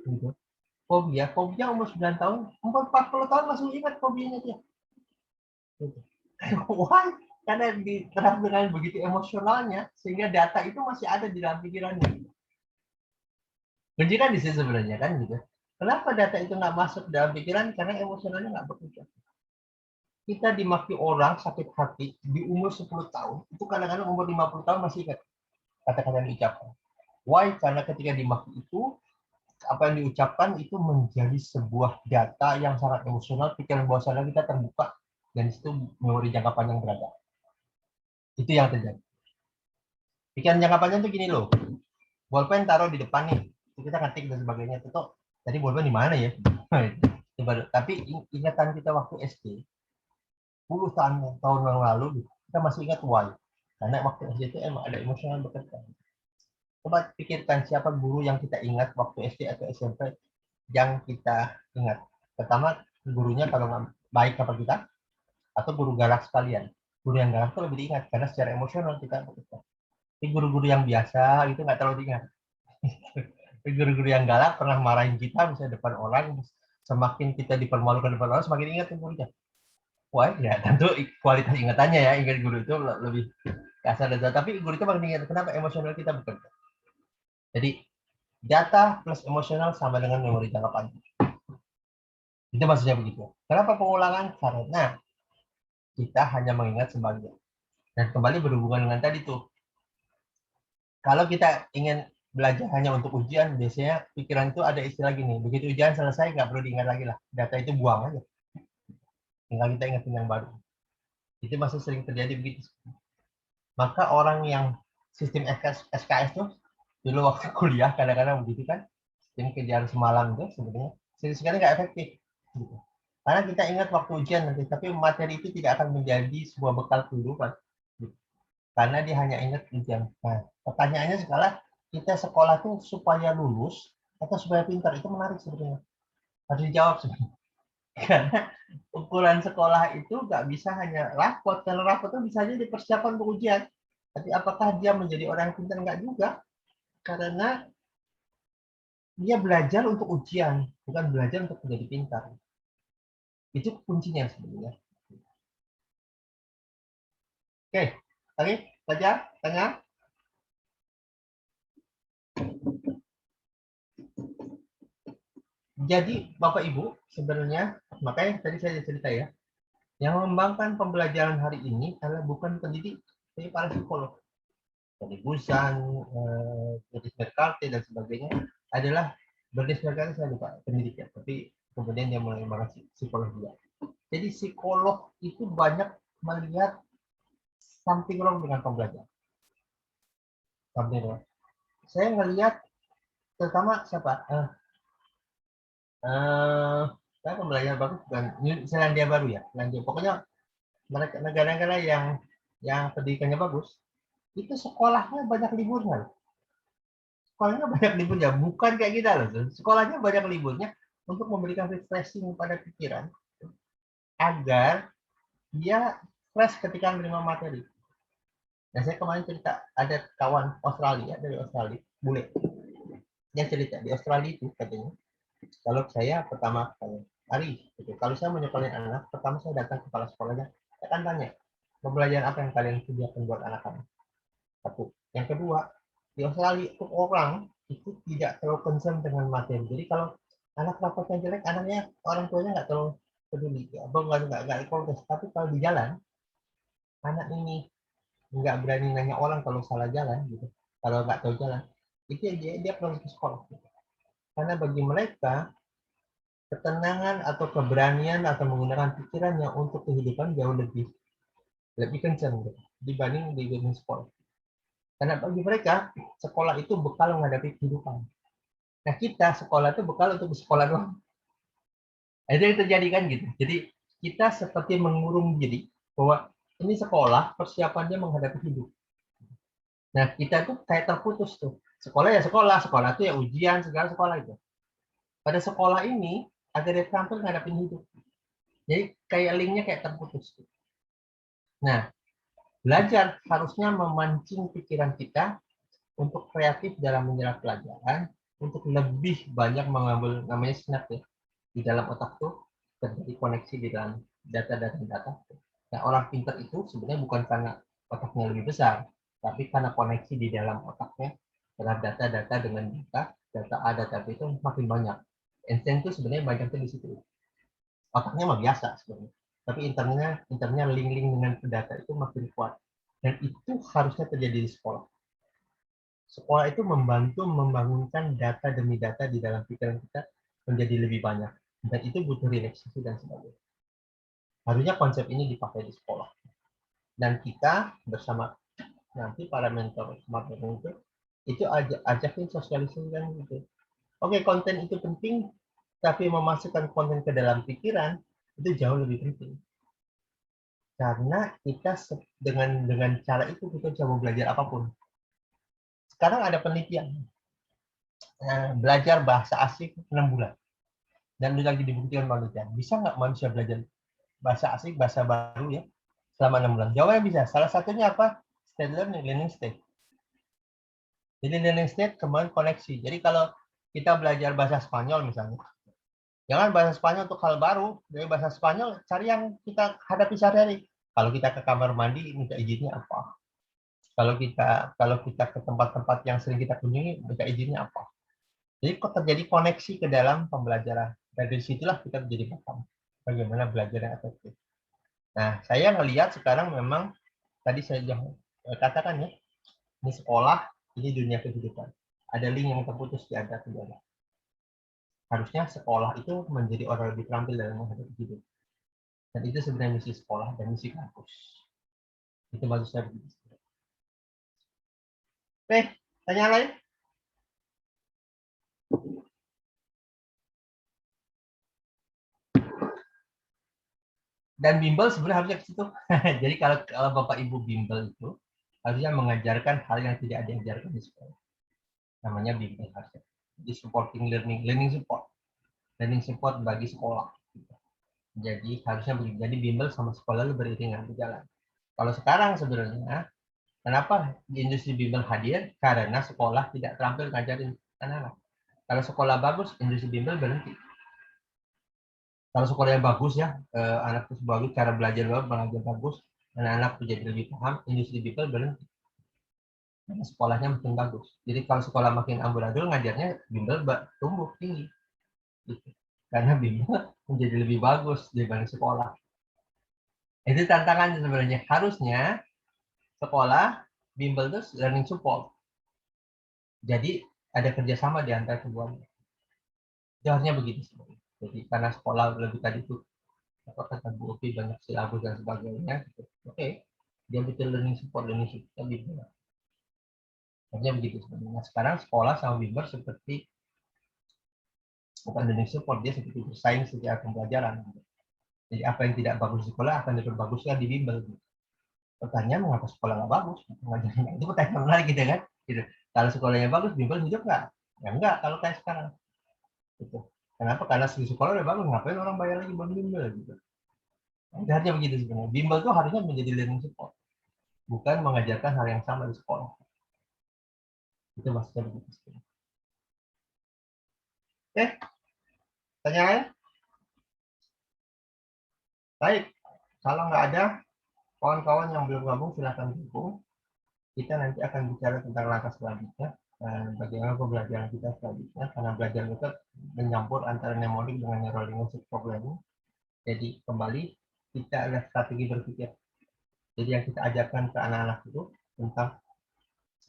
gitu, fobia umur 9 tahun, 40 tahun langsung ingat fobianya dia. Why? Karena diterap dengan begitu emosionalnya, sehingga data itu masih ada di dalam pikirannya. Kunci kan di situ sebenarnya kan gitu. Kenapa data itu nggak masuk dalam pikiran? Karena emosionalnya nggak bekerja. Kita dimaki orang sakit hati di umur 10 tahun, itu kadang-kadang umur 50 tahun masih ingat kata-kata yang diucapkan. Why? Karena ketika dimaki itu, apa yang diucapkan itu menjadi sebuah data yang sangat emosional, pikiran bawah sadar kita terbuka, dan itu memori jangka panjang berada. Itu yang terjadi. Pikiran jangka panjang itu gini loh, bolpen taruh di depan nih, kita ngetik dan sebagainya, itu tadi bolpen di mana ya? Tapi ingatan kita waktu SD, 10 tahun yang lalu, kita masih ingat why. Karena waktu SD itu emang ada emosional bekerja. Coba pikirkan siapa guru yang kita ingat waktu SD atau SMP yang kita ingat. Pertama, gurunya kalau nggak baik apa kita, atau guru galak sekalian. Guru yang galak itu lebih diingat, karena secara emosional kita bekerja. Tapi guru-guru yang biasa itu nggak terlalu diingat. Guru-guru yang galak pernah marahin kita misalnya depan orang, semakin kita dipermalukan depan orang, semakin ingat gurunya. Wah, ya tentu kualitas ingatannya ya, ingat guru itu lebih kasar dan tapi guru itu makin ingat. Kenapa? Emosional kita bekerja. Jadi data plus emosional sama dengan memori jangka panjang. Itu maksudnya begitu. Kenapa pengulangan? Karena kita hanya mengingat sebagian. Dan kembali berhubungan dengan tadi tuh. Kalau kita ingin belajar hanya untuk ujian, biasanya pikiran itu ada istilah gini. Begitu ujian selesai, nggak perlu diingat lagi lah. Data itu buang aja. Tinggal kita ingetin yang baru. Itu masih sering terjadi begitu. Maka orang yang sistem SKS tuh dulu waktu kuliah kadang-kadang begitu kan, sistem kejar semalam itu sebenarnya sekali nggak efektif. Gitu. Karena kita ingat waktu ujian nanti, tapi materi itu tidak akan menjadi sebuah bekal kehidupan. Gitu. Karena dia hanya ingat ujian. Nah, pertanyaannya sekarang, kita sekolah tuh supaya lulus atau supaya pintar, itu menarik sebenarnya. Harus dijawab sebenarnya. Karena ukuran sekolah itu nggak bisa hanya rapot. Kalau rapot itu bisa aja dipersiapkan untuk ujian. Tapi apakah dia menjadi orang yang pintar? Nggak juga. Karena dia belajar untuk ujian, bukan belajar untuk menjadi pintar. Itu kuncinya sebenarnya. Oke, lagi pelajar tengah. Jadi Bapak Ibu sebenarnya, makanya tadi saya cerita ya, yang mengembangkan pembelajaran hari ini adalah bukan pendidik, tapi para psikolog. Tony Buzan, Bernice McCarthy dan sebagainya adalah Bernice McCarthy saya lupa pendidik ya, tapi kemudian dia mulai mengembangkan psikologi. Jadi psikolog itu banyak melihat something wrong dengan pembelajaran. Something wrong. Saya ngelihat terutama siapa? Saya pembelajaran bagus bukan Selandia Baru ya, Selandia. Pokoknya mereka negara-negara yang pendidikannya bagus, itu sekolahnya banyak liburnya. Sekolahnya banyak liburnya, bukan kayak kita loh. Sekolahnya banyak liburnya untuk memberikan refreshing pada pikiran agar dia fresh ketika menerima materi. Nah, saya kemarin cerita ada kawan Australia dari Australia, bule. Dia cerita di Australia itu katanya, kalau saya pertama kali hari, gitu. Kalau saya menyekolahkan anak, pertama saya datang ke kepala sekolahnya, saya akan tanya, pembelajaran apa yang kalian sediakan buat anak-anak? Satu. Yang kedua, di Australia itu orang itu tidak terlalu concern dengan materi. Jadi kalau anak rapotnya jelek, anaknya orang tuanya nggak terlalu peduli, nggak protes. Tapi kalau di jalan, anak ini nggak berani nanya orang kalau salah jalan, gitu. Kalau nggak tahu jalan, itu dia perlu ke sekolah. Gitu. Karena bagi mereka ketenangan atau keberanian atau menggunakan pikirannya untuk kehidupan jauh lebih kencang gitu, dibanding di sekolah. Karena bagi mereka sekolah itu bekal menghadapi kehidupan. Nah kita sekolah itu bekal untuk sekolah doang. Itu yang terjadi kan gitu. Jadi kita seperti mengurung diri bahwa ini sekolah persiapannya menghadapi hidup. Nah kita tuh kayak terputus tuh. Sekolah ya sekolah itu ya ujian segala sekolah itu. Pada sekolah ini agar dia tampil menghadapi hidup. Jadi kayak linknya kayak terputus. Nah, belajar harusnya memancing pikiran kita untuk kreatif dalam menyerap pelajaran, untuk lebih banyak mengambil namanya synapse ya. Di dalam otak tuh terjadi koneksi di dalam data. Nah, orang pintar itu sebenarnya bukan karena otaknya lebih besar, tapi karena koneksi di dalam otaknya terhadap data dengan data data A, data B itu makin banyak. Einstein itu sebenarnya banyaknya di situ. Otaknya mah biasa sebenarnya. Tapi internnya link-link dengan data itu makin kuat. Dan itu harusnya terjadi di sekolah. Sekolah itu membantu membangunkan data demi data di dalam pikiran kita menjadi lebih banyak. Dan itu butuh relaksasi dan sebagainya. Harusnya konsep ini dipakai di sekolah. Dan kita bersama nanti para mentor smart learning itu ajakin sosialisasikan gitu. Oke, konten itu penting, tapi memasukkan konten ke dalam pikiran itu jauh lebih penting. Karena kita dengan cara itu kita bisa belajar apapun. Sekarang ada penelitian belajar bahasa asing 6 bulan. Dan lagi dibuktikan penelitian. Bisa nggak manusia belajar bahasa asing, bahasa baru ya, selama 6 bulan? Jawabannya bisa. Salah satunya apa? State learning state. Jadi learning state kembali koneksi. Jadi kalau kita belajar bahasa Spanyol misalnya, jangan bahasa Spanyol untuk hal baru. Dari bahasa Spanyol, cari yang kita hadapi sehari-hari. Kalau kita ke kamar mandi, minta izinnya apa? Kalau kita ke tempat-tempat yang sering kita kunjungi, minta izinnya apa? Jadi kok terjadi koneksi ke dalam pembelajaran. Dari situlah kita menjadi paham bagaimana belajar yang efektif. Nah, saya ngelihat sekarang memang tadi saya katakan ya, ini sekolah, ini dunia kehidupan. Ada link yang terputus di antara keduanya. Harusnya sekolah itu menjadi orang lebih terampil dalam menghadapi hidup. Dan itu sebenarnya misi sekolah dan misi kampus. Itu maksud saya begitu. Oke, tanya lain? Dan bimbel sebenarnya harusnya ke situ. Jadi kalau Bapak Ibu bimbel itu harusnya mengajarkan hal yang tidak diajarkan di sekolah. Namanya bimbel harusnya. Jadi supporting learning support bagi sekolah. Jadi harusnya begitu. Jadi bimbel sama sekolah itu beriringan berjalan. Kalau sekarang sebenarnya, kenapa di industri bimbel hadir? Karena sekolah tidak terampil ngajarin anak-anak. Kalau sekolah bagus, industri bimbel berhenti. Kalau sekolah yang bagus ya, anak itu bagus, cara belajar bagus, anak-anak menjadi lebih paham, industri bimbel berhenti. Karena sekolahnya makin bagus. Jadi kalau sekolah makin amburadul, ngajarnya bimbel tumbuh tinggi. Gitu. Karena bimbel menjadi lebih bagus dibanding sekolah. Itu tantangannya sebenarnya. Harusnya sekolah, bimbel itu learning support. Jadi ada kerjasama di antara keduanya. Itu harusnya begitu sebenarnya. Jadi karena sekolah lebih tadi itu kata Bu Opi banyak silabus dan sebagainya. Gitu. Oke, dia bikin learning support bimbel. Harusnya begitu sebenarnya. Nah, sekarang sekolah sama bimbel seperti bukan learning support, dia seperti bersaing secara pembelajaran. Gitu. Jadi apa yang tidak bagus di sekolah akan diperbaguskan di bimbel. Gitu. Pertanyaan mengapa sekolah nggak bagus? Mengajarnya itu pertanyaan menarik gitu kan? Gitu. Kalau sekolahnya bagus, bimbel hidup nggak? Ya enggak kalau kayak sekarang. Gitu. Kenapa? Karena di sekolah udah bagus, ngapain orang bayar lagi buat bimbel gitu. Harusnya begitu sebenarnya. Bimbel itu harusnya menjadi learning support, bukan mengajarkan hal yang sama di sekolah. Itu maksudnya begitu sebenarnya. Oke, tanya lain? Baik, kalau nggak ada, kawan-kawan yang belum gabung silahkan gabung. Kita nanti akan bicara tentang langkah selanjutnya, bagaimana pembelajaran kita selanjutnya, karena belajar kita mencampur antara mnemonik dengan neurolinguistic programming. Jadi kembali kita ada strategi berpikir. Jadi yang kita ajarkan ke anak-anak itu tentang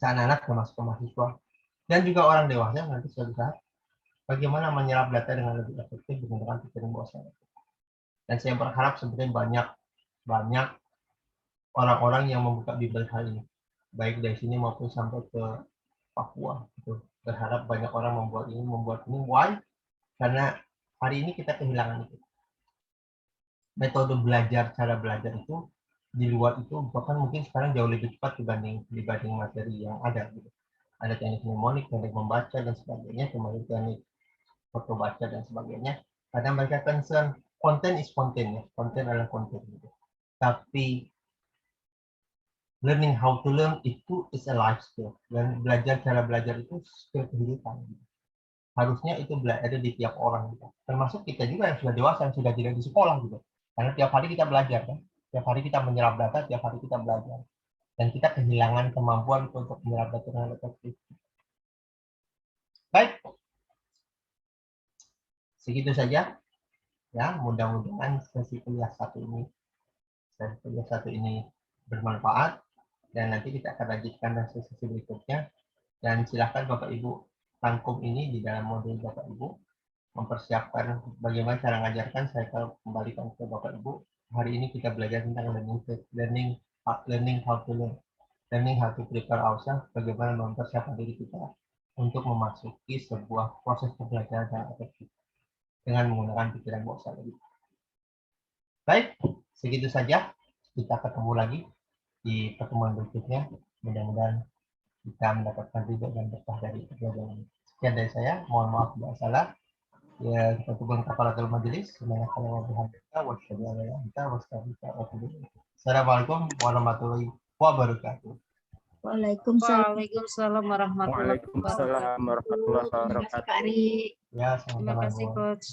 anak-anak termasuk mahasiswa dan juga orang dewasa nanti suatu saat bagaimana menyerap data dengan lebih efektif menggunakan pikiran bawah sadar. Dan saya berharap sebenarnya banyak orang-orang yang membuka bimbel hal ini, baik dari sini maupun sampai ke Papua. Gitu. Berharap banyak orang membuat ini. Why? Karena hari ini kita kehilangan itu. Metode belajar, cara belajar itu di luar itu bahkan mungkin sekarang jauh lebih cepat dibanding materi yang ada. Gitu. Ada teknik mnemonik, teknik membaca dan sebagainya, kemudian teknik foto baca dan sebagainya. Karena mereka concern konten is konten ya, konten adalah konten. Gitu. Tapi learning how to learn itu is a life skill. Dan cara belajar itu skill kehidupan. Gitu. Harusnya itu ada di tiap orang. Gitu. Termasuk kita juga yang sudah dewasa, yang sudah tidak di sekolah. Gitu. Karena tiap hari kita belajar. Kan? Tiap hari kita menyerap data, tiap hari kita belajar. Dan kita kehilangan kemampuan untuk menyerap data dengan efektif. Baik. segitu saja. Ya, mudah-mudahan sesi kuliah satu ini bermanfaat, dan nanti kita akan lanjutkan dan sesi berikutnya. Dan silakan Bapak Ibu rangkum ini di dalam modul Bapak Ibu, mempersiapkan bagaimana cara mengajarkan. Saya akan kembalikan ke Bapak Ibu. Hari ini kita belajar tentang learning how to learn, learning how to prepare ourselves, bagaimana mempersiapkan diri kita untuk memasuki sebuah proses pembelajaran yang efektif dengan menggunakan pikiran bawah sadar. Baik, segitu saja. Kita ketemu lagi di pertemuan berikutnya. Mudah-mudahan kita mendapatkan ridho dan berkah dari pelajaran ini. Sekian dari saya. Mohon maaf bila salah. Ya, kita tunggu kepala majelis. Semoga kalau Assalamualaikum warahmatullahi wabarakatuh. Waalaikumsalam. Waalaikumsalam warahmatullahi Waalaikumsalam warahmatullahi wabarakatuh. wabarakatuh. Terima kasih Kak Ari. Ya, Terima sama-sama. kasih Coach.